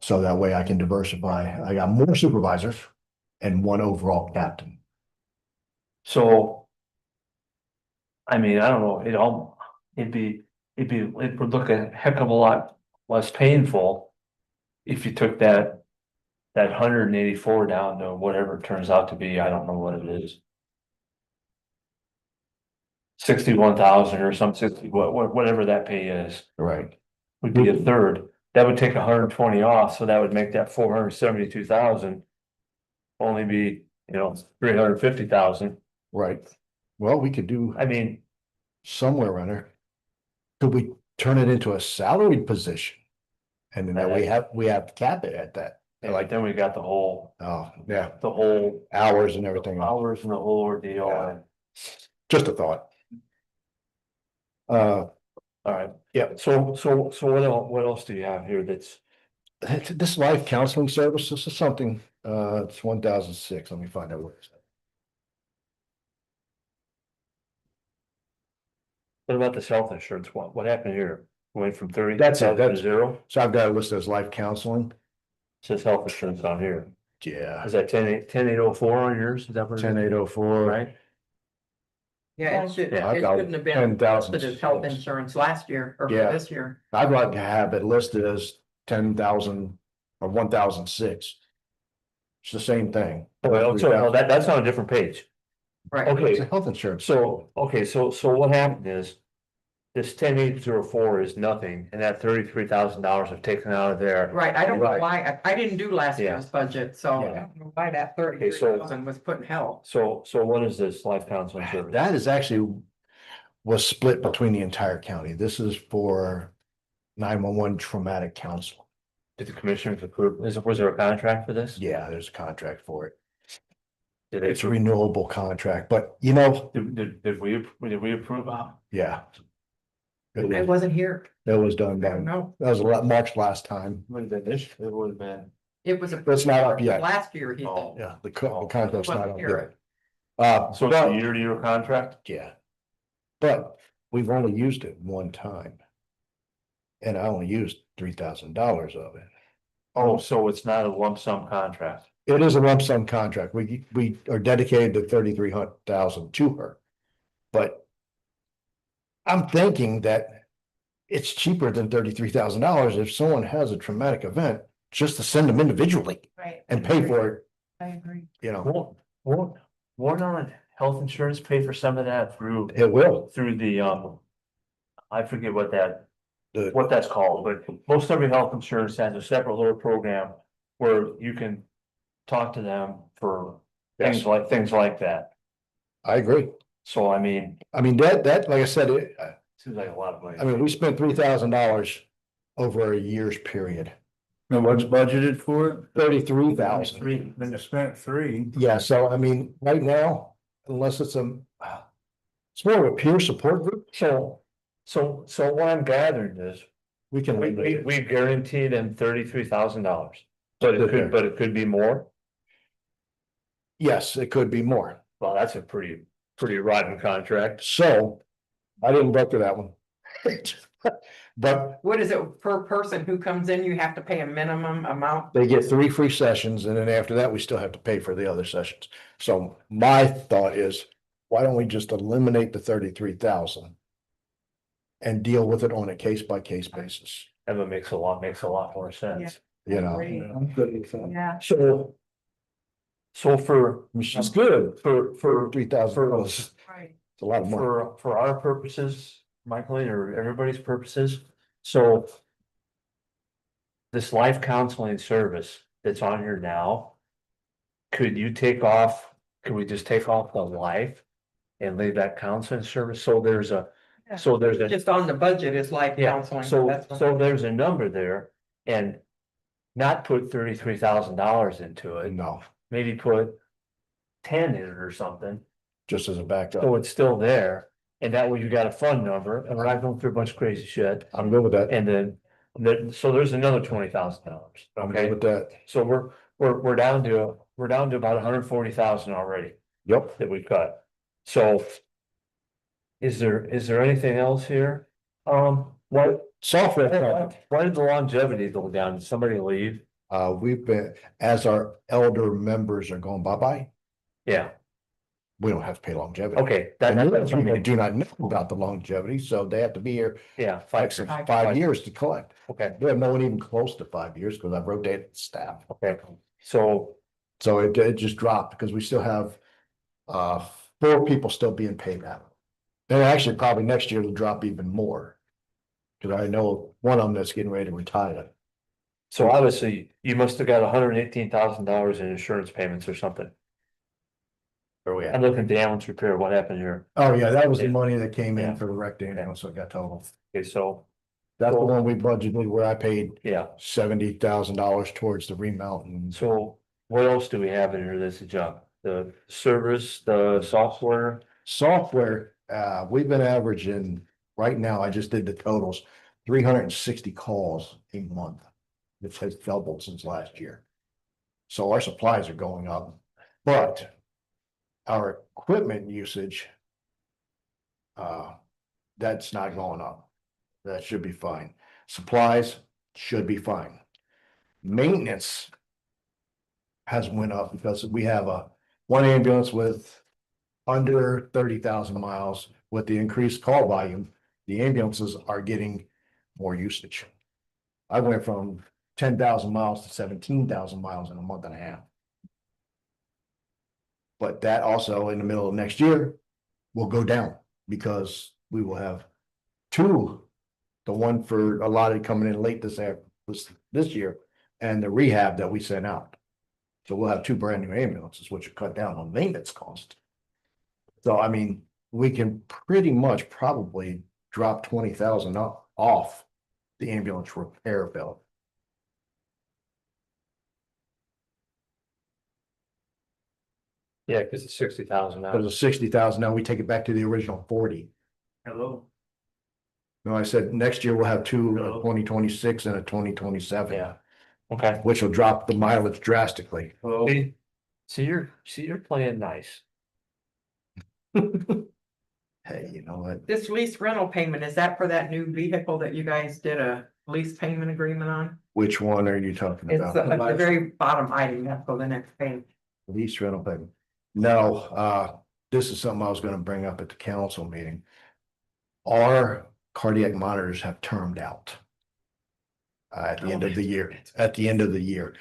So that way I can diversify. I got more supervisors and one overall captain. So. I mean, I don't know, it would look a heck of a lot less painful. If you took that 184 down to whatever it turns out to be, I don't know what it is. 61,000 or some 60, whatever that pay is, Right. would be a third. That would take 120 off, so that would make that 472,000. Only be, 350,000. Right. Well, we could do I mean, somewhere around there. Could we turn it into a salaried position? And then that we have cap it at that. like then we got the whole, Oh, yeah, the whole hours and everything. hours and the whole ordeal. Yeah. And Just a thought. all right, yeah, so what else do you have here that's, This life counseling service, this is something, it's 1,006. Let me find out what it's. what about this health insurance? What happened here? Went from 30 That's it, to that's- 0? So I've got it listed as life counseling. Says health insurance on here. Yeah. Is that 10,804 on yours? Is that what it is? 10,804. Right? Yeah, Yeah, I've it got shouldn't have been 10,000. listed as health insurance last year or for Yeah. this year. I'd like to have it listed as 10,000 or 1,006. It's the same thing. Well, so no, that's on a different page. Right. It's Okay, a health insurance. so what happened is. This 10,804 is nothing, and that $33,000 I've taken out of there. Right, I don't know Right. why, I didn't do last Yeah. year's budget, so I Yeah. don't know why that 33,000 was put in health. So what is this life counseling service? That is actually was split between the entire county. This is for 911 traumatic counseling. Did the commissioners approve, was there a contract for this? Yeah, there's a contract for it. Did they It's a approve- renewable contract, but Did we approve? yeah. I wasn't here, That was done I don't then. know, That was a lot, March last time. Would have been this, it would have been. it was. It's not up yet. Last year, he Oh. said. Yeah, the contract's not Wasn't up here. yet. So it's a but- year-to-year contract? Yeah. But we've only used it one time. And I only used $3,000 of it. Oh, so it's not a lump sum contract. It is a lump sum contract. We are dedicated to 3,300,000 to her. But I'm thinking that it's cheaper than $33,000 if someone has a traumatic event, just to send them individually Right. and pay for it, I agree. you know, Won't our health insurance pay for some of that through it will. the, I forget what The- that's called, but most every health insurance has a separate little program where you can talk to them for Yes, things like that. I agree. So I mean, That, like I said, seems like a lot of money. I mean, we spent $3,000 over a year's period. And what's budgeted for it? 33,000. Then you spent 3. Yeah, so I mean, right now, unless it's it's more of a peer support group, So what I'm gathering is, we can. we guarantee them $33,000. But it could be more. Yes, it could be more. Well, that's a pretty pretty rotten contract. So I didn't vote for that one. But What is it per person who comes in? You have to pay a minimum amount? they get 3 free sessions, and then after that, we still have to pay for the other sessions. So my thought is, why don't we just eliminate the 33,000? And deal with it on a case by case basis, And it makes a lot more sense. you know? I'm good with that. Yeah. So for, Which is good for $3,000. It's Right. a lot of money. for our purposes, Michael, or everybody's purposes, so. This life counseling service that's on here now. Could we just take off the life? And leave that counseling service, so there's a. Just on the budget is like Yeah, counseling. so, that's what- so there's a number there and. Not put $33,000 into it, No, maybe put 10 in it or something, just as a backup. so it's still there. And that way you got a fund number, and we're not going through a bunch of crazy shit, I'm good with that. and then, so there's another $20,000, I'm good okay? with that. So we're down to about 140,000 already Yep. that we cut, so. Is there anything else here? What? Software company. Why did the longevity go down? Did somebody leave? We've been, as our elder members are going bye-bye, Yeah, we don't have to pay longevity. okay, And that's other what I people mean. do not know about the longevity, so they have to be here Yeah, like 5 years to collect. Okay, We have no one even close to 5 years because I've rotated staff. okay, so, So it just dropped because we still have 4 people still being paid out. And actually probably next year it'll drop even more. Cause I know one of them that's getting ready to retire. so obviously you must have got $118,000 in insurance payments or something. Where we I'm at? looking at the ambulance repair, what happened here? Oh, yeah, that was the Yeah. money that came Yeah. in for the rec dam, so it got total. Okay, so, That's the one we budgeted where I paid yeah, $70,000 towards the remount and so what else do we have in here that's a junk? The service, the software? software. We've been averaging, right now, I just did the totals, 360 calls a month. Which has doubled since last year. So our supplies are going up, but our equipment usage. That's not going up. That should be fine. Supplies should be fine. Maintenance. Has went up because we have one ambulance with under 30,000 miles. With the increased call volume, the ambulances are getting more usage. I went from 10,000 miles to 17,000 miles in a month and a half. But that also in the middle of next year will go down because we will have 2. The one for allotted coming in late this year and the rehab that we sent out. So we'll have 2 brand new ambulances, which will cut down on maintenance cost. So I mean, we can pretty much probably drop 20,000 off the ambulance repair bill. Yeah, cause it's 60,000 There's a 60,000, now we take it back to the original 40. Hello? No, I said next year we'll have 2, No. a 2026 and a 2027. Yeah, okay. Which will drop the mileage drastically. See, you're playing nice. Hey, you know what? This lease rental payment, is that for that new vehicle that you guys did a lease payment agreement on? Which one are you talking It's about? at the very bottom item, that's for the next page. Lease rental payment. No, this is something I was gonna bring up at the council meeting. Our cardiac monitors have termed out. At the end of the year,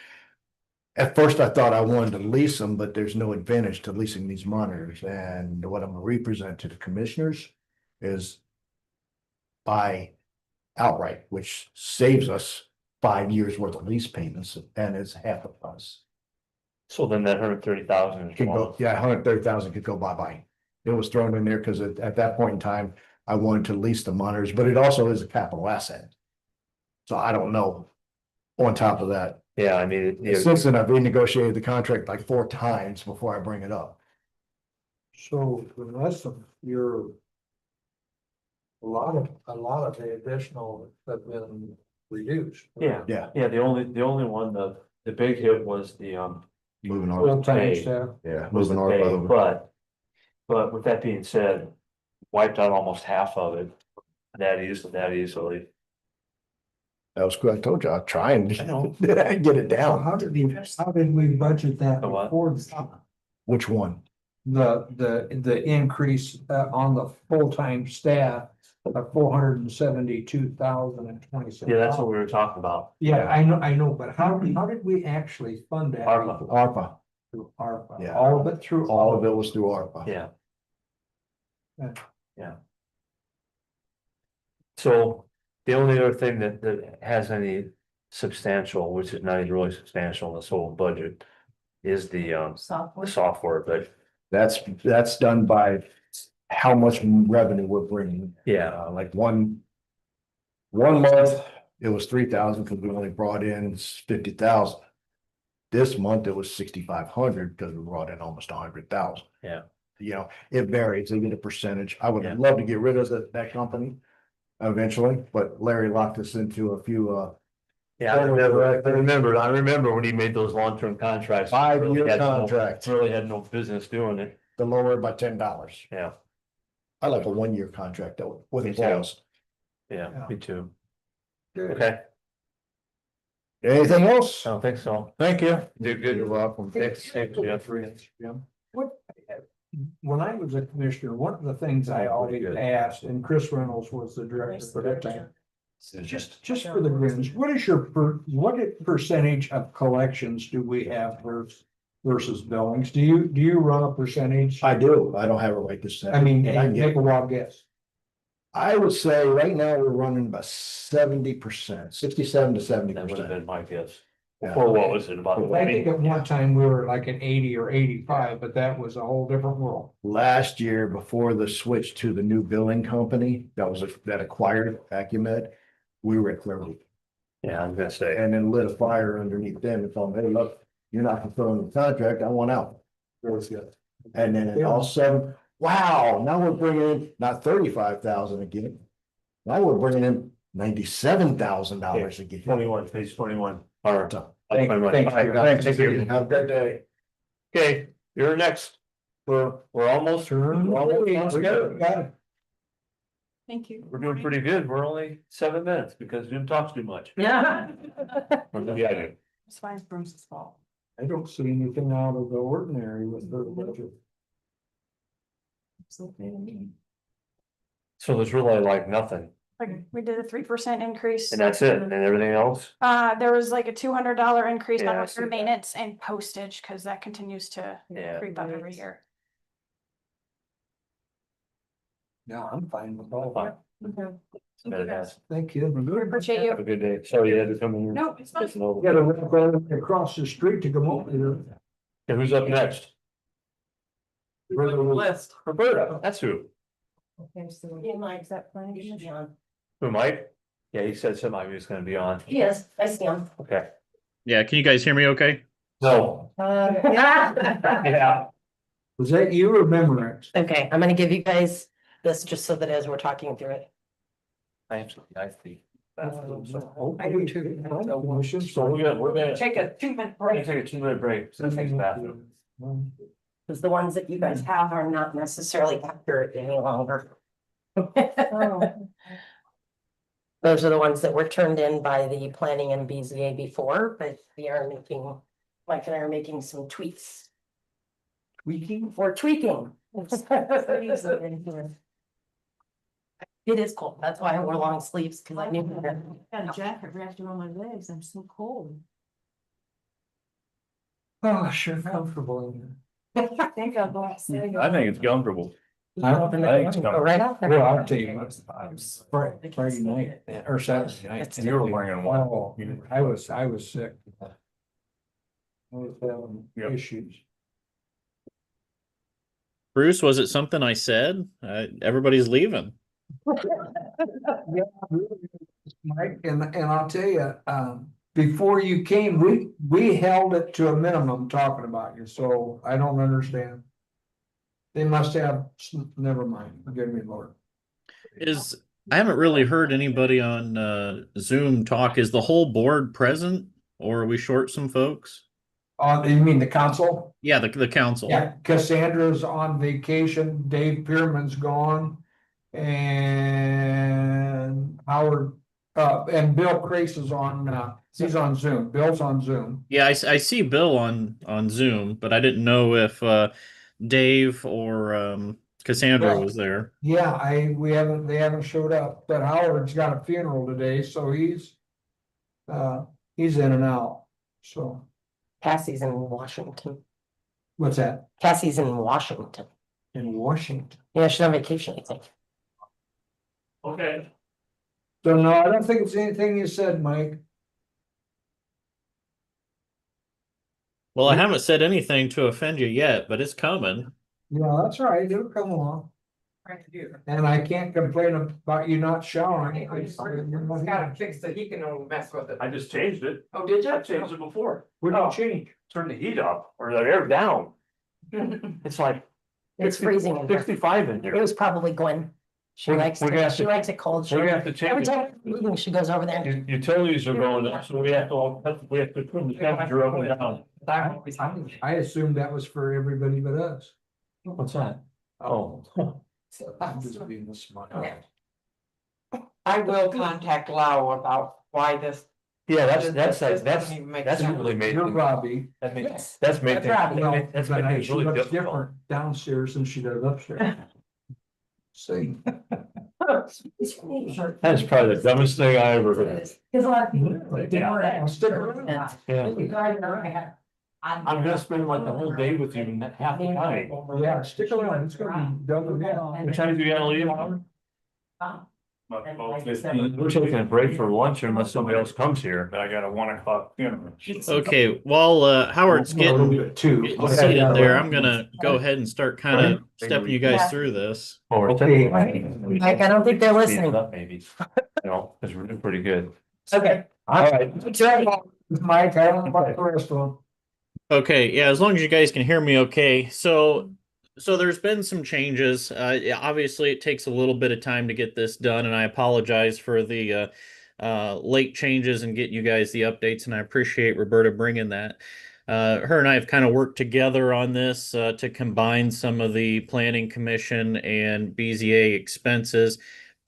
At first, I thought I wanted to lease them, but there's no advantage to leasing these monitors, and what I'm gonna represent to the commissioners is. Buy outright, which saves us 5 years worth of lease payments, and it's half the price. So then that 130,000 is Could go, gone. yeah, 130,000 could go bye-bye. It was thrown in there because at that point in time, I wanted to lease the monitors, but it also is a capital asset. So I don't know. On top of that, Yeah, I mean, since then I've renegotiated the contract like 4 times before I bring it up. So unless you're. A lot of the additional have been reduced. yeah, Yeah, the only one, the big hit was the, moving on. Full-time Hey. staff. Yeah, was moving the on. pay, by the way. But with that being said, wiped out almost half of it. That easily. That was good. I told you, I'll try and I know. get it down. How did we budget that The what? before the summer? Which one? The increase on the full-time staff of 472,026. Yeah, that's what we were talking about. Yeah, I know, but how did we actually fund that? ARPA. ARPA. Through ARPA, Yeah. all of it through. All of it was through ARPA. Yeah. Yeah. Yeah. So the only other thing that has any substantial, which is not even really substantial in this whole budget, is the software, but That's done by how much revenue we're bringing. yeah, Like one month, it was 3,000 because we only brought in 50,000. This month it was 6,500 because we brought in almost 100,000. yeah. You know, it varies. They get a percentage. I would Yeah. love to get rid of that company eventually, but Larry locked us into a few, Yeah, I remember when he made those long-term contracts. 5-year Really had no- contracts. Really had no business doing it. to lower it by $10. Yeah, I like a 1-year contract though, with Me a too. clause. yeah, me too. Good. Okay, Anything else? I don't think so. Thank you. Did good. You're welcome. Thanks, Jeffrey. What, when I was a commissioner, one of the things I always asked, and Chris Reynolds was the director for that time. Just for the grins, what percentage of collections do we have versus billings? Do you run a percentage? I do. I don't have it right this second. I mean, And I can make get, a wild guess. I would say right now we're running about 70%, 67 to That would have 70%. been my guess. Yeah. Or what was it about? I think at one time we were like an 80 or 85, but that was a whole different world. Last year, before the switch to the new billing company, that acquired Acumed, we were at 30. Yeah, I'm gonna say. And then lit a fire underneath them and told them, hey, look, you're not fulfilling the contract, I want out. And then all of a sudden, wow, now we're bringing in not 35,000 again. Now we're bringing in $97,000 again. 21, page 21. Or. Thanks. Thanks. Have a good day. Okay, you're next. We're almost. Thank you. We're doing pretty good. We're only 7 minutes because Jim talks too much. Yeah. Or maybe I do. It's fine, Bruce's fault. I don't see anything out of the ordinary with the budget. So there's really like nothing. Like, we did a 3% increase. And that's it. And then everything else? There was like a $200 increase Yeah, I on see our that. maintenance and postage, cause that continues to Yeah. creep up every year. Yeah, I'm fine with all Fine. that. Bet it has. Thank you. We appreciate you. Have a good day. Sorry you had to come in. No, it's fine. You gotta run across the street to come over here. Okay, who's up next? List. Roberta, that's who. Who, Mike? Yeah, he said somebody was gonna be on. Yes, I see him. Okay. Yeah, can you guys hear me okay? No. Yeah. Was that you or Memorex? Okay, I'm gonna give you guys this just so that as we're talking through it. I see. I do too. So we're gonna Take a 2-minute we're gonna break. take a 2-minute break. So thanks, bathroom. Because the ones that you guys have are not necessarily accurate any longer. Those are the ones that were turned in by the planning and BZA before, but Mike and I are making some tweaks. Tweaking? We're tweaking. It is cold. That's why I wore long sleeves, because I knew. Got a jacket wrapped around my legs. I'm so cold. Oh, sure comfortable in I think I'll go outside. I think it's comfortable. here. Right out there. Well, I'll tell you, Friday night or Saturday night. And you were wearing one. Oh, I was sick. I was having Yep. issues. Bruce, was it something I said? Everybody's leaving. Mike, and I'll tell you, before you came, we held it to a minimum talking about you, so I don't understand. They must have, never mind, forgive me, Lord. I haven't really heard anybody on Zoom talk. Is the whole board present or are we short some folks? You mean the council? Yeah, the council. Yeah, Cassandra's on vacation, Dave Pearman's gone. And Howard, and Bill Crease is on, he's on Zoom, Bill's on Zoom. Yeah, I see Bill on Zoom, but I didn't know if Dave or Cassandra Yeah. was there. Yeah, they haven't showed up, but Howard's got a funeral today, so he's in and out, so. Cassie's in Washington. What's that? Cassie's in Washington. In Washington? Yeah, she's on vacation, I think. Okay. So no, I don't think it's anything you said, Mike. Well, I haven't said anything to offend you yet, but it's coming. Yeah, that's all right, it'll come along. And I can't complain about you not showering. Gotta fix it, he can only mess with it. I just changed it. Oh, did you? I changed it before. What did you change? Turn the heat up or the air down. It's like. It's freezing in here. 65 in It here. was probably Gwen. She We're likes gonna have it cold. We're gonna have to Every change time it. we're meeting, she goes over there. Utilities are going up, so we have to turn the temperature up and down. I assumed that was for everybody but us. What's that? Oh. I'm just being smart. I will contact Lau about why this. Yeah, that's doesn't even make sense. really made. You're Robbie. That makes, Yes. that's made. That's Robbie. Well, That's but made she things really looks difficult. different downstairs than she does upstairs. See. That's probably the dumbest thing I ever heard. There's a lot of people. Yeah, stick around. Yeah. I'm gonna spend like the whole day with you in that half the time. Yeah, stick around, it's gonna be double down. What time do you gotta leave? We're taking a break for lunch unless somebody else comes here. I got a 1 o'clock funeral. Okay, while Howard's getting seated there, I'm gonna go ahead and start kind of stepping you guys through this. Okay. Mike, I don't think they're listening. Maybe, because we're doing pretty good. Okay. All right. Mike, I don't know about the rest of them. Okay, yeah, as long as you guys can hear me okay. So there's been some changes. Yeah, obviously it takes a little bit of time to get this done, and I apologize for the late changes and getting you guys the updates, and I appreciate Roberta bringing that. Her and I have kind of worked together on this to combine some of the Planning Commission and BZA expenses.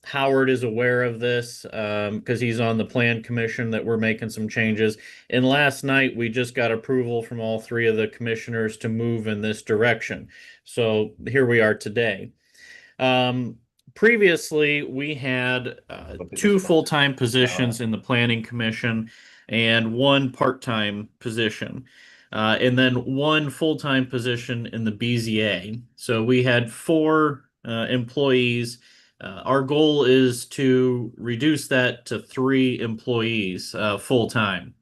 Howard is aware of this because he's on the Plan Commission that we're making some changes. And last night we just got approval from all three of the commissioners to move in this direction. So here we are today. Previously, we had 2 full-time positions in the Planning Commission and 1 part-time position. And then 1 full-time position in the BZA. So we had 4 employees. Our goal is to reduce that to 3 employees full-time.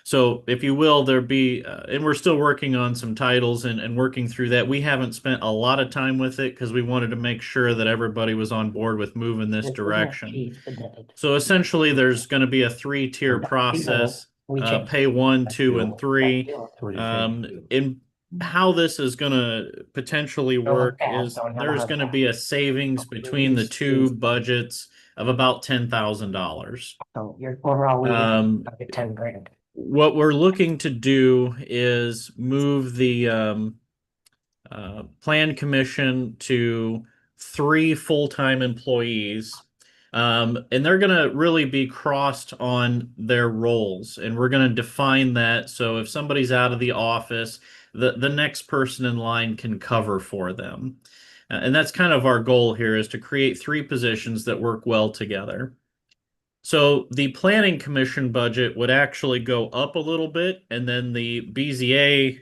So if you will, there be, and we're still working on some titles and working through that. We haven't spent a lot of time with it because we wanted to make sure that everybody was on board with moving this direction. So essentially, there's going to be a 3-tier process, pay 1, 2, and 3. And how this is going to potentially work is there's going to be a savings between the 2 budgets of about $10,000. So you're overall 10 grand. What we're looking to do is move the Plan Commission to 3 full-time employees. And they're going to really be crossed on their roles. And we're going to define that. So if somebody's out of the office, the next person in line can cover for them. And that's kind of our goal here, is to create 3 positions that work well together. So the Planning Commission budget would actually go up a little bit, and then the BZA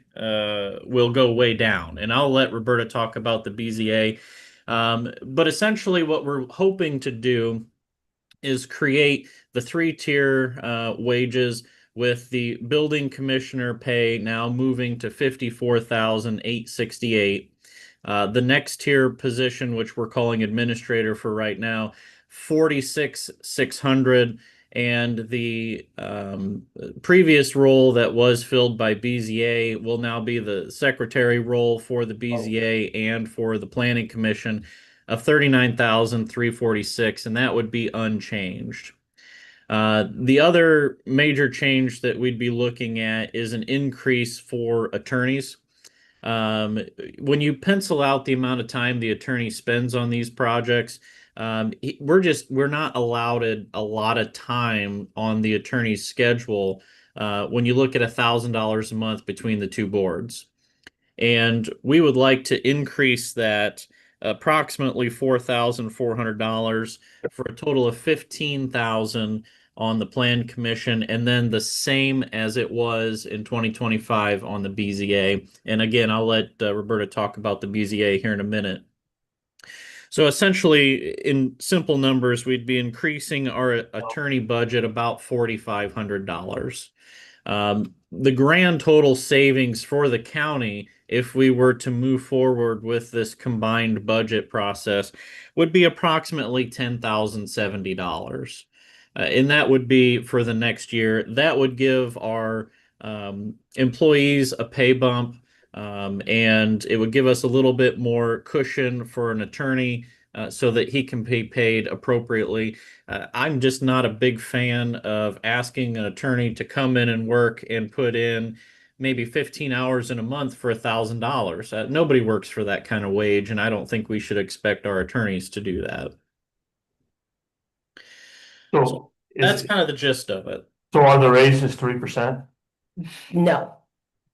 will go way down. And I'll let Roberta talk about the BZA. But essentially what we're hoping to do is create the 3-tier wages, with the building commissioner pay now moving to $54,868. The next tier position, which we're calling administrator for right now, $46,600, and the previous role that was filled by BZA will now be the secretary role for the BZA and for the Planning Commission of $39,346, and that would be unchanged. The other major change that we'd be looking at is an increase for attorneys. Um, when you pencil out the amount of time the attorney spends on these projects, we're not allowed a lot of time on the attorney's schedule when you look at $1,000 a month between the two boards. And we would like to increase that approximately $4,400 for a total of 15,000 on the plan commission, and then the same as it was in 2025 on the BZA. And again, I'll let Roberta talk about the BZA here in a minute. So essentially, in simple numbers, we'd be increasing our attorney budget about $4,500. The grand total savings for the county, if we were to move forward with this combined budget process, would be approximately $10,070. And that would be for the next year. That would give our employees a pay bump, and it would give us a little bit more cushion for an attorney so that he can be paid appropriately. I'm just not a big fan of asking an attorney to come in and work and put in maybe 15 hours in a month for $1,000. Nobody works for that kind of wage, and I don't think we should expect our attorneys to do that. So That's kind of the gist of it. So are the raises 3%? No.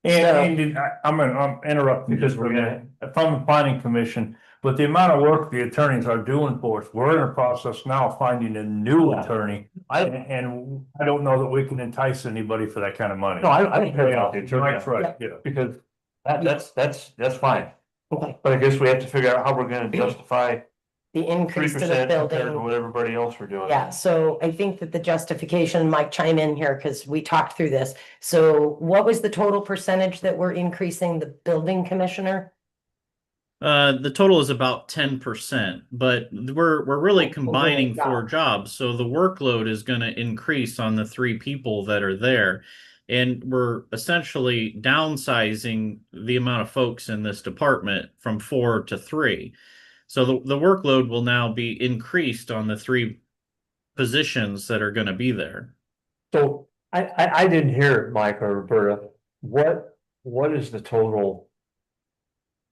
And I'm interrupting because we're gonna, from the planning commission, but the amount of work the attorneys are doing for us, we're in a process now of finding a new attorney. And I don't know that we can entice anybody for that kind of money. No, I don't care about the attorney. Mike's right, yeah. Because that's fine. Okay. But I guess we have to figure out how we're gonna justify The increase to the 3% compared to building. what everybody else we're doing. Yeah, so I think that the justification, Mike, chime in here because we talked through this. So what was the total percentage that we're increasing the building commissioner? The total is about 10%, but we're really combining job. 4 jobs, so the workload is going to increase on the 3 people that are there, and we're essentially downsizing the amount of folks in this department from 4 to 3. So the workload will now be increased on the 3 positions that are going to be there. So I didn't hear it, Mike or Roberta. What is the total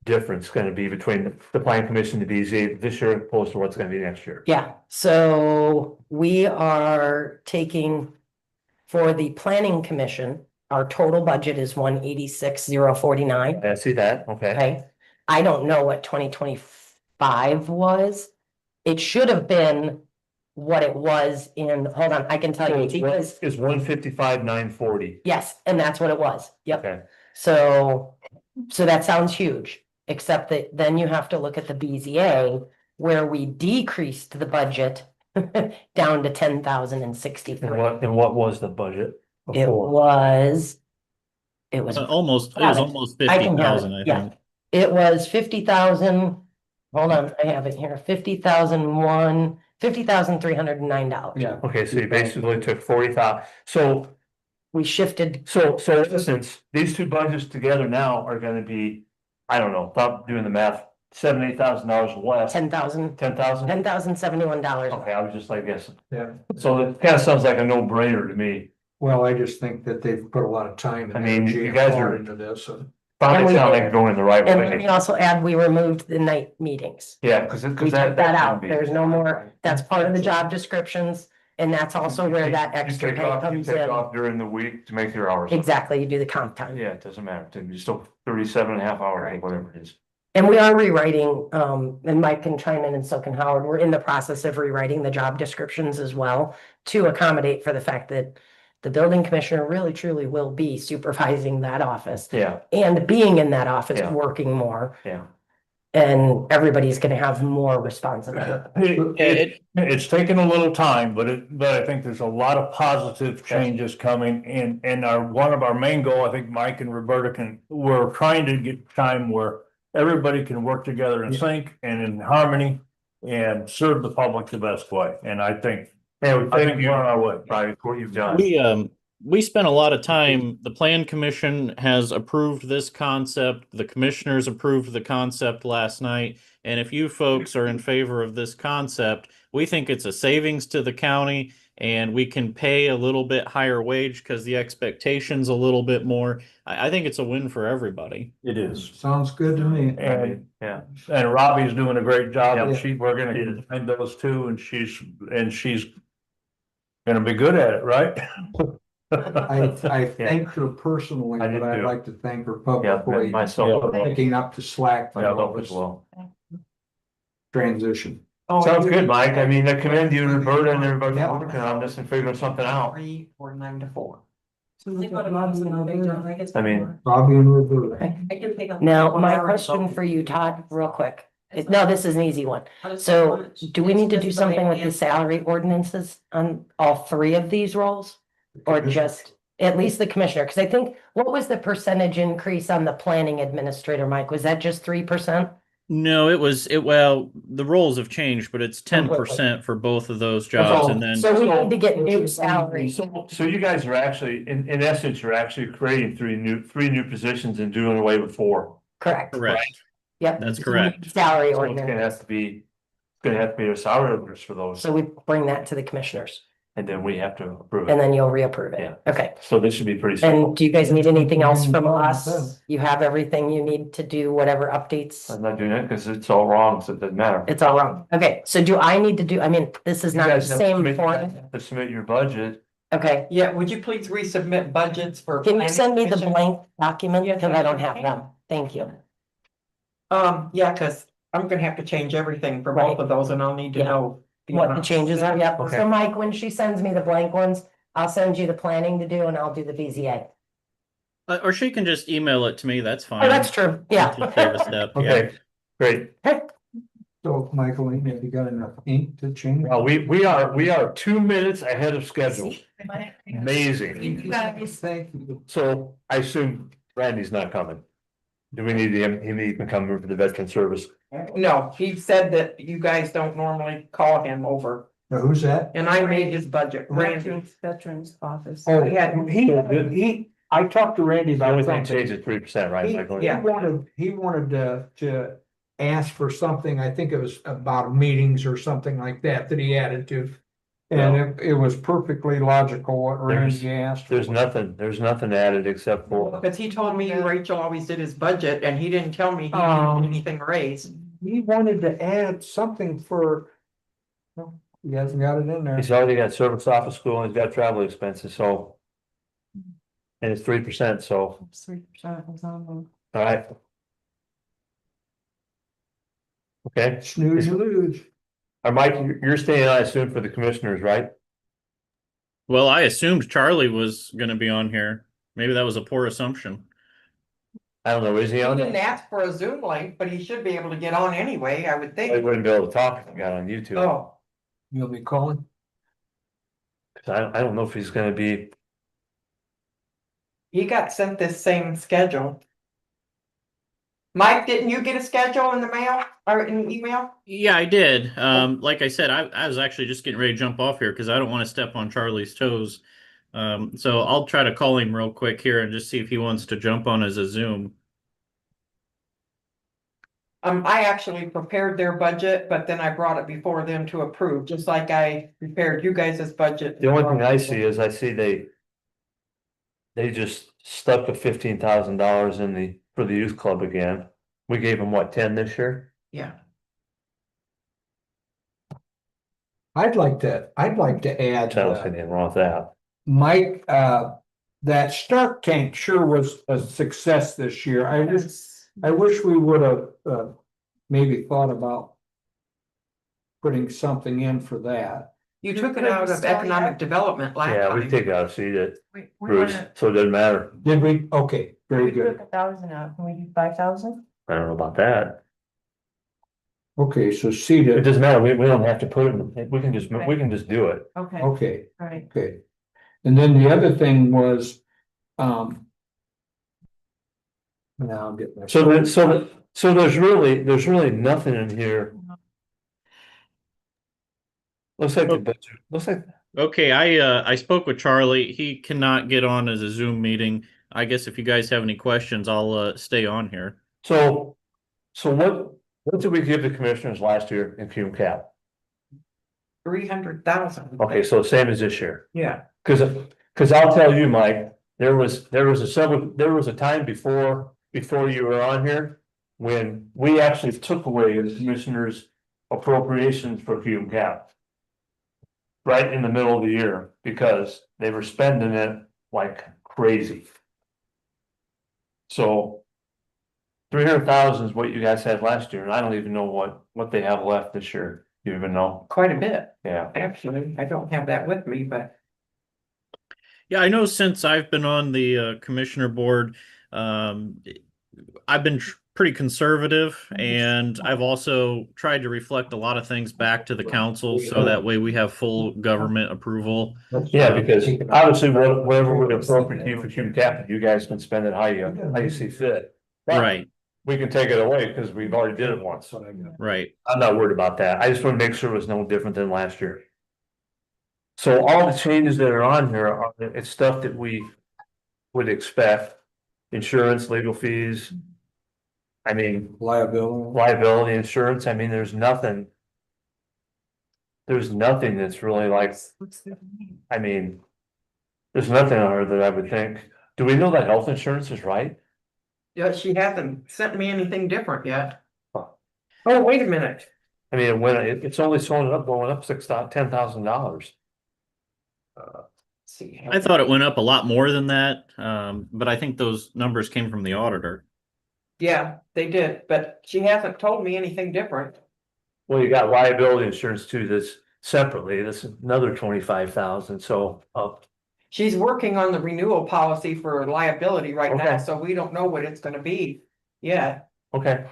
difference gonna be between the planning commission and the BZ this year opposed to what's gonna be next year? Yeah, so we are taking for the planning commission, our total budget is 186,049. I see that, okay. Okay, I don't know what 2025 was. It should have been what it was in, hold on, I can tell you because, It's 155,940. yes, and that's what it was. Yep. Okay. So that sounds huge, except that then you have to look at the BZA where we decreased the budget down to 10,063. And what was the budget It before? was. It was almost 50,000, I think. It was 50,000. Hold on, I have it here. $50,309. Yeah. Okay, so you basically took 40,000. So we shifted. So in essence, these two budgets together now are gonna be, I don't know, without doing the math, $7,000-8,000 less. 10,000. 10,000? $10,071. Okay, I was just like guessing. Yeah. So it kind of sounds like a no-brainer to me. Well, I just think that they've put a lot of time I and mean, energy you and guys thought are- into this. Probably sound like you're going the right And let me way. also add, we removed the night meetings. Yeah, because We took that out. There's no more, that's part of the job descriptions. And that's also where that extra pay comes You take in. off during the week to make your hours. Exactly, you do the comp time. Yeah, it doesn't matter. You're still 37 and a half hours, whatever it is. And we are rewriting, and Mike can chime in and so can Howard. We're in the process of rewriting the job descriptions as well to accommodate for the fact that the building commissioner really truly will be supervising that office Yeah, and being in that office, Yeah. working more, yeah. and everybody's gonna have more responsibility. It's taken a little time, but I think there's a lot of positive changes coming and one of our main goal, I think Mike and Roberta we're trying to get time where everybody can work together in sync and in harmony and serve the public the best way. And I think we're on our way. Right, what you've done. We spent a lot of time, the plan commission has approved this concept, the commissioners approved the concept last night. And if you folks are in favor of this concept, we think it's a savings to the county and we can pay a little bit higher wage because the expectation's a little bit more. I think it's a win for everybody. It is. Sounds good to me. And, yeah, and Robbie's doing a great job, and Yeah. we're gonna combine those two, and she's gonna be good at it, right? I thank her personally, I do but I'd too. like to thank her Yeah, publicly myself. for picking up the slack for Yeah, all as this well. transition. Sounds good, Mike. I mean, I commend you and Roberta and everybody Yeah. working on this and figuring something out. 3 or 9 to 4. I mean, Bobby and Roberta. Now, my question for you, Todd, real quick. No, this is an easy one. So do we need to do something with the salary ordinances on all three of these roles? Or just at least the commissioner? Because I think, what was the percentage increase on the planning administrator, Mike? Was that just 3%? No, well, the roles have changed, but it's 10% for both of those jobs, and then So we need to get new salaries. so you guys are actually, in essence, you're actually creating three new positions and doing away with four. Correct. correct. Yep. That's correct. Salary So it's gonna ordinance. have to be, a salary ordinance for those, So we bring that to the commissioners and then we have to approve and it. then you'll reapprove Yeah. it. Okay. So this should be pretty simple. And do you guys need anything else from us? You have everything you need to do whatever updates? I'm not doing it because it's all wrong, so it doesn't matter. It's all wrong. Okay, so do I need to do, I mean, this is You not the guys have to same submit- form. To submit your budget. Okay, Yeah, would you please resubmit budgets for? can you planning send me the commission? blank document? Yes, Because I don't have okay. them. Thank you. Yeah, cause I'm gonna have to change everything for Right. both of those and I'll need to Yeah. know. What the amounts. changes are, yep. Okay. So Mike, when she sends me the blank ones, I'll send you the planning to do and I'll do the BZA. Or she can just email it to me. That's fine. Oh, that's true. Yeah. Just save a step. Yeah. Okay, great. So Michaeline, have you got enough ink to change? Well, we are 2 minutes ahead of schedule. Amazing. Thank you. So I assume Randy's not coming. Do we need him? He can come for the veteran service. No, he said that you guys don't normally call him over Now, who's that? and I made his budget. Randy. Veterans Office. Oh, Yeah. I talked to Randy The about only thing something. changed is 3%, right, He Michael? he wanted to ask for something, I think it was about meetings or something like that he added to. And it was perfectly logical what Randy asked. There's nothing added except for, Cause he told me Rachel always did his budget and he didn't tell me he Um, did anything raised. He wanted to add something for. Well, he hasn't got it in there. he's already got service office school and he's got travel expenses, so. And it's 3%, so, 3% was on all right. Okay, Snooze you lose. Mike, you're staying on, I assume, for the commissioners, right? Well, I assumed Charlie was going to be on here. Maybe that was a poor assumption. I don't know, is he He on didn't there? ask for a Zoom link, but he should be able to get on anyway, I would I think. wouldn't be able to talk if he got on YouTube. Oh, You'll be calling? 'Cause I don't know if he's gonna be, he got sent this same schedule. Mike, didn't you get a schedule in the mail or in email? Yeah, I did. Like I said, I was actually just getting ready to jump off here because I don't want to step on Charlie's toes. So I'll try to call him real quick here and just see if he wants to jump on as a Zoom. I actually prepared their budget, but then I brought it before them to approve, just like I prepared you guys' budget. the only thing I see is they just stuck the $15,000 for the youth club again. We gave them what, 10 this year? Yeah. I'd like to add, I don't see anything wrong with that. Mike, that Stark tank sure was a success this year. I wish we would have, maybe thought about putting something in for that. You took it out of economic development last Yeah, time. we take out a seat at Bruce, so it doesn't matter. Did we? Okay, very We good. took 1,000 out. Can we do 5,000? I don't know about that. Okay, so It seated, doesn't matter. We don't have to put it, we can just do it. Okay, okay, right. okay. And then the other thing was, now I'm getting. there. So there's really nothing in here. Looks like the budget, looks like, Okay, I spoke with Charlie. He cannot get on as a Zoom meeting. I guess if you guys have any questions, I'll stay on here. so what did we give the commissioners last year in cum cap? 300,000. Okay, so same as this year. Yeah, Cause I'll tell you, Mike, there was a time before you were on here. When we actually took away the commissioner's appropriations for Hume Cap. Right in the middle of the year, because they were spending it like crazy. So. 300,000 is what you guys had last year, and I don't even know what they have left this year. You even know? quite a bit, Yeah. actually. I don't have that with me, but Yeah, I know since I've been on the commissioner board, I've been pretty conservative, and I've also tried to reflect a lot of things back to the council so that way we have full government approval. Yeah, because obviously whatever we appropriate you for Hume Cap, you guys can spend it how you see fit. But Right, we can take it away because we've already did it once. right. I'm not worried about that. I just want to make sure it was no different than last year. So all the changes that are on here are, it's stuff that we would expect. Insurance, legal fees. I mean, liability insurance. I mean, there's nothing. There's nothing that's really like, I mean. There's nothing on her that I would think. Do we know that health insurance is right? yeah, she hasn't sent me anything different yet. Huh. Oh, wait a minute. I mean, it's only going up $10,000. See. I thought it went up a lot more than that, but I think those numbers came from the auditor. Yeah, they did, but she hasn't told me anything different. Well, you got liability insurance too, this separately, this is another 25,000, so, She's working on the renewal policy for liability right now, Okay. so we don't know what it's gonna be. Yeah, okay.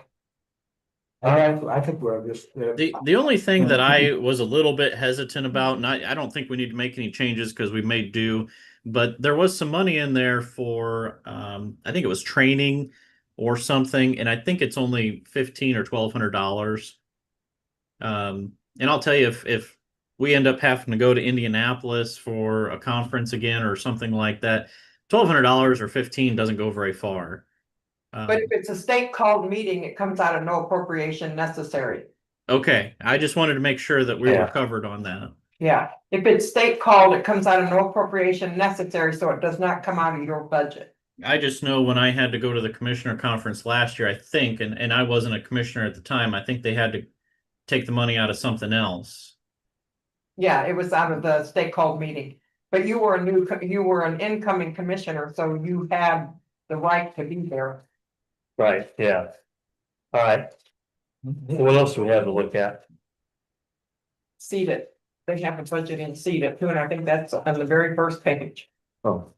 I think we're just. The only thing that I was a little bit hesitant about, and I don't think we need to make any changes because we made do, but there was some money in there for I think it was training or something, and I think it's only $1,500 or $1,200. And I'll tell you, if we end up having to go to Indianapolis for a conference again or something like that, $1,200 or $1,500 doesn't go very far. but if it's a state called meeting, it comes out of no appropriation necessary. Okay, I just wanted to make sure that we Yeah. were covered on that. Yeah, if it's state called, it comes out of no appropriation necessary, so it does not come out of your budget. I just know when I had to go to the commissioner conference last year, I think, and I wasn't a commissioner at the time, I think they had to take the money out of something else. Yeah, it was out of the state called meeting, but you were you were an incoming commissioner, so you had the right to be there. Right, yeah. All right. What else do we have to look at? Seat it. They have a budget in seat it too, and I think that's on the very first page. Oh.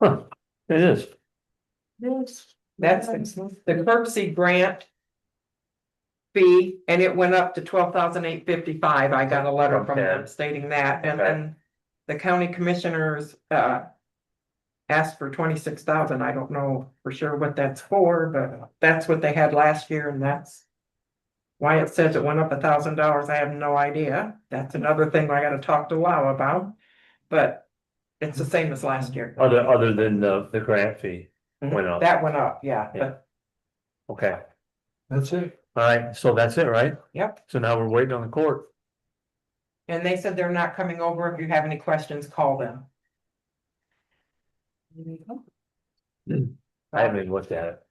Huh, it is. That's the clerk seat grant. Fee, and it went up to 12,855. I got a letter from them stating that, and Okay. then the county commissioners asked for 26,000. I don't know for sure what that's for, but that's what they had last year, and that's why it says it went up $1,000. I have no idea. That's another thing I gotta talk to Wow about, but it's the same as last year. Other than the grant fee went up. That went up, yeah, Yeah. but Okay, That's it. all right, so that's it, right? yep. So now we're waiting on the court. And they said they're not coming over. If you have any questions, call them. I haven't even looked at it.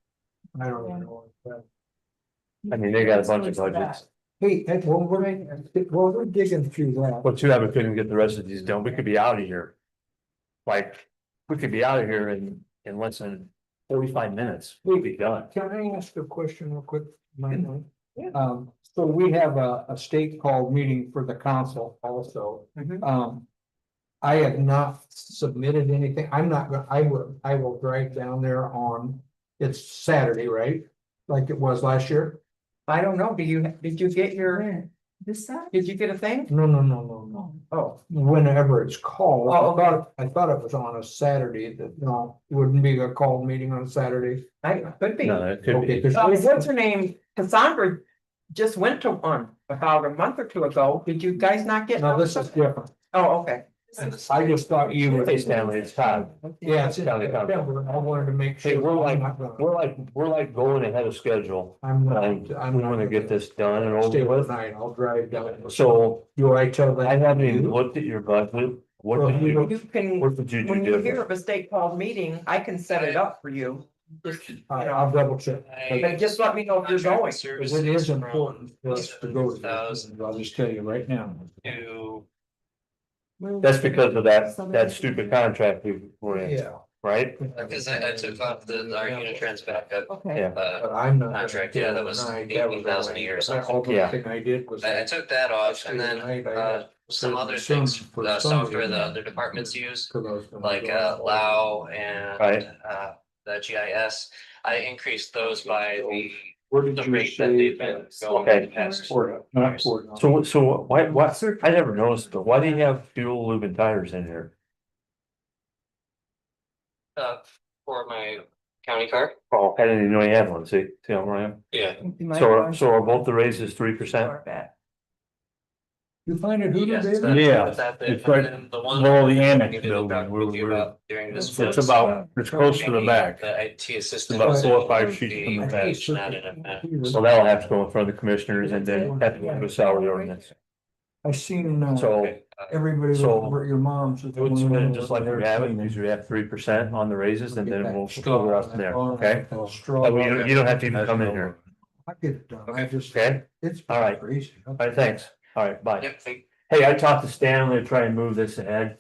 I don't even know. I mean, they got a bunch of budgets. Hey, we're digging through that. But you haven't couldn't get the rest of these done. We could be out of here. Like, we could be out of here in less than 45 minutes. We'll be done. Can I ask a question real quick? Mike? Yeah. So we have a state called meeting for the council also. I have not submitted anything. I'm not, I will drive down there on, it's Saturday, right? Like it was last year? I don't know. Did you get your, This side? did you get a thing? No. Oh, Whenever it's called, Oh, I thought it was on a Saturday that, no, it wouldn't be a called meeting on a Saturday. I could be. No, it could Okay, be. 'cause What's her name? Cassandra just went to one about a month or two ago. Did you guys not get? No, this is notice? different. Oh, okay. I just thought you were. Hey Stanley, it's Todd. Yeah, it's in Stanley, Todd. September. I wanted to make Hey, sure. we're like going ahead of schedule. I'm not. We wanna get this done and Stay over with. overnight. I'll drive down. So You all right, tell that? I haven't even looked at your budget. What Well, did you, You can, what did you when do you hear different? of a state called meeting, I can set it up for you. Just, you know, I'll double check. but just let me know if you're going. Because it is important for us to go to this. I'll just tell you right now. That's because of that stupid contract we were in, Yeah. right? Because I took off our unit trans backup, Okay. Yeah. But I'm not. Contract, yeah, that was Overnight, 18,000 a year or something. All the Yeah. thing I did was. I took that off and then some other things, software that other departments use, like Lao and Right. the GIS. I increased those by Where did the you rate that say? they've been going Okay. the past. Not Fort. So what, I never noticed, but why do you have fuel, lube and tires in here? For my county car, Oh, I didn't even know you had one, see how I am? yeah. So are both the raises 3%? You find it who Yes, did? it's right below the annex building, During this. It's about, it's close to the back. The IT assistant. About 4 or 5 would sheets be from the back. not in a- So that'll have to go in front of the commissioners and then have to go to salary ordinance. I seen, So everybody was so- over at your mom's. we'll submit it just like we have it, because we have 3% on the raises and then we'll go up from there, okay? Straw. You don't have to even come in here, I get it done. I just. okay? It's. All right. Crazy. All right, thanks. All right, bye. Yep, thank- Hey, I talked to Stanley to try and move this ahead.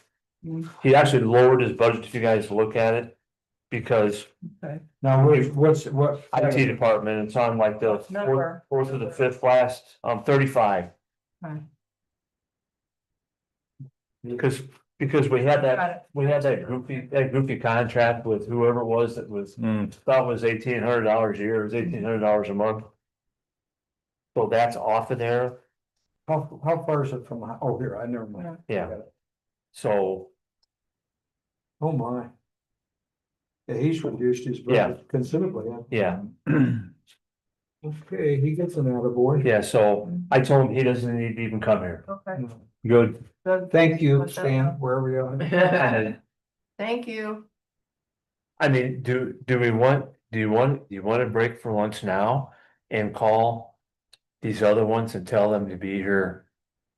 He actually lowered his budget if you guys look at it. Because Now, what? IT department, it's on like the Number. fourth or the fifth last, 35. Okay. Because we had that goofy contract with whoever it was that was, thought was $1,800 a year, it was $1,800 a month. So that's off of there, How far is it from, oh, here, I never mind. yeah. So, Oh, my. Yeah, he's reduced his Yeah. budget considerably. yeah, Okay, he gets an attaboy. yeah, so I told him he doesn't need to even come here. Okay. Good. Thank you, Stan, wherever you are. Thank you. I mean, do you want a break for lunch now and call these other ones and tell them to be here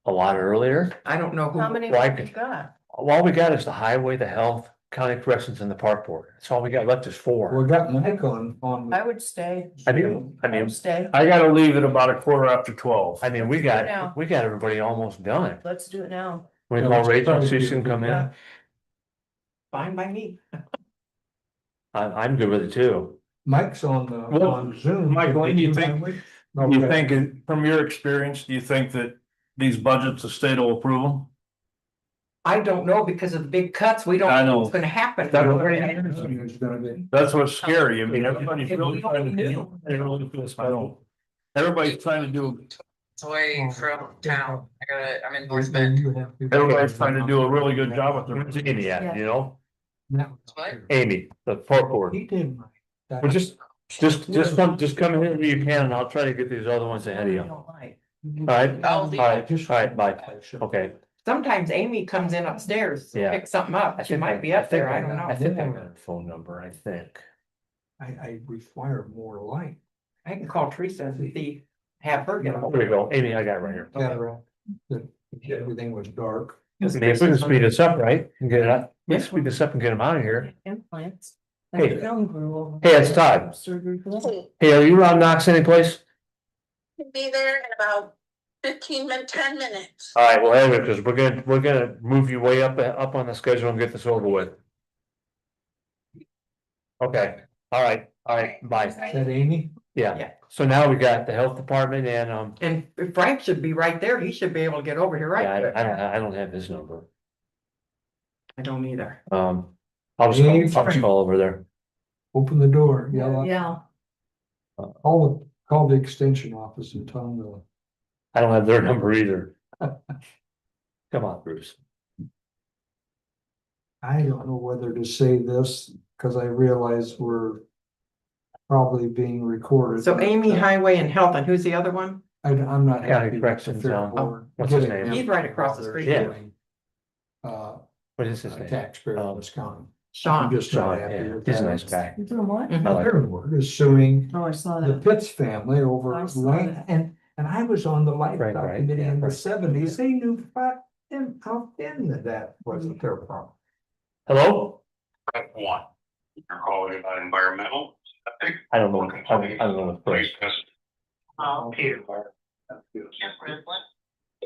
a lot earlier? I don't know who. How many Why more you could- got? All we got is the highway, the health, county corrections and the park board. That's all we got left is 4. We got Mike on. I would stay. I mean, Stay. I gotta leave at about 12:15. I mean, we now. got everybody almost done. Let's do it now. We call Rachel, see if she can come in. Fine by me. I'm good with it too. Mike's on Zoom. Michael, do you think- No, You okay. think, from your experience, do you think that these budgets, the state will approve them? I don't know because of the big cuts. We don't I know know. what's gonna happen. It's gonna be. That's what's scary. I mean, everybody's really trying to do. Everybody's trying to do, It's away from town. I'm in North Bend. everybody's trying to do a really good job with their. Where's Amy at, you know? What? Amy, the park board. He did. Well, just come in here when you can and I'll try to get these other ones ahead of you. All right? I'll All leave. right, bye. Okay. Sometimes Amy comes in upstairs, to Yeah. pick something up. She might be up there. I don't I know. think I got her phone number, I think. I require more light. I can call Teresa and see, have her get a hold Here of we it. go. Amy, I got it right here. Cataract. Everything was dark. I mean, if we can speed this up, right? And get it up, let's speed this up and get them out of here. Implants. Hey. Hey, it's Todd. Surgery for that. Hey, are you around Knox anyplace? Be there in about 10 minutes. All right, well, anyway, because we're gonna move you way up on the schedule and get this over with. Okay, all right, bye. Is that Amy? Yeah, Yeah. so now we got the health department and, And Frank should be right there. He should be able to get over here, yeah, right? I don't have his number. I don't either. I'll Hey, just call over there. Open the door, yell out, Yeah. call the extension office and tell them to. I don't have their number either. Come on, Bruce. I don't know whether to say this, cause I realize we're probably being recorded. So Amy, Highway and Health, and who's the other one? I'm not County happy. corrections, with the fair board. what's his Getting name? He's right across the street. Yeah. What is his name? taxpayer in this county. I'm Sean. just not Sean, happy yeah, with he's a that. nice guy. You doing what? I like him. Ironwood is suing Oh, I saw the that. Pitts family over I saw land, that. and I was on the lifestyle right, committee yeah, in the right. '70s. They knew how thin that wasn't their problem. Hello? One. You're calling about environmental. I don't know, I don't know what place. Oh, Peter.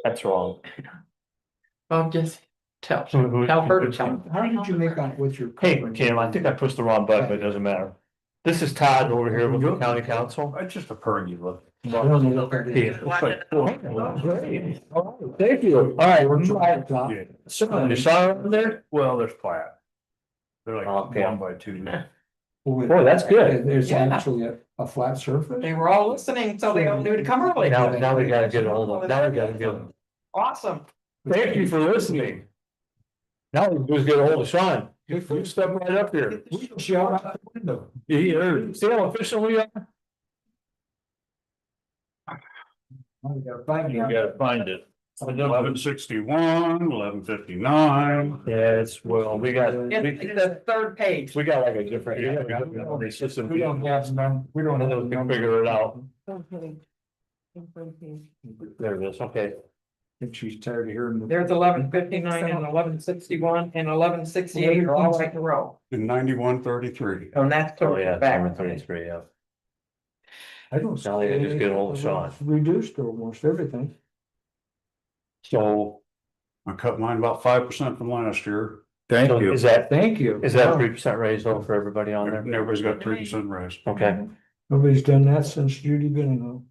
That's wrong. Well, just tell, Who- tell her to tell. How did you make out with your? Hey, Kim, I think I pushed the wrong button, but it doesn't matter. This is Todd over here with the county council. It's just a pergy look. Yeah. Great. Thank you. All right, we're trying. Yeah. So, you saw it over there? Well, there's flat. They're like Okay. 1x2. Boy, that's good. There's Yeah. actually a flat surface. They were all listening, so they all knew to come early. Now we gotta get a hold of, now we gotta get. Awesome. Thank you for listening. Now we just get a hold of Sean. You step right up here. Shout out the window. See how efficient we are? We gotta find You it. gotta find it. 1161, 1159. Yeah, it's, well, we got, It's the third page. we got like a different. System. We don't have none, we don't One of have. those can figure it out. Okay. There it is, okay. I think she's tired of hearing. There's 1159 and 1161 and 1168 are all like a row. And 9133. And that's. Oh, yeah, back. 733, yeah. I don't. Now they gotta just get a hold of Sean. Reduced almost everything. So. I cut mine about 5% from last year. So is that, Thank you. is that 3% raise though for everybody on there? Everybody's got 3% raise. Okay, Nobody's done that since Judy been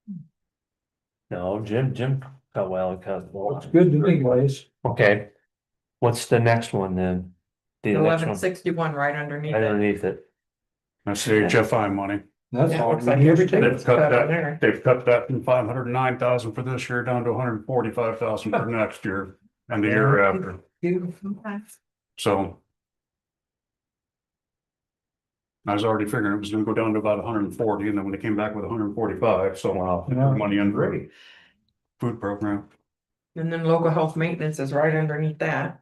in. no, Jim cut well, It's good to me, guys. Okay. What's the next one then? The next one, 1161 right underneath right it. underneath it. That's the HFI money. That's Yeah, all. looks like we everything did. is cut on there. They've cut that from 509,000 for this year down to 145,000 for next year and the year after. So. I was already figuring it was gonna go down to about 140, and then when they came back with 145, so money in the food program. And then local health maintenance is right underneath that.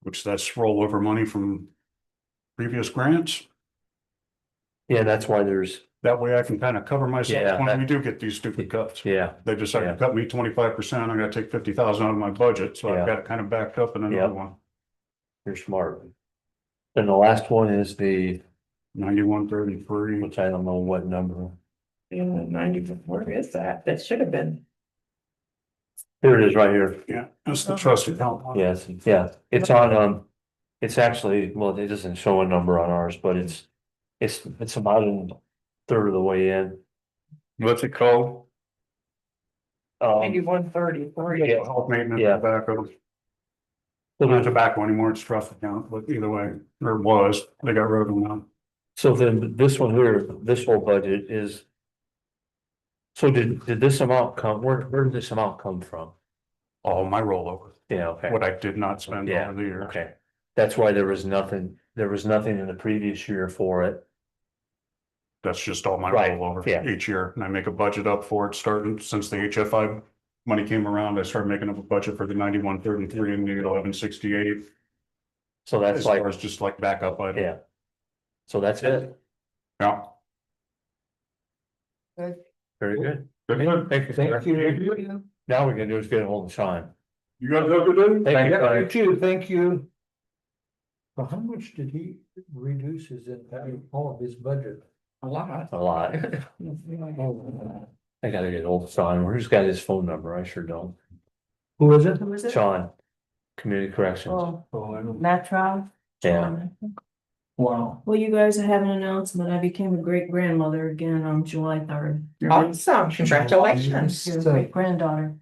Which that's rollover money from previous grants. Yeah, that's why there's, That way I can kind of cover Yeah, myself when that- we do get these stupid cuts. yeah, They decided Yeah. to cut me 25%, I'm gonna take 50,000 out of my budget, so Yeah. I've got it kind of backed up in Yeah. another one. you're smart. Then the last one is the, 9133. which I don't know what number. Yeah, 90, where is that? That should have been. Here it is right here. Yeah, that's the trust account. one. Yes, yeah, it's on, it's actually, well, it doesn't show a number on ours, but it's about a third of the way in. What's it called? 9130. Yeah. Health maintenance Yeah. tobacco. So Not the- tobacco anymore, it's trust account, but either way, or it was, they got rid of them now. So then this one here, this whole budget is. So did this amount come, where did this amount come from? All my rollover, Yeah, okay. what I did not spend Yeah, over the year. Okay, that's why there was nothing in the previous year for it. That's just all my Right, rollover yeah. each year, and I make a budget up for it, starting since the HFI money came around, I started making up a budget for the 9133 and the 1168. So that's As like, far as just like backup item. yeah. So that's it, Yeah. very good. Good. Thank you. Thank sir. you. Now we can do is get a hold of Sean. You guys have a good day? Thank you, You Connie. too, thank you. Well, how much did he reduce his, all of his budget? A lot. A lot. I gotta get hold of Sean, who's got his phone number, I sure don't. Who is it? Who is it? Sean, Community Corrections, Oh, Oh, I don't. Matt Trout. yeah, Wow. Well, you guys have an announcement. I became a great grandmother again on July 3rd. Awesome, congratulations. Great granddaughter.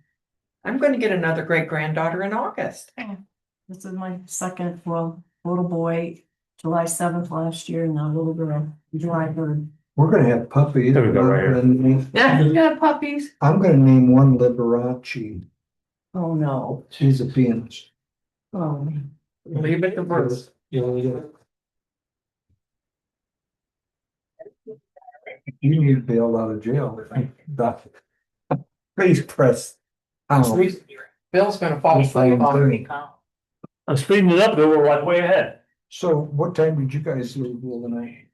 I'm going to get another great granddaughter in August. This is my second, well, little boy, July 7th last year, and now little girl, July 3rd. We're gonna have puppies. There we go, right here. Yeah, you got puppies? I'm gonna name one Liberace. Oh, no. She's a pianist. Oh. Leave it to Bruce. Yeah. You need bailed out of jail. Please press. Bill's gonna fall asleep on me. I'm speeding it up, though, we're like way ahead. So what time did you guys leave the other night?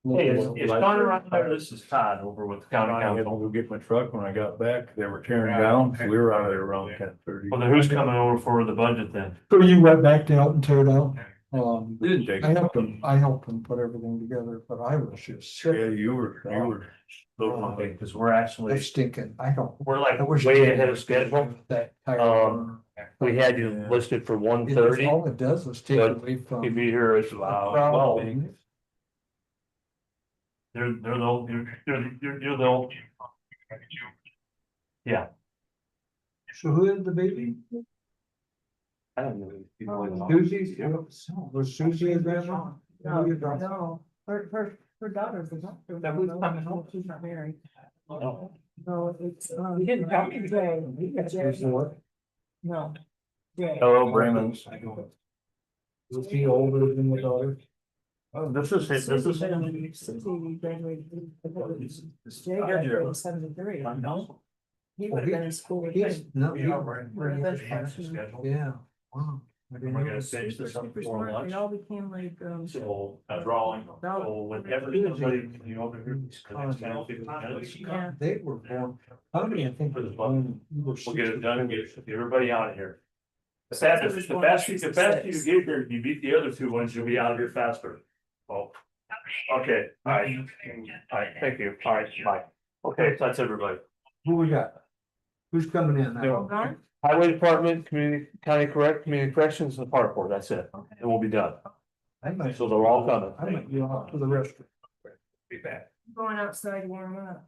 Hey, it's John around there, this is Todd over with the county I had to council. go get my truck when I got back. They were tearing down, so we were out of there around 10:30. Well, then who's coming over for the budget then? So you went back to help them tear down? Didn't take. I helped them put everything together, but I was just sick. Yeah, you were. Okay, because we're actually, That's stinking. I don't. we're like I wish way I ahead of schedule. That. We had you listed for 1:30. All it does is take But away from. You'd be here at well. They're the old, you're the old. Yeah. So who is the baby? I don't know. Susie's, was Susie a grandma? No, her daughter's a doctor. That was coming home. She's not married. No. No, it's, You didn't tell me. No. Jay. Hello, Brayman's. Was he older than the daughter? Oh, this is his, this is. Susie graduated. Jay graduated in 73. He would have been in school. with He's, me. no. Yeah. Yeah. Wow. I didn't We're know. gonna finish this up Super before smart. lunch. It all became like, So, drawing, so whenever somebody, you over here, it's kind of 15 minutes. Yeah. They were born, how many I think For the was button. born. We'll get it done and get everybody out of here. The faster you get here, you beat the other two ones, you'll be out of here faster. Oh. Okay, all right, thank you, all right, bye. Okay, so that's everybody. Who we got? Who's coming in now? Highway Department, County Community Corrections and Park Board, that's it, and we'll be done. I might, So they're all coming. I might be off to the restroom. Be back. Going outside to warm up.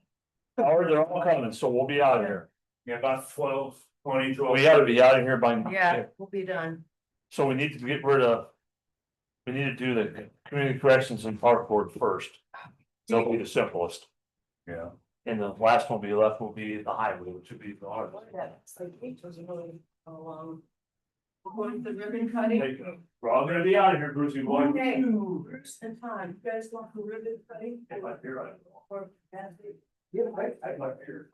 Or they're all coming, so we'll be out of here. Yeah, about 12, 20. We gotta be out of here by. Yeah, we'll be done. So we need to get rid of. We need to do the community corrections and park board first. That'll be the simplest. Yeah. And the last one we left will be the highway, which would be the hardest. It's like, it was really, going to ribbon cutting. We're all gonna be out of here, Brucey boy. Okay, Bruce and Todd, you guys want the ribbon cutting? Hey, like, you're right. Or Kathy? Yeah, I'd like to hear.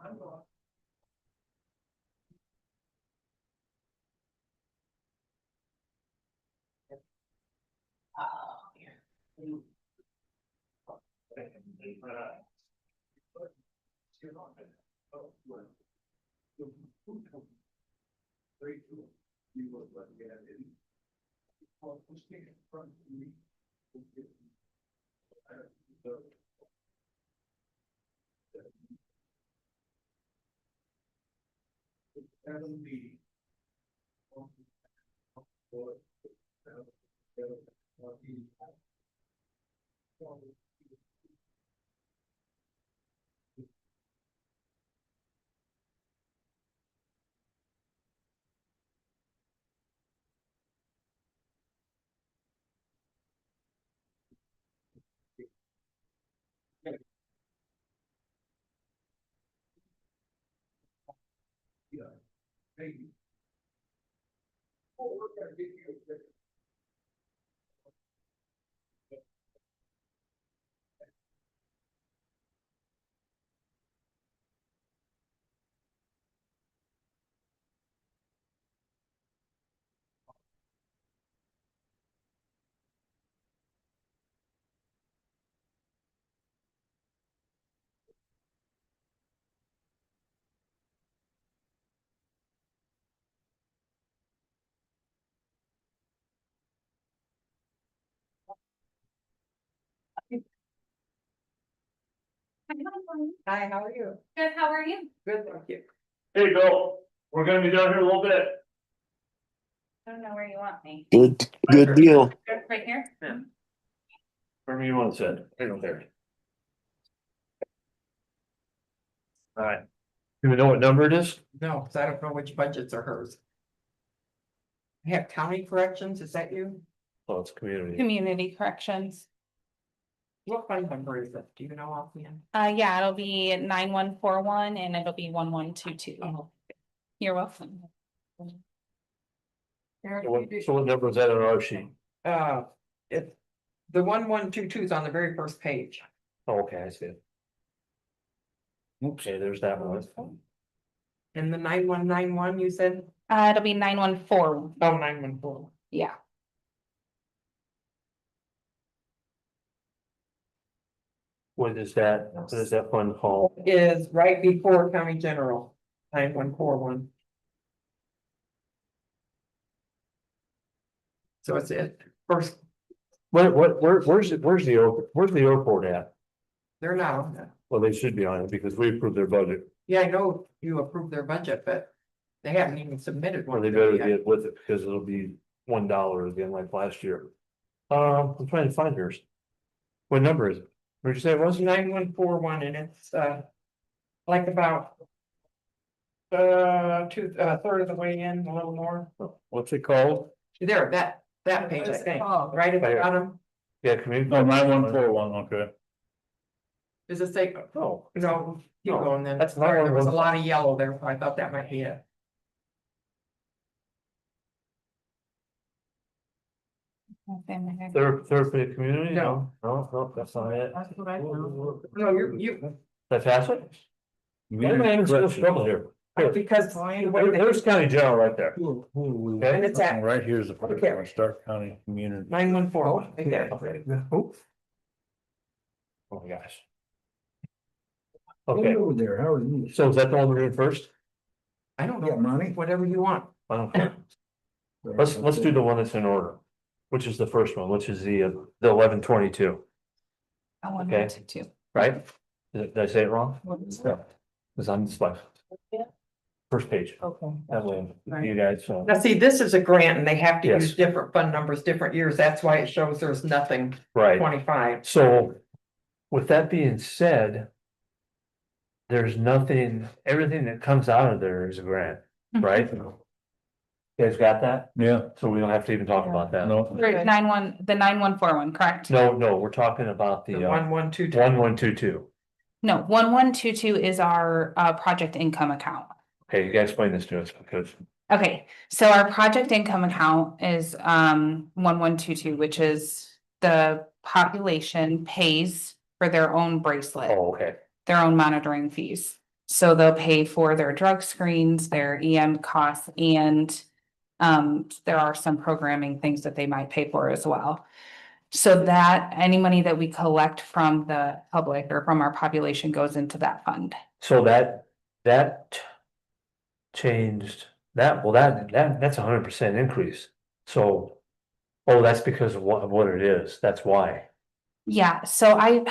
Hi, how are you? Good, how are you? Good, thank you. Hey, Bill, we're gonna be down here a little bit. I don't know where you want me. Good deal. Right here? Wherever you want to sit, I don't care. All right. Do we know what number it is? No, because I don't know which budgets are hers. I have county corrections, is that you? Oh, it's community. Community corrections. What phone number is it? Do you know offhand? Yeah, it'll be 9141 and it'll be 1122. Oh. You're welcome. So what number is that on our sheet? It, the 1122 is on the very first page. Oh, okay, I see it. Okay, there's that one. And the 9191, you said? It'll be 914, Oh, 914. yeah. What is that fund called? Is right before county general, 9141. So it's it, first, Where's the airport at? they're not on that. Well, they should be on it because we approved their budget. Yeah, I know you approved their budget, but they haven't even submitted Well, one. they to me better yet. get with it because it'll be $1 again like last year. I'm trying to find yours. What number is it? Where'd you say it was? 9141 and it's like about third of the way in, a little more. What's it called? There, that page, I think, right at the Right here. bottom. Yeah, community. No, 9141, okay. Does it say, Oh, no, keep No, going then. that's Sorry, there was a 9114. lot of yellow there, so I thought that might be it. third for the community? No. No, that's not it. That's what I found. No, you, That's Hassett? Why am I having so much trouble here? Here, because. there's county general right there. And Okay. it's at Right here's the first Okay. one, Starke County Community. 9141, right there. Oh my gosh. Over Okay, there, how are you? so is that the one we're doing first? I don't Got know, money? whatever you want. I don't care. Let's do the one that's in order, which is the first one, which is the 1122, Okay. right? Did I say it wrong? Yeah. Cause I'm just like. First page, Okay. that way you guys, Now, see, this is a grant and they have to Yes. use different fund numbers, different years. That's why it shows there's nothing right, 25. so. With that being said. There's nothing, everything that comes out of there is a grant, right? You guys got that? Yeah, So we don't have to even talk about that. no, The 9141, correct? No, we're talking about The the 1122. 1122. No, 1122 is our project income account. Okay, you gotta explain this to us because, Okay, so our project income account is 1122, which is the population pays for their own bracelet, oh, okay, their own monitoring fees. So they'll pay for their drug screens, their EM costs, and there are some programming things that they might pay for as well. So that any money that we collect from the public or from our population goes into that fund. so that. Changed that, well, that's 100% increase, so. Oh, that's because of what it is, that's why, Yeah, so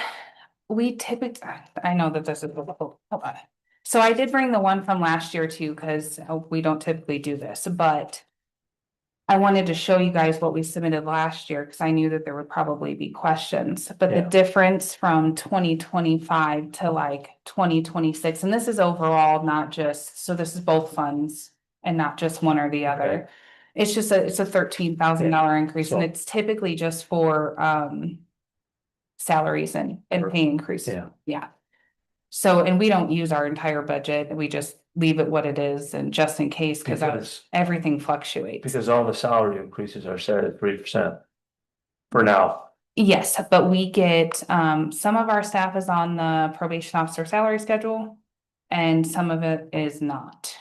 we typically, I know that this is, hold on. So I did bring the one from last year too, because we don't typically do this, but. I wanted to show you guys what we submitted last year, because I knew that there would probably be questions, but the Yeah. difference from 2025 to like 2026, and this is overall, not just, so this is both funds. And not just one or the other. Okay. It's just it's a $13,000 increase, and So- it's typically just for salaries and pay increases. Yeah. Yeah. So, and we don't use our entire budget, we just leave it what it is, and just in case, because everything fluctuates. because all the salary increases are set at 3%. For now, Yes, but we get, some of our staff is on the probation officer salary schedule, and some of it is not.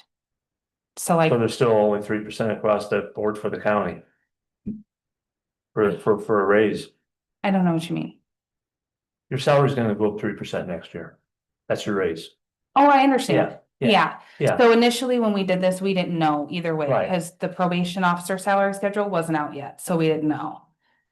So like, so there's still only 3% across the board for the county. For a raise, I don't know what you mean. your salary's gonna go up 3% next year, that's your raise. Oh, I understand. Yeah, Yeah. yeah. So initially, when we did this, we didn't know either way, Right. because the probation officer salary schedule wasn't out yet, so we didn't know.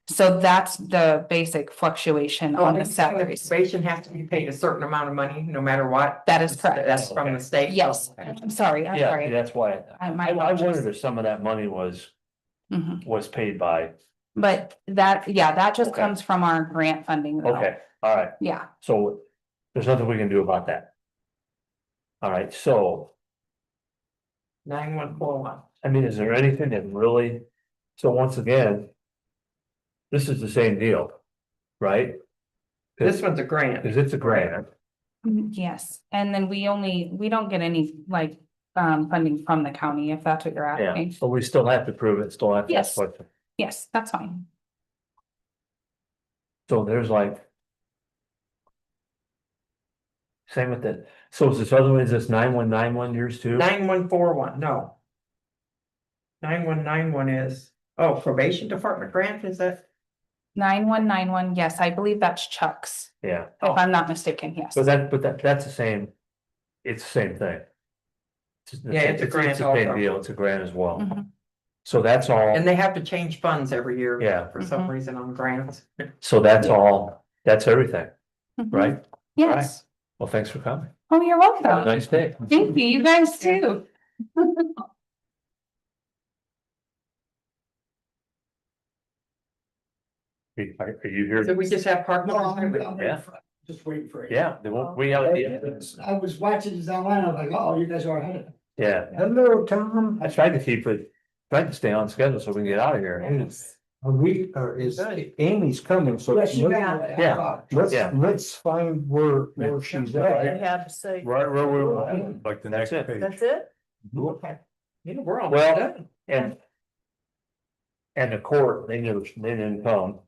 So that's the basic fluctuation on the salaries. Probation has to be paid a certain amount of money, no matter what. That is correct. That's from the state. Yes, Okay. I'm sorry, I'm Yeah, sorry. that's why, I wondered if some of that money was Mhm. paid by, But that, yeah, that just Okay. comes from our grant funding. though. okay, all right, Yeah, so there's nothing we can do about that. All right, so, 9141. I mean, is there anything that really, so once again. This is the same deal, right? This one's a grant. Cause it's a grant, yes, and then we don't get any like funding from the county, if that's what you're yeah, asking. but we still have to prove it, still have to ask Yes. questions. Yes, that's fine. So there's like. Same with it. So is this other one, is this 9191 yours too? 9141, no. 9191 is, oh, probation department grant, is that? 9191, yes, I believe that's Chuck's, Yeah, if I'm not mistaken, yes. that's the same. It's the same thing. Yeah, it's a grant It's the same also. deal, it's a grant as well. Mhm. So that's all, And they have to change funds every year. Yeah. For some Mhm. reason on grants. so that's all, that's everything, Mhm. right? Yes. Well, thanks for coming. Oh, you're Have a welcome. nice day. Thank you, you guys too. Are you here? So we just have park. Yeah. Just waiting for it. Yeah, we have, I was watching this online, I was like, oh, you guys are ahead of it. yeah, Hello, Tom. I tried to stay on schedule so we can get out of here. A week, or is Amy's coming, so. Yeah. Let's find where she's at. have to say. Right where we were, like the next That's page. That's it? Okay. You know, we're all. Well, and the court, they didn't come.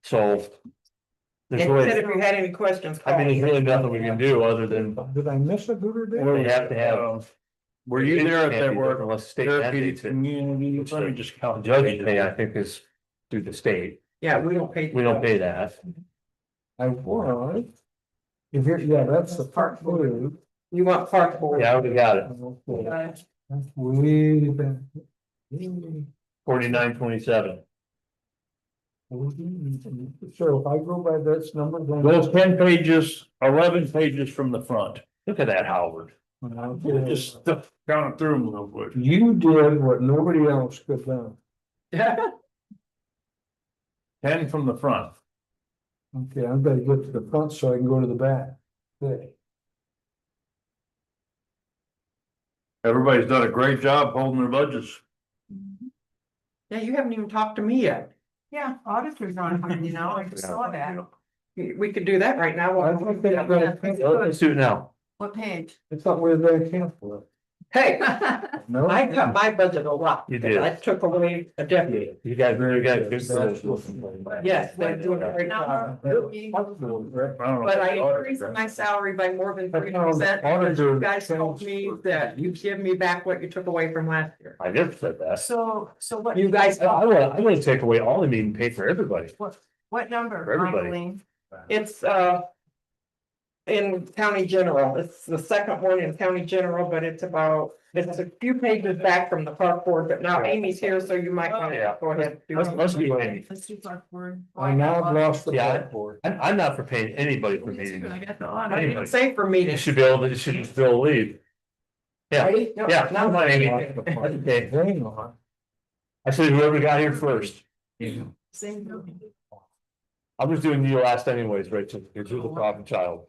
So. There's And said really, if you had any questions. I mean, there's really nothing we can do other than Did I miss a good or they have to have. Were you there at Can't that be work? done Unless the state Therapeutic mandates it. community, let me just count. Judge pay, I think, is through the state. Yeah, we don't pay. We don't pay that. I was. If you're, yeah, that's the part two. You want park board. Yeah, I already got it. Way back. 4927. So if I go by this number, then. Those 10 pages, 11 pages from the front. Look at that, Howard. Just count through them real quick. You did what nobody else could do. 10 from the front. Okay, I better get to the front so I can go to the back. Okay. Everybody's done a great job holding their budgets. Yeah, you haven't even talked to me yet. Yeah, auditors on, you know, I just saw that. We could do that right now. I think they've got a- Let's do it now. What page? It's not where they came from. Hey, No. I cut my budget a lot. You did. I took away a deputy. You got good. Yes, they're doing a great job. But I increased my salary by more than 3%. You guys told me that you give me back what you took away from last year. I never said that. So what? You guys, I want to take away all the meeting pay for everybody. What number? For everybody. Michaeline? it's, in county general, it's the second one in county general, but it's a few pages back from the park board, but now Amy's here, so you might want to Yeah. go ahead. and do Must it. be Amy. Let's do park board. I now have lost the Yeah. blackboard. I'm not for paying anybody for meetings. I got the I audit. didn't say for You meetings. should be able to, you should just be able to leave. Yeah, Right? No, yeah, no. not Amy. Okay. Hang on. I said whoever got here first. Same building. I was doing you last anyways, Rachel, because you're the problem child.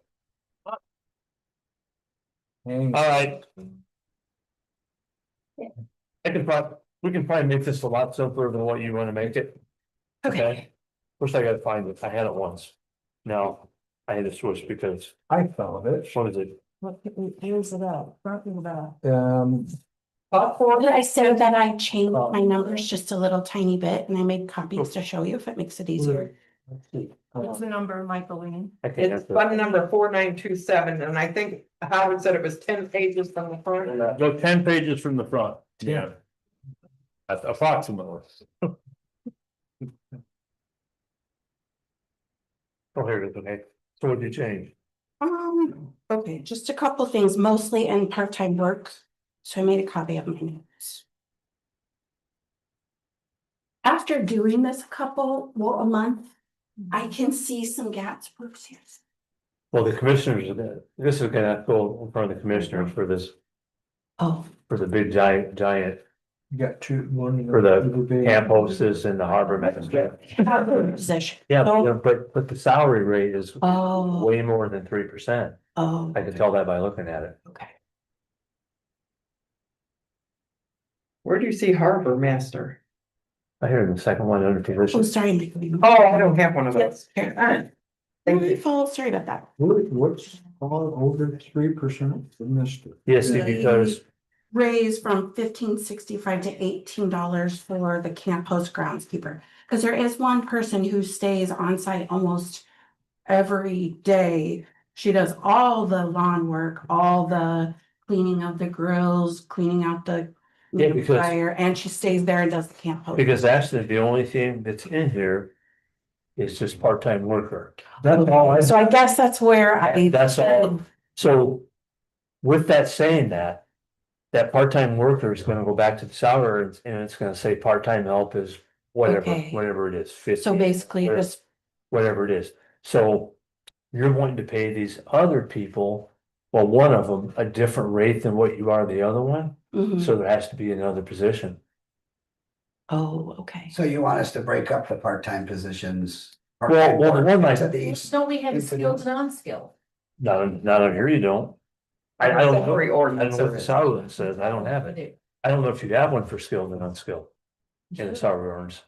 Hang All right. We can probably make this a lot simpler than what you want to make it. Okay. First I gotta find it. I had it once. Now, I had to switch because, I found it. what is it? Here's it up, talking about. I said that I changed my numbers just a little tiny bit and I made copies to show you if it makes it easier. Let's see. What's the number, Michaeline? I think It's that's fund number 4927, and I think Howard said it was 10 pages from the front. Go 10 pages from the front. Yeah. Approximately. Oh, here it is, okay. So what did you change? Okay, just a couple things, mostly in part-time work. So I made a copy of my notes. After doing this a month, I can see some gaps. Whoops, yes. Well, the commissioners, this is gonna go in front of the commissioners for this, Oh, for the big giant, You got one. for the camp hostess and the harbor master. position. Yeah, Oh. but the salary rate is Oh, way more than 3%. oh, I can tell that by looking at it. okay. Where do you see harbor master? I hear the second one under Oh, position. sorry, Michaeline. Oh, I don't have one of those. Yes, Thank you. Sorry about that. What's all over 3% in this? Yes, because Raise from $15.65 to $18 for the camp host groundskeeper. Because there is one person who stays on site almost every day. She does all the lawn work, all the cleaning of the grills, cleaning out the Yeah, because- fire, and she stays there and does the camp. host. Because actually, the only thing that's in here is just part-time worker. That's all So I guess that's where I. That's all. So with that saying that, that part-time worker is gonna go back to the salary and it's gonna say part-time help is whatever, Okay. whatever it is, 50. So basically, whatever- just, Whatever it is. So you're wanting to pay these other people, well, one of them, a different rate than what you are the other one. mhm. So there has to be another position. Oh, okay. So you want us to break up the part-time positions? Well, the one like, To these, Don't we have skilled and unskilled? not on here, you don't. I don't know, Salary I don't ordinance know what the is. salary ordinance says, I don't have it. I don't know if you have one for skilled and unskilled. In the salary ordinance.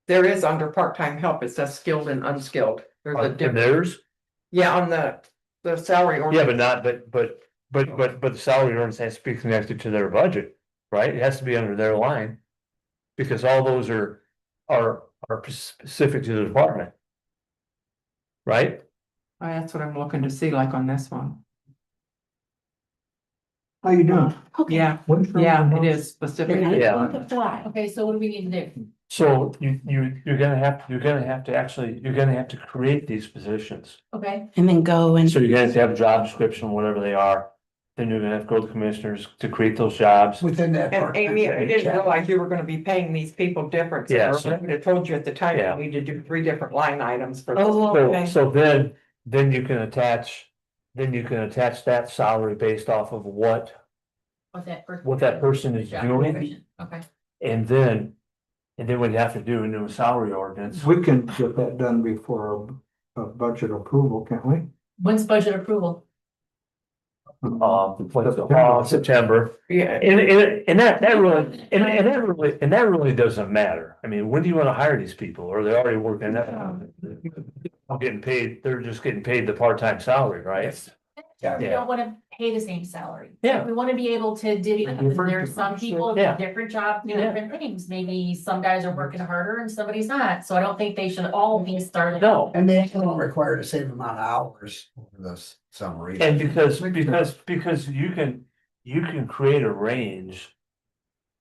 There is under part-time help, it says skilled and unskilled. There's a And difference. theirs, Yeah, on the salary yeah, ordinance. but not, but the salary ordinance has to be connected to their budget, right? It has to be under their line. Because all those are specific to the department. Right? That's what I'm looking to see, like on this one. How you doing? Okay. Yeah, it is specific. Yeah. Okay, so what do we need to do? So you're gonna have to actually, you're gonna have to create these positions. Okay. And then go and. So you're gonna have to have a job description, whatever they are. Then you're gonna have to go to the commissioners to create those jobs. within that. And part-time Amy, I didn't check. realize you were gonna be paying these people different. So Yes. I would have told you at the time, Yeah. we need to do 3 different line items for. Oh, So, okay. so then you can attach that salary based off of what that person is doing. Okay. And then we'd have to do a new salary ordinance. We can get that done before a budget approval, can't we? When's budget approval? September. Yeah, And that really doesn't matter. I mean, when do you wanna hire these people? Or they're already working that? Getting paid, they're just getting paid the part-time salary, right? We don't wanna pay the same salary. Yeah. We wanna be able to divvy up, and there are some people Yeah. with different jobs, do Yeah. different things, maybe some guys are working harder and somebody's not, so I don't think they should all be starting. No, And they don't require the same amount of hours for this, some reason. and because you can create a range.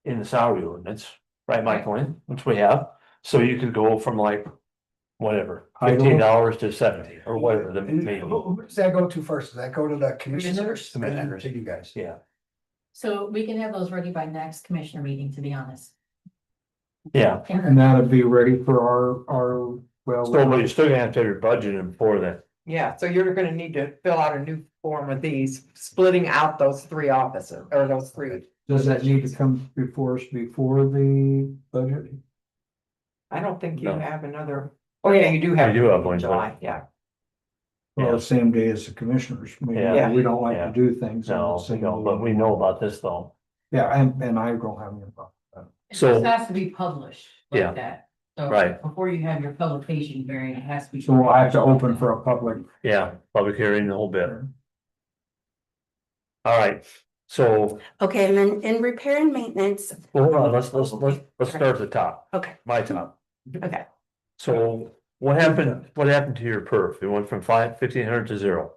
In the salary ordinance, right, Michael, which we have, so you could go from like. Whatever, $15 to 70 or whatever the And maybe, who does that go to first? Does that go to the commissioners? And then Commissioners. to you guys? yeah, So we can have those ready by next commissioner meeting, to be honest. yeah. And that'd be ready for our, well. So, but you're still gonna have to have your budget in before that. yeah, so you're gonna need to fill out a new form of these, splitting out those 3 offices, or those 3. Does that need to come before us before the budget? I don't think you No. have another, oh yeah, you do have. You do have one, in July, yeah. Well, the same day as the commissioners. Yeah. We don't like Yeah. to do things. on the No, we same don't, day. but we know about this though. Yeah, and I don't have any problem. So- has to be published Yeah. that. So Right. before you have your publication hearing, it has to be. So we'll have to open for a public. Yeah, public hearing, the whole bit. All right, so, Okay, and then in repair and maintenance, hold on, let's start at the top, okay, my top. okay. So what happened to your perf? It went from 1,500 to 0.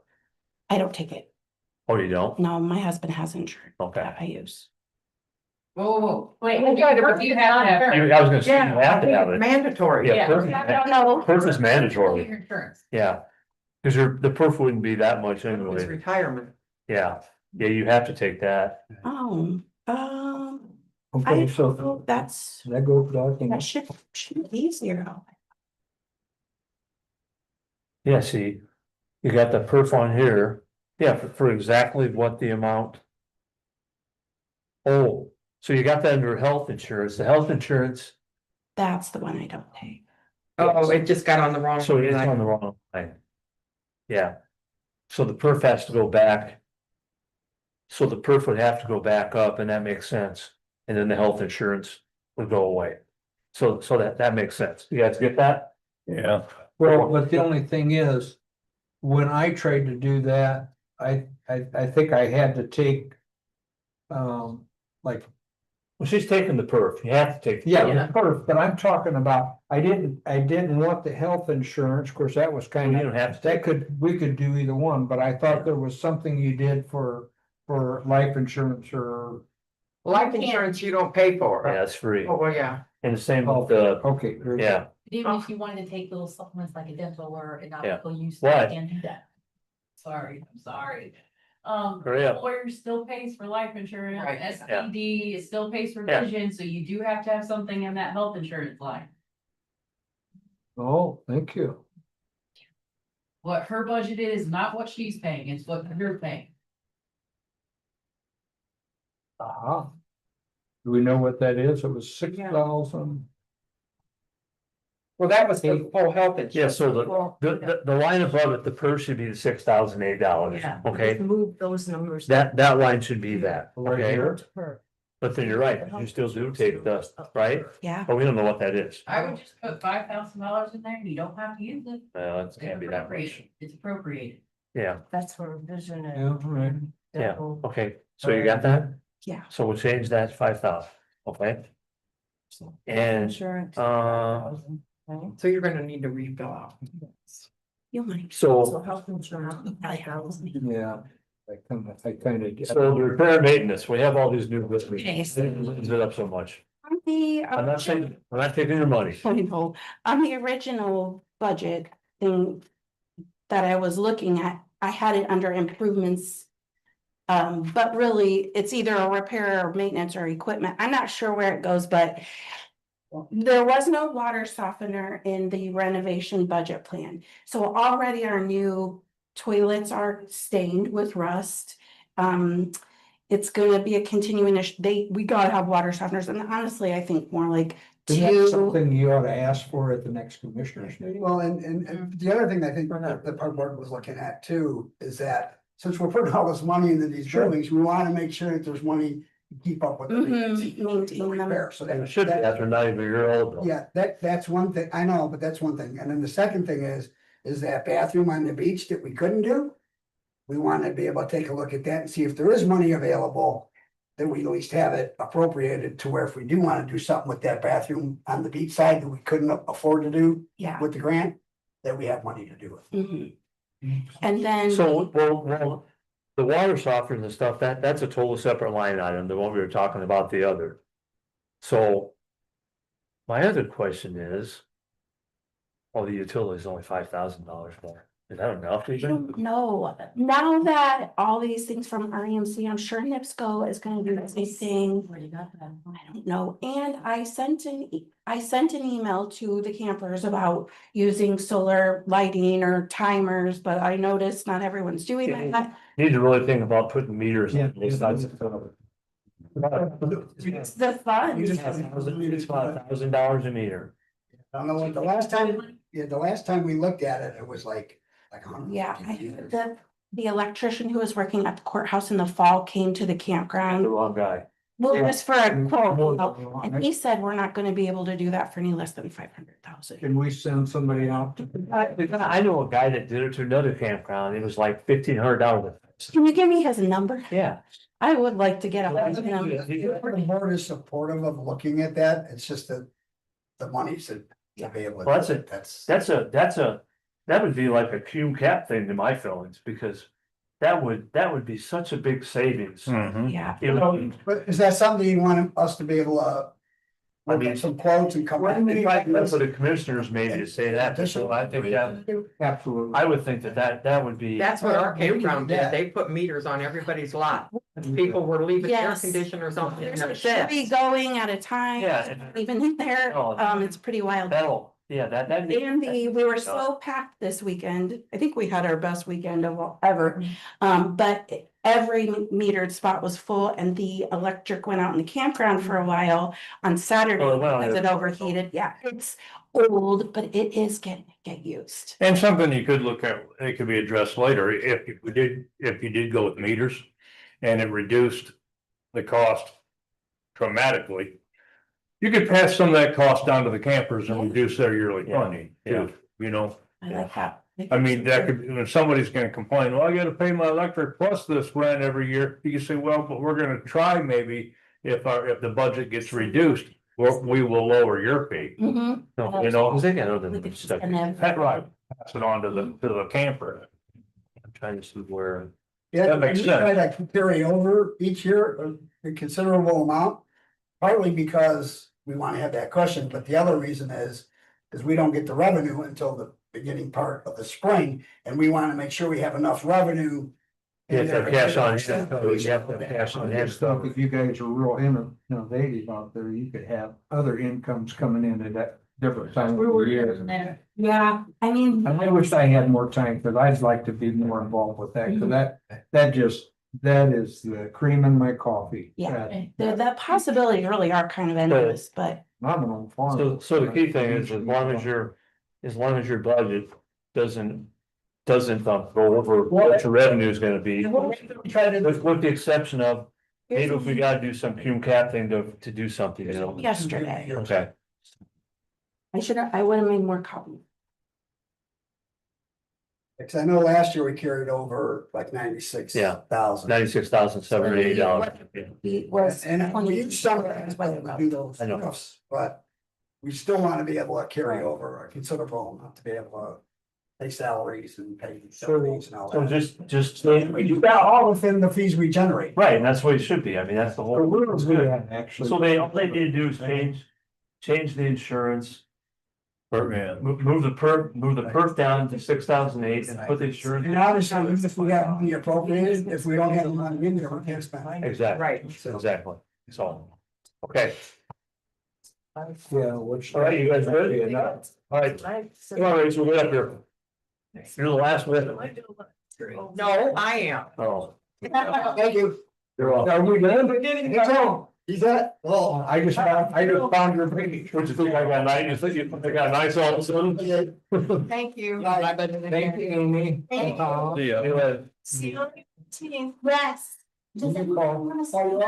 I don't take it. Oh, you don't? No, my husband has insurance Okay. that I use. Whoa, wait, you have to have insurance. I was gonna say, you Yeah, have I to think have it's it. mandatory. Yeah, Yeah. perf, No, perf is mandatory, Your insurance. yeah. Cause the perf wouldn't be that much It's anyway, retirement. yeah, you have to take that. oh, Okay, I, so that's, that goes back and. that should be easier. Yeah, see, you got the perf on here, yeah, for exactly what the amount. Oh, so you got that under health insurance, the health insurance, That's the one I don't take. Oh, it just got on the wrong. so it's line. on the wrong line. Yeah, so the perf has to go back. So the perf would have to go back up and that makes sense, and then the health insurance would go away. So that makes sense, you guys get that? Yeah. Well, but the only thing is, when I tried to do that, I think I had to take. Like Well, she's taking the perf. You have to take. Yeah, perfect, but I'm talking about, I didn't want the health insurance, of course, that was kind You of. don't have to. We could do either one, but I thought there was something you did for life insurance or. Life insurance you don't pay for. Yeah, it's free. Oh, well, yeah. And the same with the, Okay. very good. yeah, Even if you wanted to take little supplements like a dental or an Yeah. optical use, you What? can't do that. Sorry, I'm sorry. Hurry up. Employer still pays for life insurance, Right. SPD, it still pays for Yeah. vision, so you do have to have something in that health insurance line. Oh, thank you. What her budget is, not what she's paying, it's what you're paying. Do we know what that is? It was 6,000. Well, that was the full health insurance. yeah, so the line above it, the perf should be the $6,008, Yeah. okay? Move those numbers. That line should be that, Right okay? here. But then you're right, you still do take the, right? Yeah. But we don't know what that is. I would just put $5,000 in there, and you don't have to use it. Well, it can't be that much. It's appropriated. Yeah, That's for vision Yeah, all right. yeah, okay, so you got that? Yeah. So we'll change that to 5,000, okay? And, Insurance. So you're gonna need to refill out. You might. so, Health insurance, 5,000. Yeah. I kind of. so the repair and maintenance, we have all these new business. Okay. It up so much. On the, I'm not saying, I'm not taking your money. I know, on the original budget thing that I was looking at, I had it under improvements. But really, it's either a repair or maintenance or equipment. I'm not sure where it goes, but there was no water softener in the renovation budget plan. So already our new toilets are stained with rust. It's gonna be a continuing issue. We gotta have water softeners, and honestly, I think more like Isn't that two. something you ought to ask for at the next commissioners meeting? Well, and the other thing I think that the park board was looking at too, is that since we're putting all this money into these buildings, we wanna make sure that there's money to keep up with. the Maintain them. repair. So It that should be after not even a year old. though. Yeah, that's one thing, I know, but that's one thing, and then the second thing is that bathroom on the beach that we couldn't do. We want to be able to take a look at that and see if there is money available. Then we at least have it appropriated to where if we do want to do something with that bathroom on the beach side that we couldn't afford to do Yeah. with the grant, that we have money to do it. Mhm. And then. So, well, the water softeners and stuff, that's a total separate line item, the one we were talking about the other. So. My other question is. Oh, the utility is only $5,000 more. Is that enough? Do you I think? don't know. Now that all these things from REMC, I'm sure NIPSCO is gonna do the same thing. Where you got that? I don't know. And I sent an email to the campers about using solar lighting or timers, but I noticed not everyone's doing that. Need to really think about putting meters Yeah. on both sides. It's the fun. It's about $1,000 a meter. I don't know what the last time we looked at it, it was like. Yeah, I heard that the electrician who was working at the courthouse in the fall came to the The campground. wrong guy. Well, just for a quote, Yeah. and he said we're not gonna be able to do that for any less than 500,000. Can we send somebody out to? I know a guy that did it to another campground. It was like $1,500. Can you give me his number? Yeah. I would like to get a hold of him. The board is supportive of looking at that, it's just that the money's to be able. Well, to that would be like a cum cap thing to my feelings, because that would be such a big savings. Yeah. It would- But is that something you want us to be able to? I mean, Some quotes and come. If I could, for the commissioners maybe to say that, so I think Absolutely. I would think that would be. That's what our We can do campground that. did. They put meters on everybody's lot. People were leaving air Yes. conditioners on. in There's their a tree sheds. going at a time. Yeah. Even in there, Oh. it's pretty wild. That. We were so packed this weekend. I think we had our best weekend of ever. But every metered spot was full and the electric went out in the campground for a while on Saturday. Oh, wow. Because it overheated. Yeah, it's old, but it is getting to get used. And something you could look at, it could be addressed later, if you did go with meters. And it reduced the cost dramatically. You could pass some of that cost down to the campers and reduce their yearly funding too, you know? I like that. I mean, that could, when somebody's gonna complain, well, I gotta pay my electric plus this rent every year, you can say, well, but we're gonna try maybe if the budget gets reduced, we will lower your fee. Mhm. You know, They got other stuff. And then- that's right, pass it on to the camper. I'm trying to see where. Yeah, That makes and we try sense. to carry over each year a considerable amount. Partly because we want to have that cushion, but the other reason is we don't get the revenue until the beginning part of the spring, and we want to make sure we have enough revenue. You have to have cash on hand. hand. You have to have cash on hand stuff. If you guys are real innovative out there, you could have other incomes coming in at that different time of the year. Yeah, I mean, I wish I had more time, because I'd like to be more involved with that, because that is the cream in my coffee. yeah, the possibilities really are kind of endless, but. I'm an old farmer. So the key thing is, as long as your budget doesn't go over what your revenue is gonna be. With the exception of, maybe if we gotta do some fume cap thing to do something, you know. Yesterday, Okay, I would have made more copies. Cause I know last year we carried over like 96,000. $96,780. It was. And we use some of that as well to do those I know. stuffs, but we still want to be able to carry over a considerable amount to be able to pay salaries and pay utilities and all So that. just, You got all within the fees we generate. right, and that's what it should be, I mean, that's the whole. It's good, actually. So all they need to do is change the insurance. Yeah. Move the perf down to 6,008 and put the insurance. And obviously, even if we have money appropriated, if we don't have the money in there, we can't spend. Exactly, Right. exactly, so, okay, Yeah, which. all right, you guys ready? All right, come on, Rachel, we'll get up here. You're the last one. No, I am. Oh, Thank you. you're off. Are we done? He's that, well. I just found your page. What you think I got nice, you think you got nice all of a sudden? Thank you. Thank you, Amy. Thank you. See ya. See you later. See you. Rest. Does everyone wanna see? I don't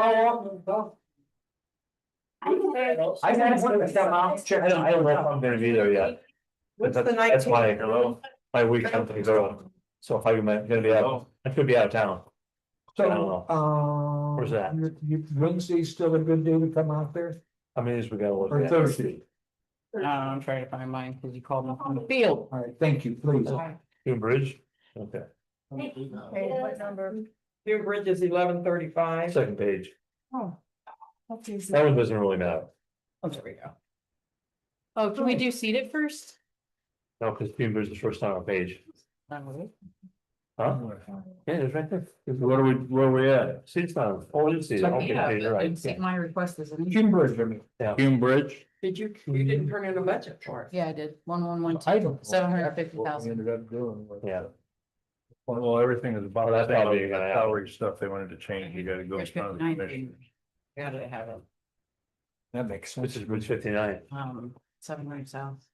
know if I'm gonna be there yet. What's But the that's 19th? my weekend things early, so if I'm gonna be out, I could be out of town. I don't know. Where's that? Wednesday's still a good day to come out there? How many days we gotta look Or at? Thursday? I'm trying to find mine because you called me on the field. All right, thank you, please. New Bridge, okay, Okay, what number? New Bridge is 1135. second page, Oh. that one doesn't really matter, Oh, there we go. Oh, can we do seated first? no, because New Bridge is the first time on page, huh? Yeah, it's right there. Where are we at? See, it's not, oh, it's see, okay, you're right. My request is. Jim Bridge, I mean. Hume Bridge. Did you didn't turn in a budget for it? Yeah, I did. 1112. I don't know. 750,000. What we ended up doing with- Yeah. Well, everything is about. That's probably gonna happen. Salary stuff they wanted to change, you gotta go in front of the commission. Gotta have it. That makes This sense. is Bridge 59. 700 south.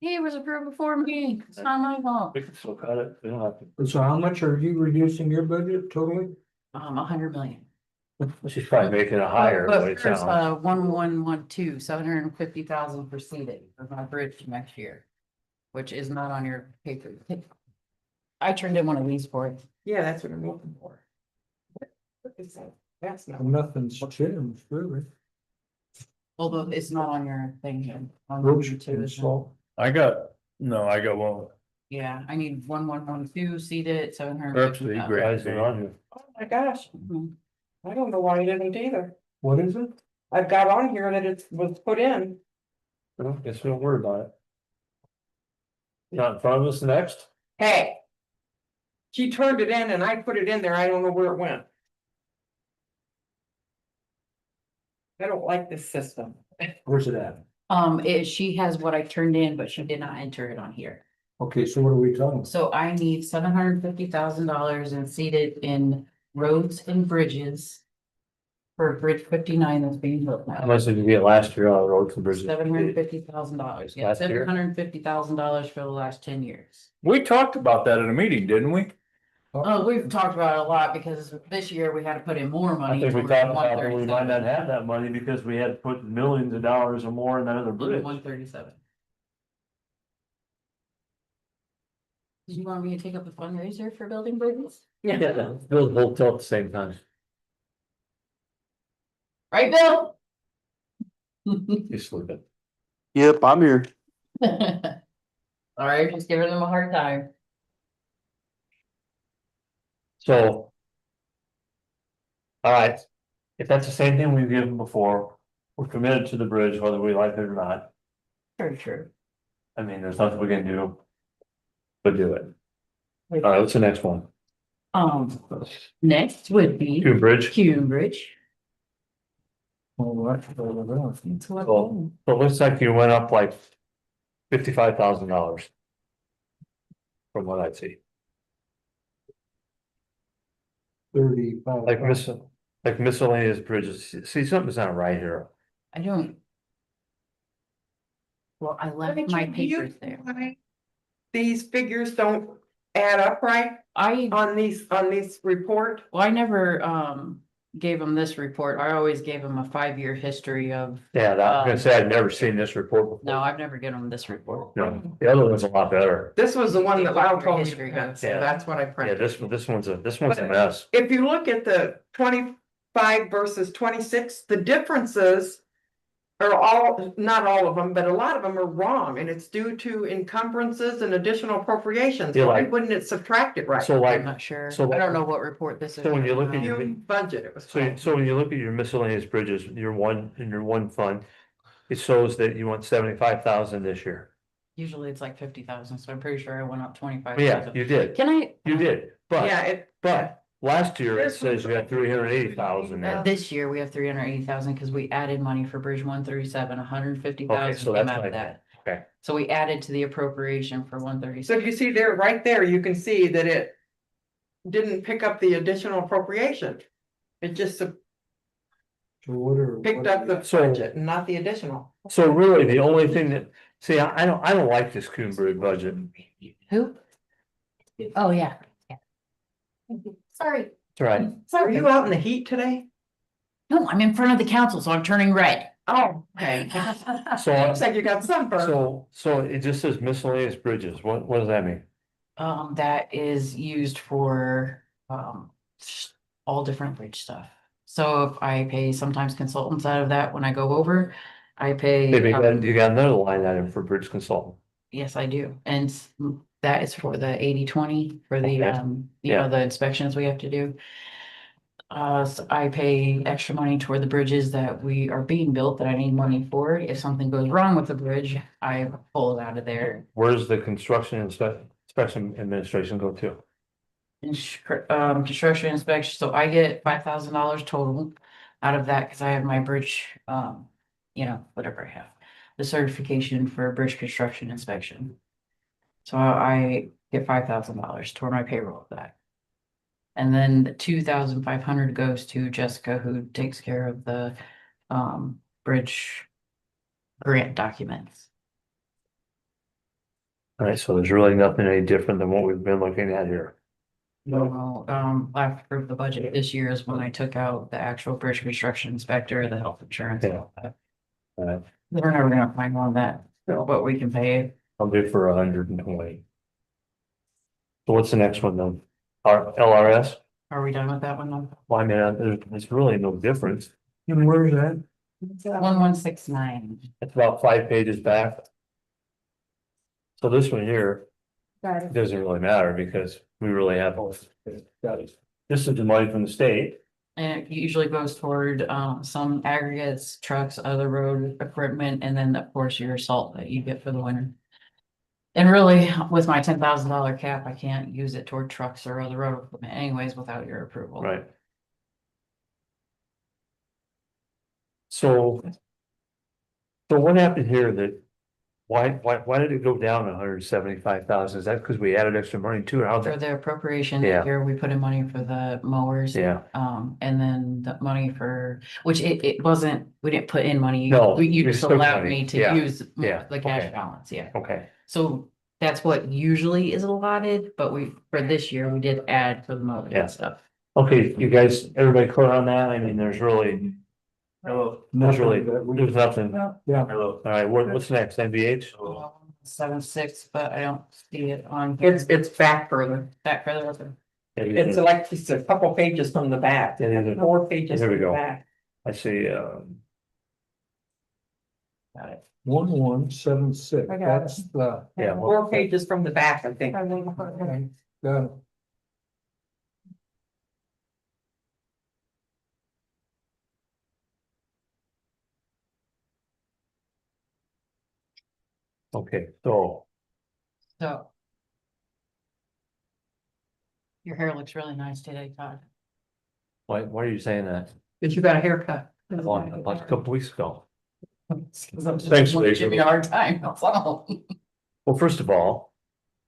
He was approved before me. It's not my fault. We can still cut it, we don't have to, So how much are you reducing your budget totally? 100 million. she's probably making it higher, but But it's first, not. 1112, 750,000 for seated for my bridge next year. Which is not on your paper. I turned in one of these for it. Yeah, that's what I'm looking for. That's not. Nothing's changed, really. Although it's not on your thing here. On Roads your two, and isn't it? salt. I got one. Yeah, I need 1112 seated, Absolutely 750,000. great. Why is it on here? Oh my gosh, I don't know why I didn't either. What is it? I've got on here that it was put in. Well, guess we don't worry about it. Not in front of us next? Hey. She turned it in and I put it in there. I don't know where it went. I don't like this system. Where's it at? She has what I turned in, but she did not enter it on here. Okay, so what are we talking? So I need $750,000 and seated in roads and bridges. For Bridge 59 that's being built How now. much did you get last year on roads and bridges? $750,000, yeah, Last year? $750,000 for the last 10 years. We talked about that at a meeting, didn't we? Oh, we've talked about it a lot because this year we had to put in more I money. think we towards talked about that we might 137. not have that money because we had put millions of dollars or more in that other bridge. 137. Did you want me to take up a fundraiser for building bridges? Yeah, build hotel at the same time. Right, Bill? You sleeping? Yep, I'm here. All right, just giving them a hard time. So. All right, if that's the same thing we've given before, we're committed to the bridge, whether we like it or not. Very true. I mean, there's nothing we can do. But do it. All right, what's the next one? Next would be Cube Bridge. Cume Bridge. So it looks like you went up like $55,000. From what I see, 35. like miscellaneous bridges, see, something's not right here. I don't. Well, I left Haven't my you papers viewed there. why these figures don't add up right I, on these report? well, I never, gave them this report. I always gave them a 5-year history of. Yeah, I'm gonna say I've never seen this report before. No, I've never given them this report. No, the other one's a lot better. This was the one that Lau told me to History print, so Yeah. that's what I Yeah, printed. this one's a mess. If you look at the 25 versus 26, the differences are all, not all of them, but a lot of them are wrong, and it's due to encumbrances and additional appropriations. Yeah, Why like- wouldn't it subtract it right? So I'm like, not sure. so I don't know what report this is. so when you look at right your- now. Hume budget, it was so called. so when you look at your miscellaneous bridges, in your one fund, it shows that you want 75,000 this year. Usually it's like 50,000, so I'm pretty sure I went up 25,000. Yeah, you did, Can I? you did, Yeah, but last year it This says you got 380,000 there. This year, we have 380,000 because we added money for Bridge 137, 150,000 Okay, so came that's out my of that. Okay, So we added to the appropriation for so 137. if you see there, right there, you can see that it didn't pick up the additional appropriation. It just picked up the So- budget and not the additional. so really the only thing that, see, I don't like this Coon Bridge budget. Who? Oh, yeah. Sorry. That's right. Are you out in the heat today? No, I'm in front of the council, so I'm turning red. Oh, okay. So, Looks like you got sunburn. so it just says miscellaneous bridges, what does that mean? That is used for, all different bridge stuff. So if I pay sometimes consultants out of that when I go over, I pay. Maybe you got another line item for bridge consultant. Yes, I do. And that is for the 80/20 for the, Okay. Yeah. the inspections we have to do. So I pay extra money toward the bridges that we are being built that I need money for. If something goes wrong with the bridge, I pull it out of there. Where's the construction inspection administration go to? Construction inspection, so I get $5,000 total out of that because I have my bridge, whatever I have. The certification for bridge construction inspection. So I get $5,000 toward my payroll of that. And then the 2,500 goes to Jessica, who takes care of the bridge grant documents. All right, so there's really nothing any different than what we've been looking at here. Well, after the budget this year is when I took out the actual bridge construction inspector, the health insurance. And all that. All right, We're never gonna find on that, what we can pay. I'll do for 120. So what's the next one then? Our LRS? Are we done with that one now? Well, I mean, there's really no difference. And where's that? 1169. It's about 5 pages back. So this one here Got it. doesn't really matter because we really have. This is the money from the state. And it usually goes toward some aggregates, trucks, other road equipment, and then of course your salt that you get for the winter. And really, with my $10,000 cap, I can't use it toward trucks or other road equipment anyways without your approval. Right. So what happened here that, why did it go down 175,000? Is that because we added extra money to it? How For that? the appropriation Yeah. here, we put in money for the mowers. Yeah, And then the money for, which it wasn't, we didn't put in money. No, You we just took allowed money. me to Yeah. use Yeah. the cash Okay. balance, yeah. okay. So that's what usually is allotted, but for this year, we did add for the mowers Yeah. and stuff. Okay, you guys, everybody clear on that? I mean, there's really. There's nothing. Yeah. All right, what's next? NVH? 7.6, but I don't see it on here. It's back further. Back further. It's like, it's a couple pages from the back, Yeah, yeah, yeah. 4 pages Here we from the go. back. I see, 1176, I got it. that's the. yeah, 4 pages from the back, I think. Okay, got it. okay, so. So. Your hair looks really nice today, Todd. Why are you saying that? Did you got a haircut? Like a couple weeks ago. Cause I'm just Thanks, wanting to Lisa. give you a hard time, that's all. Well, first of all,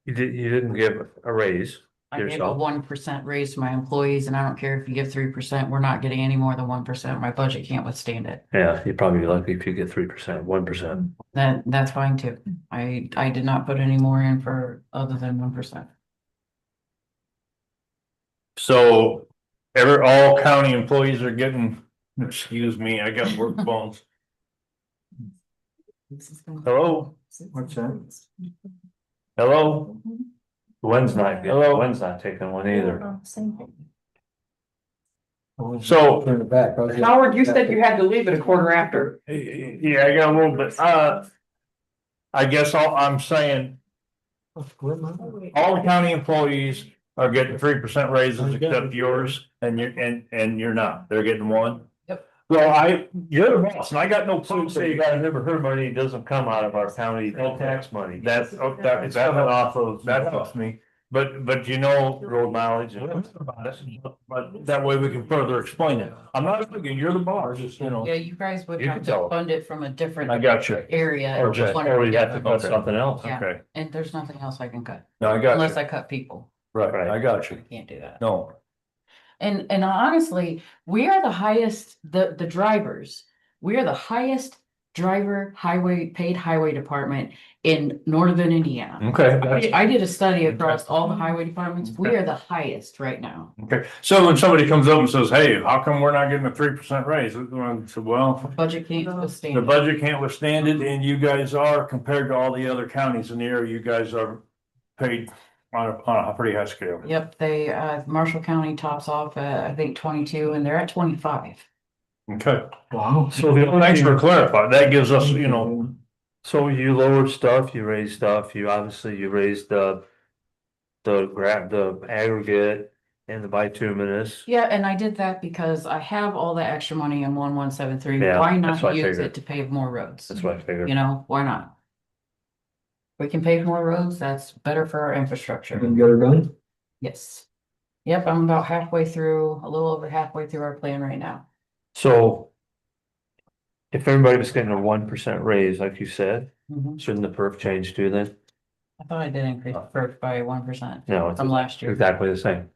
you didn't give a raise I gave a yourself. 1% raise to my employees, and I don't care if you give 3%, we're not getting any more than 1%. My budget can't withstand it. Yeah, you'd probably be lucky if you get 3%, 1%. That's fine too. I did not put any more in for other than 1%. So all county employees are getting, excuse me, I got work phones. Hello? What's that? Hello? Gwen's not taking one either. So- In the back. Howard, you said you had to leave at 1/4 after. Yeah, I got a little bit, I guess I'm saying all the county employees are getting 3% raises except yours and you're not. They're getting 1. Yep. Well, you're the boss and I got no clue, say you got never heard money doesn't come out of our county tax money. That's off of, that helps me. But you know, road mileage and but that way we can further explain it. I'm not thinking you're the boss, you know. Yeah, you guys would You have can to tell. fund it from a different I got you. area. Or just, or you have to cut something else. Yeah. Okay. And there's nothing else I can cut, No, I got unless you. I cut people. Right, I got you. Can't do that. No. And honestly, we are the highest, the drivers, we are the highest paid highway department in northern Indiana. Okay. I did a study across all the highway departments. We are the highest right now. Okay, so when somebody comes up and says, hey, how come we're not getting a 3% raise? I said, well, Budget can't withstand the it. budget can't withstand it and you guys are, compared to all the other counties in the area, you guys are paid on a pretty high scale. Yep, Marshall County tops off at, I think 22 and they're at 25. Okay. Wow. So thanks for clarifying. That gives us, you know. So you lowered stuff, you raised stuff, you raised the aggregate and the bituminous. Yeah, and I did that because I have all the extra money in 1173. Yeah, Why that's what not I use figured. it to pave more roads? That's what I figured. You know, why not? We can pave more roads, that's better for our infrastructure. Get her done? Yes. Yep, I'm about halfway through, a little over halfway through our plan right now. So if everybody was getting a 1% raise, like you said, Mhm. shouldn't the perf change too then? I thought I did increase the perk by 1%. No, it's From last year. exactly the same.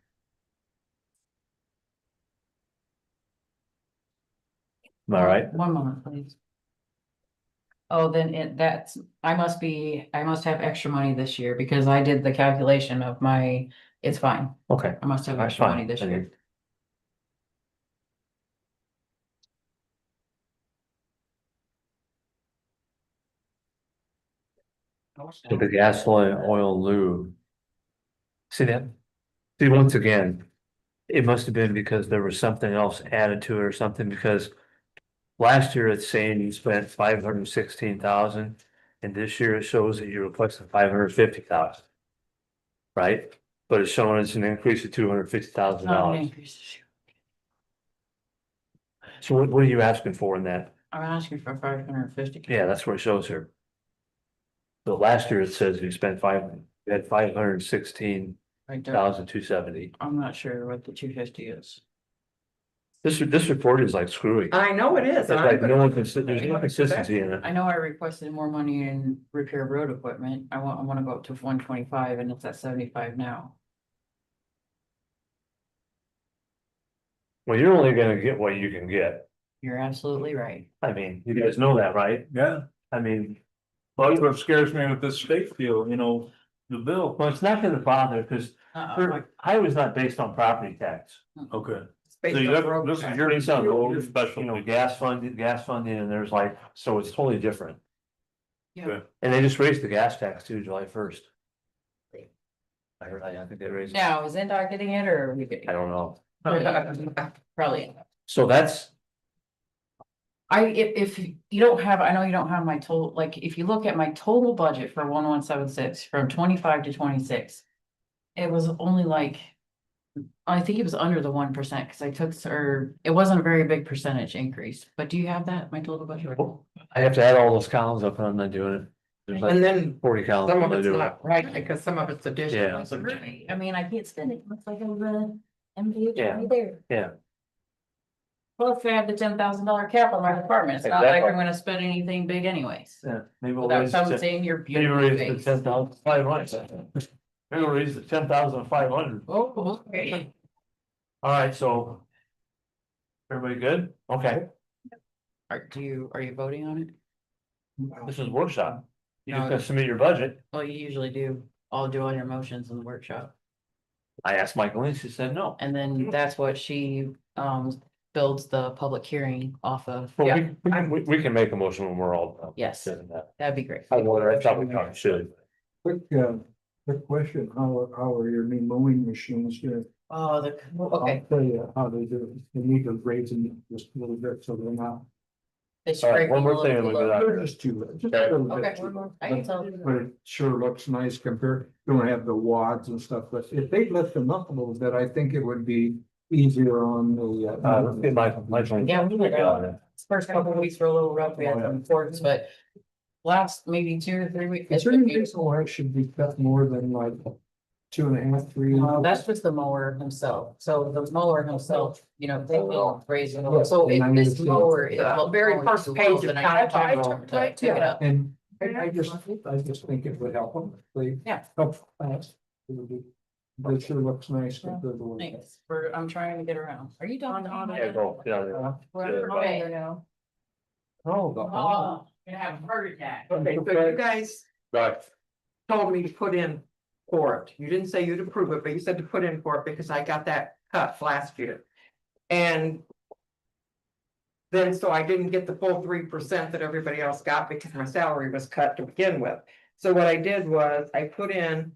Am I right? One moment, please. Oh, then I must have extra money this year because I did the calculation of it's fine. Okay. I must have That's extra fine. money this year. So the gasoline, oil, lube. See that? See, once again, it must have been because there was something else added to it or something, because last year it's saying you spent 516,000, and this year it shows that you're requesting 550,000. Right? But it's showing it's an increase of $250,000. Not an increase this year. So what are you asking for in that? I'm asking for 550. Yeah, that's what it shows here. So last year it says you had 516,270. I'm not sure what the 250 is. This report is like screwy. I know it is. It's like there's no consistency in it. I know I requested more money in repair road equipment. I want to go up to 125 and it's at 75 now. Well, you're only gonna get what you can get. You're absolutely right. I mean, you guys know that, right? Yeah. I mean, Well, that's what scares me with this state deal, you know, the bill. well, it's not gonna bother, because highway's not based on property tax. Okay. It's based See, on road this is tax. your, Based on your road, special. you know, gas funding, and there's like, so it's totally different. Yeah. And they just raised the gas tax too, July 1st. I think they raised, Now, is NDOT getting it or are we getting I it? don't know. Probably. So that's, if you don't have, I know you don't have my total, like, if you look at my total budget for 1176 from 25 to 26. It was only like, I think it was under the 1%, because I took, or it wasn't a very big percentage increase, but do you have that, my total budget? I have to add all those columns up and I'm not doing it. There's like And then 40 columns. some of to it's do it. not right, because some of it's additional. Yeah. I mean, I can't spend it, looks like I was MVH Yeah. right there. Yeah, Plus, I have the $10,000 cap on my department, it's not like Exactly. I'm gonna spend anything big anyways. yeah, maybe we'll Without raise, compensating your maybe beautiful raise the face. 10,500. Maybe we'll raise the 10,500. Oh, okay. All right, so. Everybody good? Okay, Are you voting on it? this is workshop. You just No. gotta submit your budget. Well, you usually do, I'll do all your motions in the workshop. I asked Michael and she said no. And then that's what she builds the public hearing off of. Well, Yeah, we can make a motion when we're all done. Yes. Doing that. that'd be great. I thought we probably should. Quick question, how are your new mowing machines here? Oh, okay, I'll tell you how they do it. They need to raise them just a little bit so they're not. they All right, scrape. one me a more thing and little we'll below. go They're out. just too, just a little Okay, bit. one more, I can tell. But it sure looks nice compared, don't have the wads and stuff, but if they lift them up a little bit, I think it would be easier on the. Let's get my phone. Yeah, we went out. First couple of weeks were a little rough, we had some reports, but last maybe 2 or 3 weeks. Is there any reason why it should be cut more than like 2.5, 3? That's just the mower himself, so the mower himself, they will raise it, Yeah, so and I if this understand. mower is. The very first page of Then I contract. to pick it up. And I just think it would help them, they. Yeah. Help fast. It would be- But it sure looks nice compared to what. Thanks, I'm trying to get around, are you done? Yeah, go, yeah. Okay. Oh, Oh, gonna have a heart attack. Okay, so you guys Right. told me to put in for it. You didn't say you'd approve it, but you said to put in for it because I got that cut last year. And then, so I didn't get the full 3% that everybody else got because my salary was cut to begin with. So what I did was I put in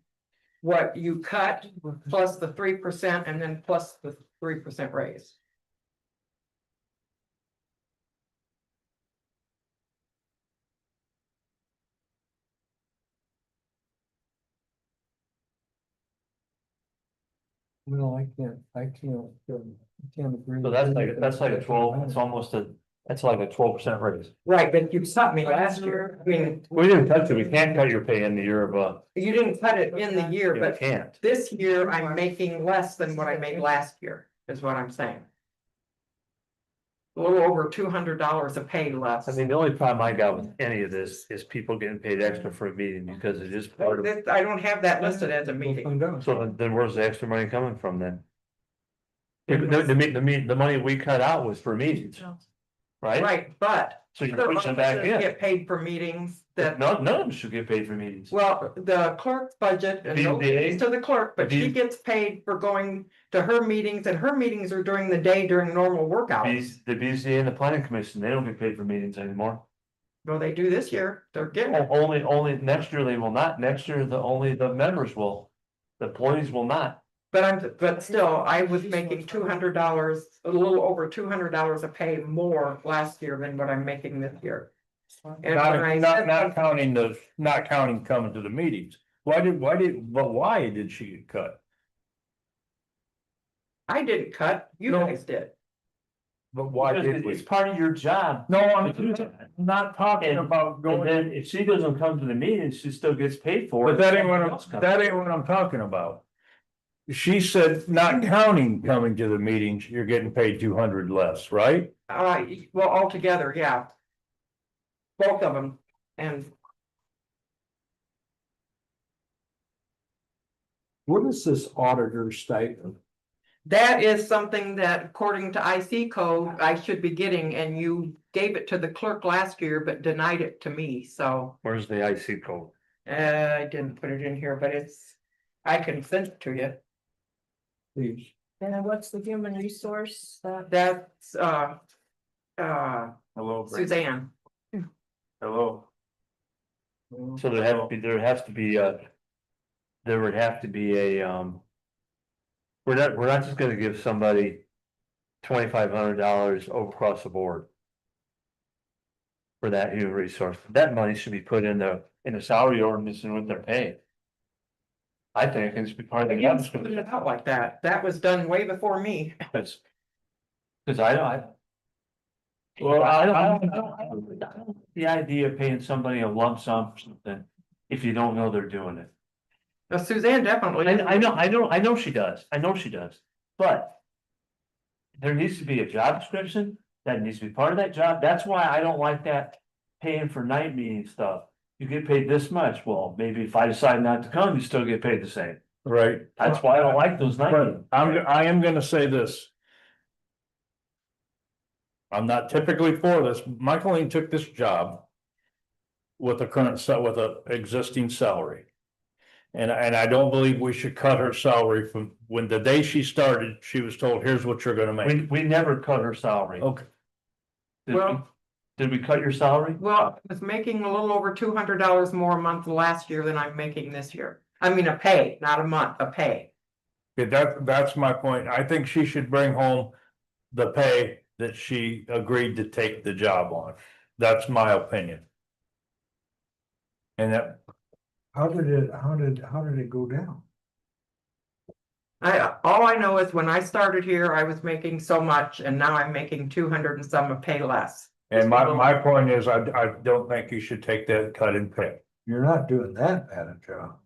what you cut plus the 3% and then plus the 3% raise. No, I can't agree. So that's like a 12, it's almost that's like a 12% raise. Right, but you cut me last year. I mean, We didn't touch it, we can't cut your pay in the year of, you didn't cut it in the year, you but can't. this year I'm making less than what I made last year, is what I'm saying. A little over $200 a pay less. I mean, the only problem I got with any of this is people getting paid extra for a meeting because it is part of. I don't have that listed as a meeting. So then where's the extra money coming from then? The money we cut out was for meetings, right? Right, but So you're other pushing back officers in. get paid for meetings that, None of them should get paid for meetings. well, the clerk's budget, and no BZA? thanks to the clerk, but she BZ gets paid for going to her meetings, and her meetings are during the day during normal work hours. The BZA and the planning commission, they don't get paid for meetings anymore. Well, they do this year, they're getting it. Only next year they will not. Next year, only the members will. The employees will not. But still, I was making $200, a little over $200 a pay more last year than what I'm making this year. And when I said- Not counting coming to the meetings. Why did she get cut? I didn't cut, you No. guys did. But why Because did we? it's part of your job. No, I'm not talking about And going, then if she doesn't come to the meeting, she still gets paid for it. but that ain't what I'm talking about. She said not counting coming to the meetings, you're getting paid 200 less, right? Well, altogether, yeah. Both of them, and What is this auditor stipend? that is something that according to IC code, I should be getting, and you gave it to the clerk last year, but denied it to me, so. Where's the IC code? I didn't put it in here, but I can send it to you. Please. And what's the human resource that? That's, Hello. Brent. Suzanne. Hello. So there would have to be a, we're not just gonna give somebody $2,500 over across the board. for that human resource. That money should be put in the salary ordinance and with their pay. I think it should be part of the You job didn't put description. it out like that. That was done way before me. Cause well, I don't, the idea of paying somebody a lump sum or something, if you don't know they're doing it. Now, Suzanne definitely. I know she does, but. There needs to be a job description, that needs to be part of that job, that's why I don't like that paying for night meeting stuff. You get paid this much, well, maybe if I decide not to come, you still get paid the same. Right. That's why I don't like those night meetings. I am gonna say this. I'm not typically for this. Michaeline took this job with with a existing salary. And I don't believe we should cut her salary from when the day she started, she was told, here's what you're gonna make. We never cut her salary. Okay. Did we cut your salary? Well, I was making a little over $200 more a month last year than I'm making this year. I mean, a pay, not a month, a pay. Okay, that's my point. I think she should bring home the pay that she agreed to take the job on. That's my opinion. And that, How did it go down? All I know is when I started here, I was making so much and now I'm making 200 and some a pay less. and my point is, I don't think you should take that cut in pay. You're not doing that bad a job.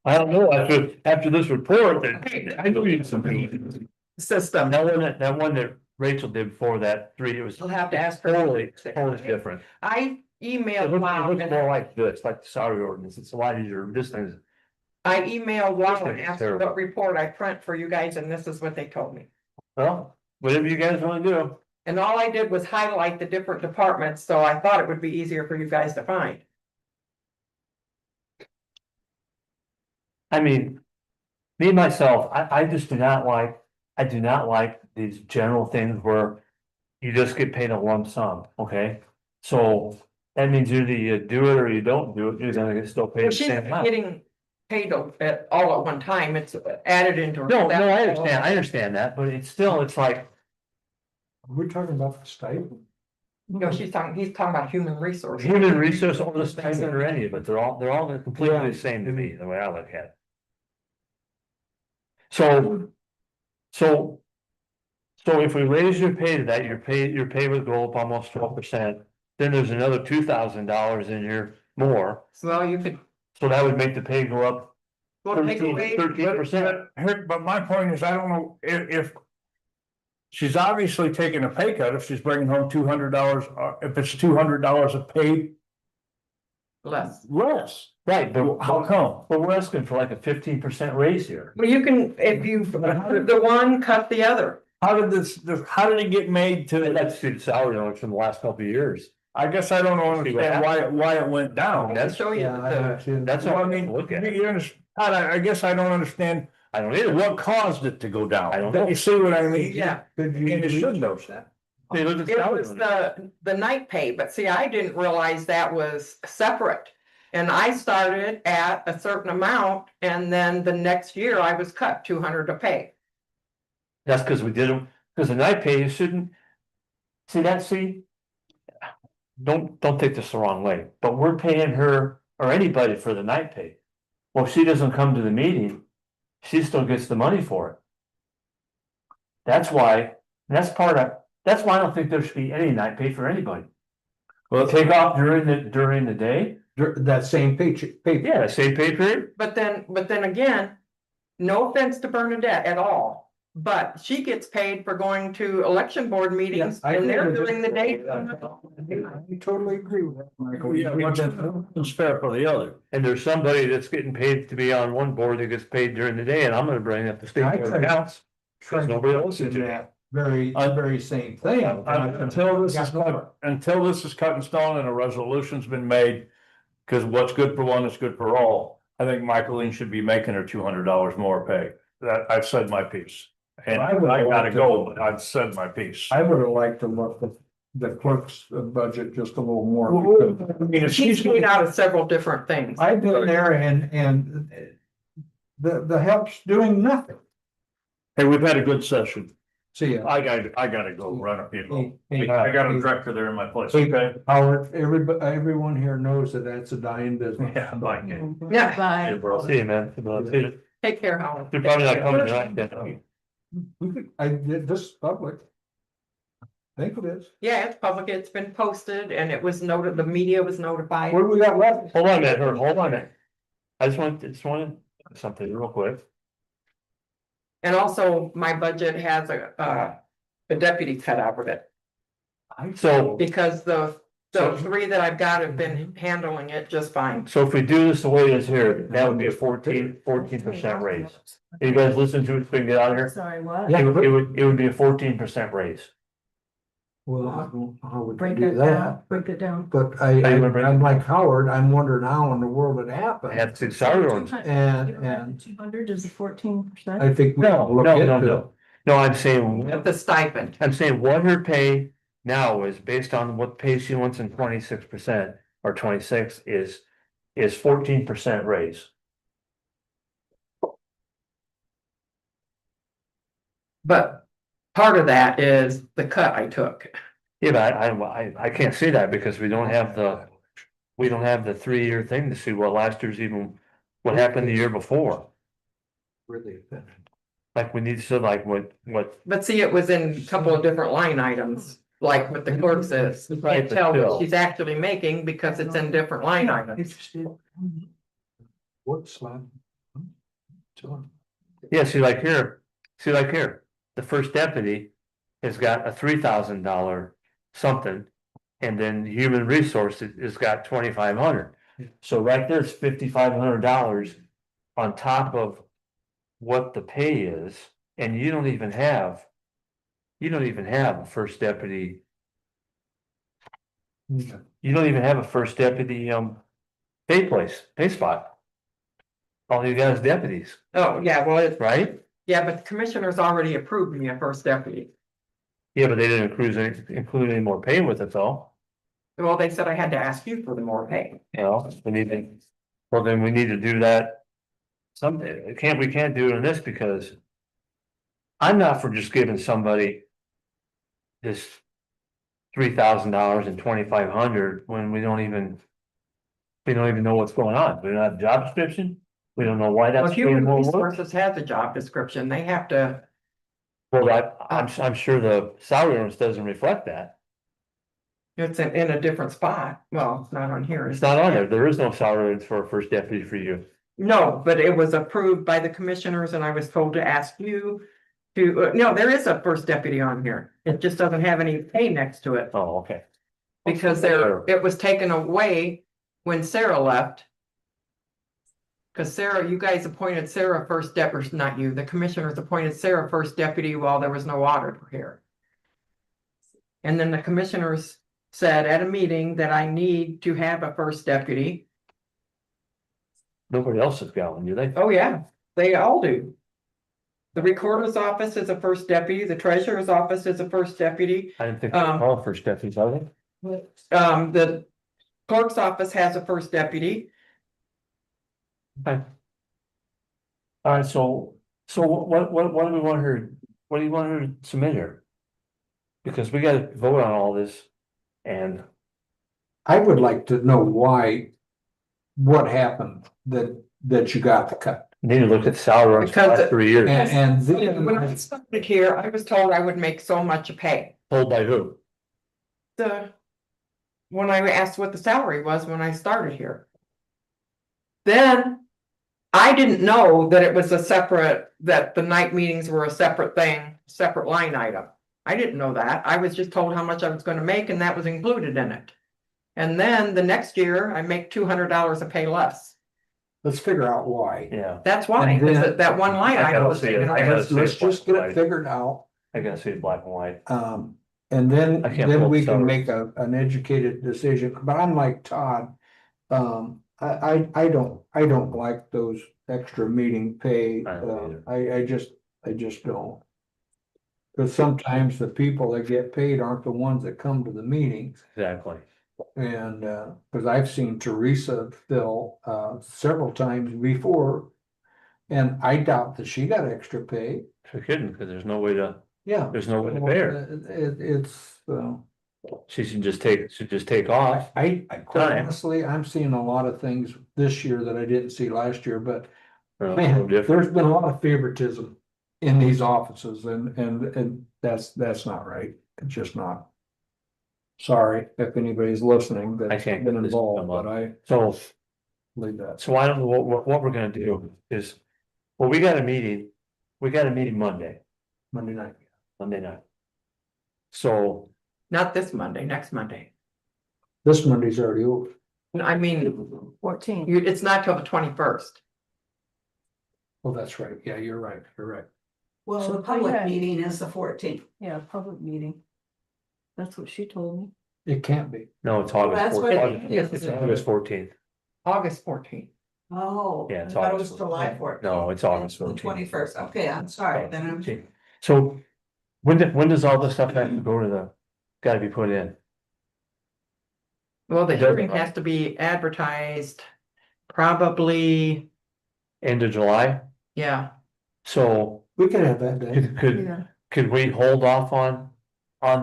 I don't know, after this report, I know you some System. that one that Rachel did before that, it was You'll have to ask for. totally different. I It emailed looks Wow. more like this, like the salary ordinance, it's a lot easier, this thing is. I emailed Wow and This is asked terrible. what report I print for you guys, and this is what they told me. Well, whatever you guys wanna do. And all I did was highlight the different departments, so I thought it would be easier for you guys to find. I mean, me, myself, I just do not like these general things where you just get paid a lump sum, okay? So that means either you do it or you don't do it, you're gonna get still paid Well, the she's same amount. getting paid all at one time, it's added into her. No, I understand that, but it's still, it's like, We're talking about the stipend. No, he's talking about human resources. human resource, all the stipend or any of it, they're all completely the same to me, the way I look at it. So if we raise your pay to that, your pay would go up almost 12%. Then there's another $2,000 in here more, So you could, so that would make the pay go up well, take away. 13%. But my point is, I don't know if. She's obviously taking a pay cut if she's bringing home $200, if it's $200 a pay Less. less. Right, but How come? But we're asking for like a 15% raise here. Well, you can, if you, the one cut the other. How did how did it get made to? That's the salary ordinance from the last couple of years. I guess I don't understand why it went down. I'll show you. That's Well, what I mean, look at. I guess I don't understand I don't either. what caused it to go down. I don't know. You see what I mean? Yeah. And you should know that. They look at It salary was ordinance. the night pay, but see, I didn't realize that was separate. And I started at a certain amount and then the next year I was cut 200 to pay. That's because we did them, because the night pay, you shouldn't. See. Don't take this the wrong way, but we're paying her or anybody for the night pay. Well, if she doesn't come to the meeting, she still gets the money for it. That's why I don't think there should be any night pay for anybody. Well, take off during the day. That same paycheck. Yeah, same pay period. But then again, no offense to Bernadette at all, but she gets paid for going to election board meetings I and they're agree with doing the day. I totally agree with that, Michael. It's fair for the other. And there's somebody that's getting paid to be on one board that gets paid during the day, and I'm gonna bring up the state board of accounts. Because nobody else is doing that. Very same thing. Until this is cut in stone and a resolution's been made, because what's good for one is good for all. I think Michaeline should be making her $200 more pay. That, I've said my piece. And I gotta go, but I've said my piece. I would have liked to look at the clerk's budget just a little more. I mean, if She's she's paid out of several different things. I've been there and the help's doing nothing. Hey, we've had a good session. See ya. I gotta go run a funeral. Hey, I got a hey, director there in my place, Hey, okay? Howard, everyone here knows that that's a dying business. Yeah, bye. Yeah, Hey, bro, see you, man. See you. take care, Howard. You're probably not coming tonight, then. We could, this is public. I think it is. Yeah, it's public, it's been posted and it was noted, the media was notified. What do we got left? Hold on a minute, hold on a minute. I just wanted something real quick. And also, my budget has a deputy cut out of it, So, because the three that I've got have been handling it just fine. so if we do this the way it is here, that would be a 14% raise. You guys listen to it, so we can get out of here? Sorry, what? It would be a 14% raise. Well, I don't know how we Break can do it that, down, break it down. but I'm like Howard, I'm wondering how in the world it happened. I have to salary ordinance. And 200 is 14%. I think. we No, can look no, into no, it. no. No, I'm saying, The stipend, I'm saying what her pay now is based on what pay she wants in 26% or 26 is 14% raise. but part of that is the cut I took. Yeah, but I can't see that because we don't have the 3-year thing to see what last year's even, what happened the year before. Really offended. Like we need to, like what, But see, it was in a couple of different line items, like what the clerk says. You Right, can't but tell still. what she's actually making because it's in different line items. What slide? yeah, see like here, the first deputy has got a $3,000 something. And then human resources has got 2,500. So right there's $5,500 on top of what the pay is, and you don't even have a first deputy. You don't even have a first deputy pay spot. All you got is deputies, Oh, yeah, well, right? yeah, but the commissioners already approved me a first deputy. Yeah, but they didn't include any more pay with it though. Well, they said I had to ask you for the more pay. You know, well, then we need to do that. Someday, we can't do it in this because. I'm not for just giving somebody. This. $3,000 and 2,500 when we don't even. We don't even know what's going on. We don't have a job description. We don't know why Well, that's. human paying more work. resources has a job description, they have to, Well, I'm sure the salary ordinance doesn't reflect that. it's in a different spot, well, it's not on here. It's not on there. There is no salary ordinance for a first deputy for you. No, but it was approved by the commissioners and I was told to ask you to, no, there is a first deputy on here. It just doesn't have any pay next to it Oh, okay. because it was taken away when Sarah left. Cause Sarah, you guys appointed Sarah first deputy, not you, the commissioners appointed Sarah first deputy while there was no auditor here. And then the commissioners said at a meeting that I need to have a first deputy. Nobody else is going, do they? Oh, yeah, they all do. The recorder's office is a first deputy, the treasurer's office is a first deputy. I didn't think they were all first deputies, are they? The clerk's office has a first deputy. Okay. All right, so what do we want her, what do you want her to submit here? Because we gotta vote on all this and I would like to know what happened that you got the cut. need to look at salary ordinance for the last 3 years. And When I started here, I was told I would make so much a pay. Told by who? When I asked what the salary was when I started here. Then I didn't know that it was that the night meetings were a separate thing, separate line item. I didn't know that. I was just told how much I was gonna make and that was included in it. And then the next year I make $200 a pay less. let's figure out why. Yeah, That's why, And then- 'cause that one line I item gotta was see it. taken I away. gotta see Let's it just get black it and white. figured out. I gotta see it black and white. And then, I can't pull we the can salary. make an educated decision, but I'm like Todd. I don't like those extra meeting pay, I don't I just don't. Cause sometimes the people that get paid aren't the ones that come to the meetings, Exactly. and, cause I've seen Teresa fill, several times before. And I doubt that she got extra pay. She couldn't, because there's no way to, Yeah. There's no way to pay her. It's, She should just take off. I quite Time. honestly, I'm seeing a lot of things this year that I didn't see last year, but No man, different. there's been a lot of favoritism in these offices and that's not right. It's just not. Sorry if anybody's listening I that's can't been get this involved, to but come up. I So, leave that. so I don't know what we're gonna do is, well, we got a meeting Monday Monday night. night. So, Not this Monday, next Monday. This Monday's already over. I mean, 14. it's not till the 21st. Oh, that's right. Yeah, you're right. You're right. Well, So the I public had- meeting is the 14th. Yeah, public meeting. That's what she told me. It can't be. no, it's Well, August that's what 14th. it is. It's August 14th. August 14th. Oh, Yeah, I it's thought it August was July 14th. No, it's August The 14th. 21st. Okay, I'm sorry, then I'm. So, when does all this stuff have to go to gotta be put in? Well, the It doesn't, hearing right? has to be advertised probably, End of July? yeah. So, We can have that day. could we hold off on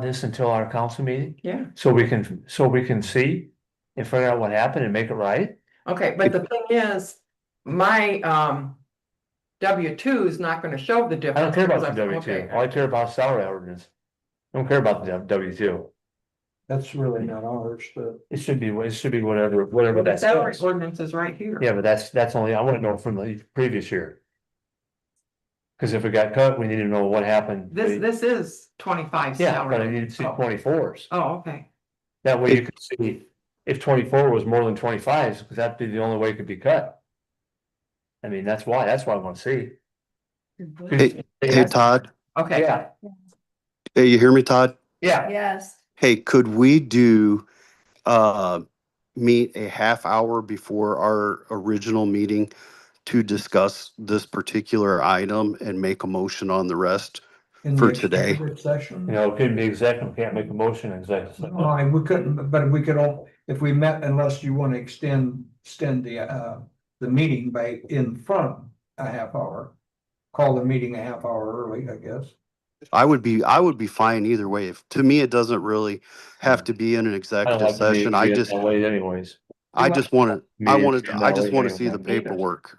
this until our council meeting? Yeah. So we can see and figure out what happened and make it right? Okay, but the thing is, my W-2 is not gonna show the difference. I don't care about the because W two, okay. all I care about salary ordinance. I don't care about the W two. That's really not ours, but. It should be whatever The that salary says. ordinance is right here. Yeah, but that's only, I wanna know from the previous year. Cause if it got cut, we need to know what happened. This is 25 Yeah, salary. but I need to see Oh. 24s. Oh, okay. That way you can see if 24 was more than 25s, because that'd be the only way it could be cut. I mean, that's why I wanna see. Hey, Todd, Okay. Yeah, hey, you hear me, Todd? yeah, Yes. Hey, could we meet a half hour before our original meeting to discuss this particular item and make a motion on the rest In for the today? executive session. you know, it couldn't be executive, can't make a motion in executive session. No, we couldn't, but we could all, if we met, unless you want to extend the meeting by in front a half hour. Call the meeting a half hour early, I guess. I would be fine either way. To me, it doesn't really have to be in an I don't executive like to be session. I that just way anyways. want to, Meetings I just that want way to see the anyway. paperwork.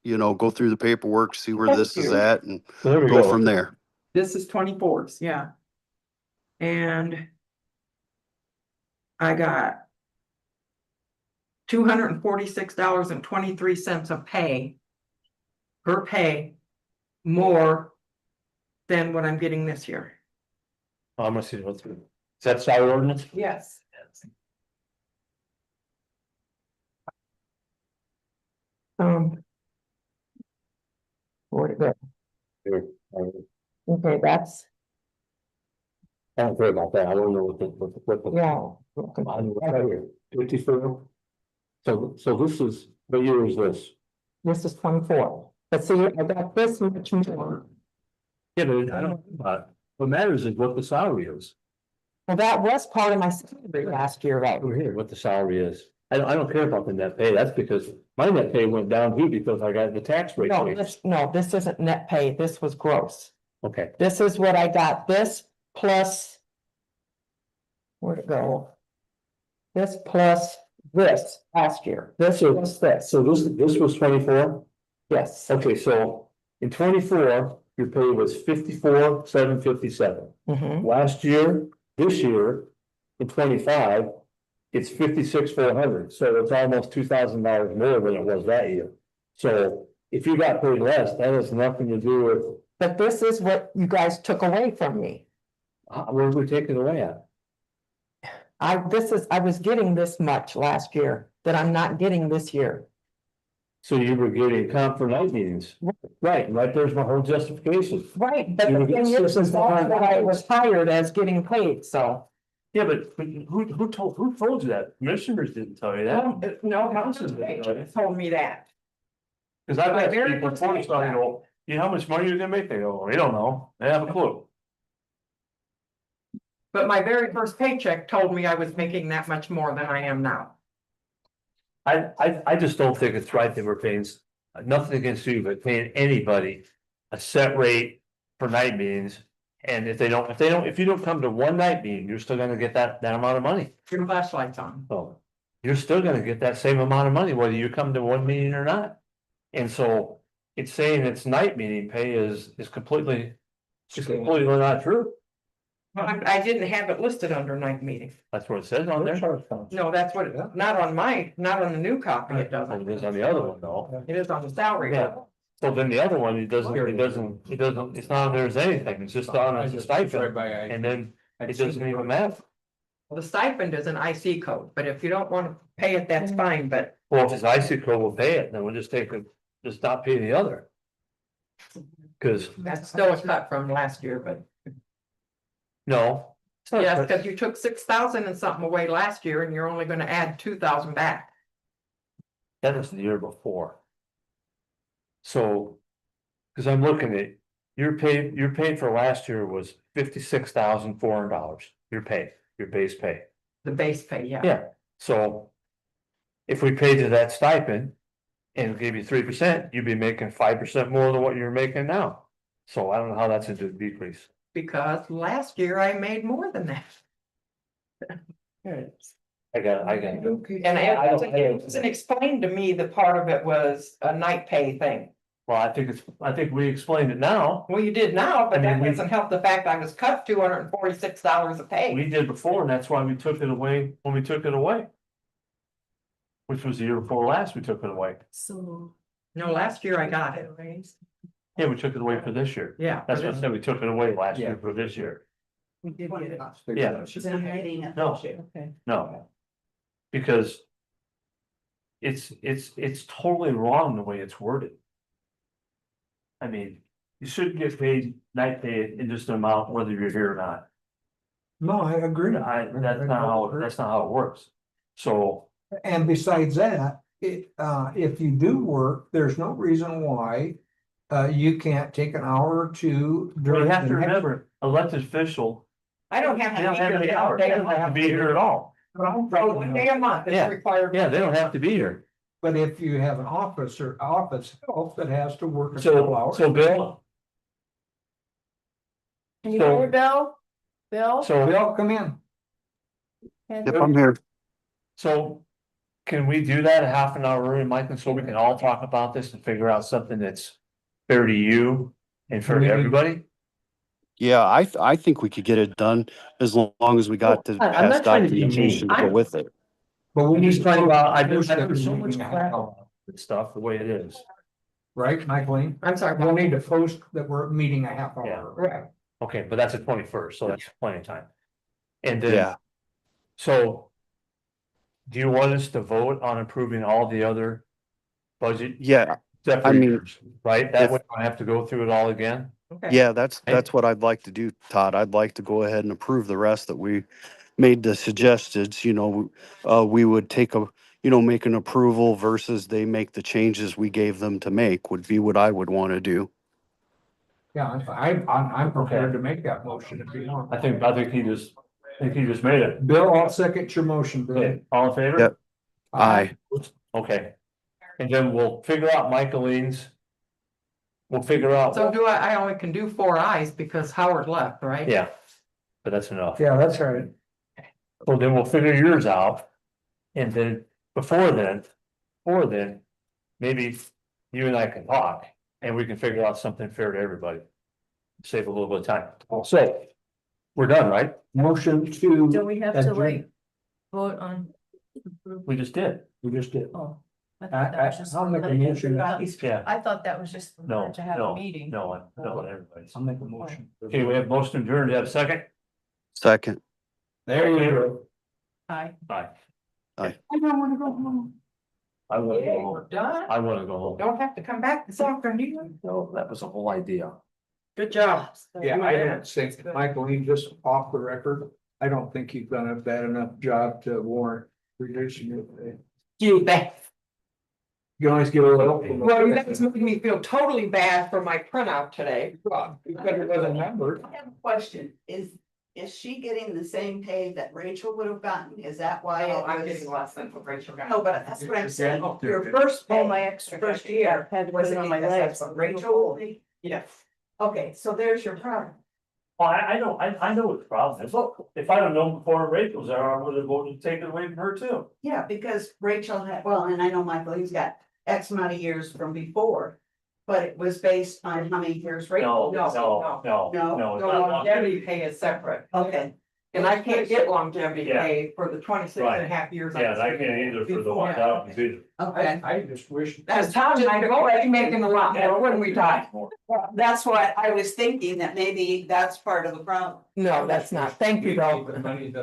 You know, go through the paperwork, see where this is Thank you. at and So there we go go. from there. This is 24s, yeah. And I got $246.23 of pay more than what I'm getting this year. I'm gonna see what's through. Is that salary ordinance? Yes. Where'd it go? Here, Okay, that's, I don't care about that. I don't know what the. yeah. Come on, right here, 54. So this is, what year is this? This is 24, but see, I got this much more. Yeah, but I don't, what matters is what the salary is. Well, that was part of my salary last year, right? Over here, what the salary is. I don't care about the net pay. That's because my net pay went down too because I got the tax rate. No, this isn't net pay, this was gross. Okay, This is what I got, this plus. Where'd it go? This plus this last year, this was this, so this was 24. yes. Okay, so in 24, your pay was 54,757. Mhm. Last year, this year, in 25, it's 56,400, so it's almost $2,000 more than it was that year. So if you got paid less, that has nothing to do with, But this is what you guys took away from me. where did we take it away at? I was getting this much last year that I'm not getting this year. So you were getting comp for night meetings. Right, there's my whole justification. Right, but You the were thing getting is, that's what I was hired as getting paid, so. Yeah, but who told you that? Commissioners didn't tell you that. No, Council didn't tell you. told me that. Cause I've My asked very people first before, paycheck. so you know, how much money you're gonna make? They go, they don't know. They have a clue. But my very first paycheck told me I was making that much more than I am now. I just don't think it's right that we're paying, nothing against you, but paying anybody a set rate for night meetings. And if you don't come to one night meeting, you're still gonna get that amount of money. Your flashlight's on. So you're still gonna get that same amount of money, whether you come to one meeting or not. And so it's saying it's night meeting pay is completely not true. Well, I didn't have it listed under night meeting. That's what it says on there. No, that's what, not on the new copy, it doesn't. It is on the other one though. It is on the salary. Yeah. So then the other one, it doesn't, it's not on there as anything, it's just on as a stipend, and then it doesn't even matter. Well, the stipend is an IC code, but if you don't wanna pay it, that's fine, but Well, if it's icicle, we'll pay it, then we'll just just stop paying the other. Cause, that's still a cut from last year, but no. it's not- yes, cause you took 6,000 and something away last year and you're only gonna add 2,000 back. That was the year before. So, cause I'm looking at, your pay for last year was $56,400, your base pay. The base pay, yeah. Yeah, so. If we paid you that stipend and gave you 3%, you'd be making 5% more than what you're making now. So I don't know how that's a decrease. Because last year I made more than that. I got. And it wasn't explained to me that part of it was a night pay thing. Well, I think we explained it now. Well, you did now, but I mean, that doesn't help the fact I was cut $246 a pay. We did before, and that's why we took it away when we took it away. Which was the year before last, we took it away. So. No, last year I got it. Yeah, we took it away for this year. Yeah. That's what I said, we took it away last year for this year. We did get it. Yeah. No. Okay. No. Because. It's totally wrong the way it's worded. I mean, you shouldn't get paid night pay in just an amount whether you're here or not. No, I agree. That's not how it works. So, And besides that, if you do work, there's no reason why you can't take an hour or two you during. have to the next- remember, elected official, I don't have they to don't be have here. any hours, they don't have to be here at all. One day a month Yeah. is required. Yeah, they don't have to be here. But if you have an office help that has to work a couple So, hours. so Bill, Can you So- hear me, Bill? Bill? so, Bill, come in. Yep, I'm here. so. Can we do that a half an hour early, Mike, and so we can all talk about this and figure out something that's fair to you and fair to everybody? Yeah, I think we could get it done as long as we got the I'm not past trying to be documentation to mean. go with it. But I'm just talking about, I Post do that so meeting much a crap half hour. about this stuff the way it is. Right, Michaeline? I'm sorry. We'll need to post that we're meeting a half Yeah. hour. Right. Okay, but that's the 21st, so that's plenty of time. And then, Yeah, so. Do you want us to vote on approving all the other budget? yeah, Except for I mean, yours, right? That if- way I don't have to go through it all again? Okay. yeah, that's what I'd like to do, Todd. I'd like to go ahead and approve the rest that we made the suggested, we would take make an approval versus they make the changes we gave them to make would be what I would want to do. Yeah, I'm prepared to make that motion if you want. I think he just made it. Bill, I'll second your motion, Bill. Okay, all in favor? Yep. Aye. Okay. And then we'll figure out Michaeline's. We'll figure out, So I only can do 4 eyes because Howard left, right? yeah, but that's enough. Yeah, that's right. So then we'll figure yours out. And then, before then, maybe you and I can talk and we can figure out something fair to everybody. Save a little bit of time. So, we're done, right? Motion to. Do we have to adjourn. like vote on? We just did. We just did. Oh. I thought that was just- I'll make a motion. Yeah. I thought that was just No, to have a meeting. No, everybody's. I'll make a motion. Okay, we have motion adjourned. Do you have a second? Second. There you go. Aye. Aye. I don't wanna go home. I wanna go Yeah, home. we're done. I wanna go home. Don't have to come back this afternoon. No, that was the whole idea. Good job. Yeah, I don't think, Michael, you just off the record, I don't think you've done a bad enough job to warrant reducing your pay. Gee, thanks. You always get a little. Well, you guys made me feel totally bad for my printout today. Because it wasn't numbered. I have a question, is she getting the same pay that Rachel would have gotten? Is that why? Oh, it I'm was- getting less than what Rachel got. No, but that's what I'm saying, Yeah. your first pay, Oh, my extra. first year, Had to put was it it on my because legs. that's what Rachel? Yes. Okay, so there's your problem. Oh, I know what the problem is. Look, if I'd have known before Rachel's there, I would have voted to take it away from her too. Yeah, because Rachel had, well, and I know Michael, he's got X amount of years from before. But it was based on how many years Rachel. No. No? The longevity pay is separate. Okay, And I can't get longevity Yeah. pay for the 26 and a half years. Yeah, and I can't either for the 1,000 either. okay. I just wish. As Tom and I go, I'm making a lot more when we die. That's why I was thinking that maybe that's part of the problem. No, that's not. Thank you, though. The money that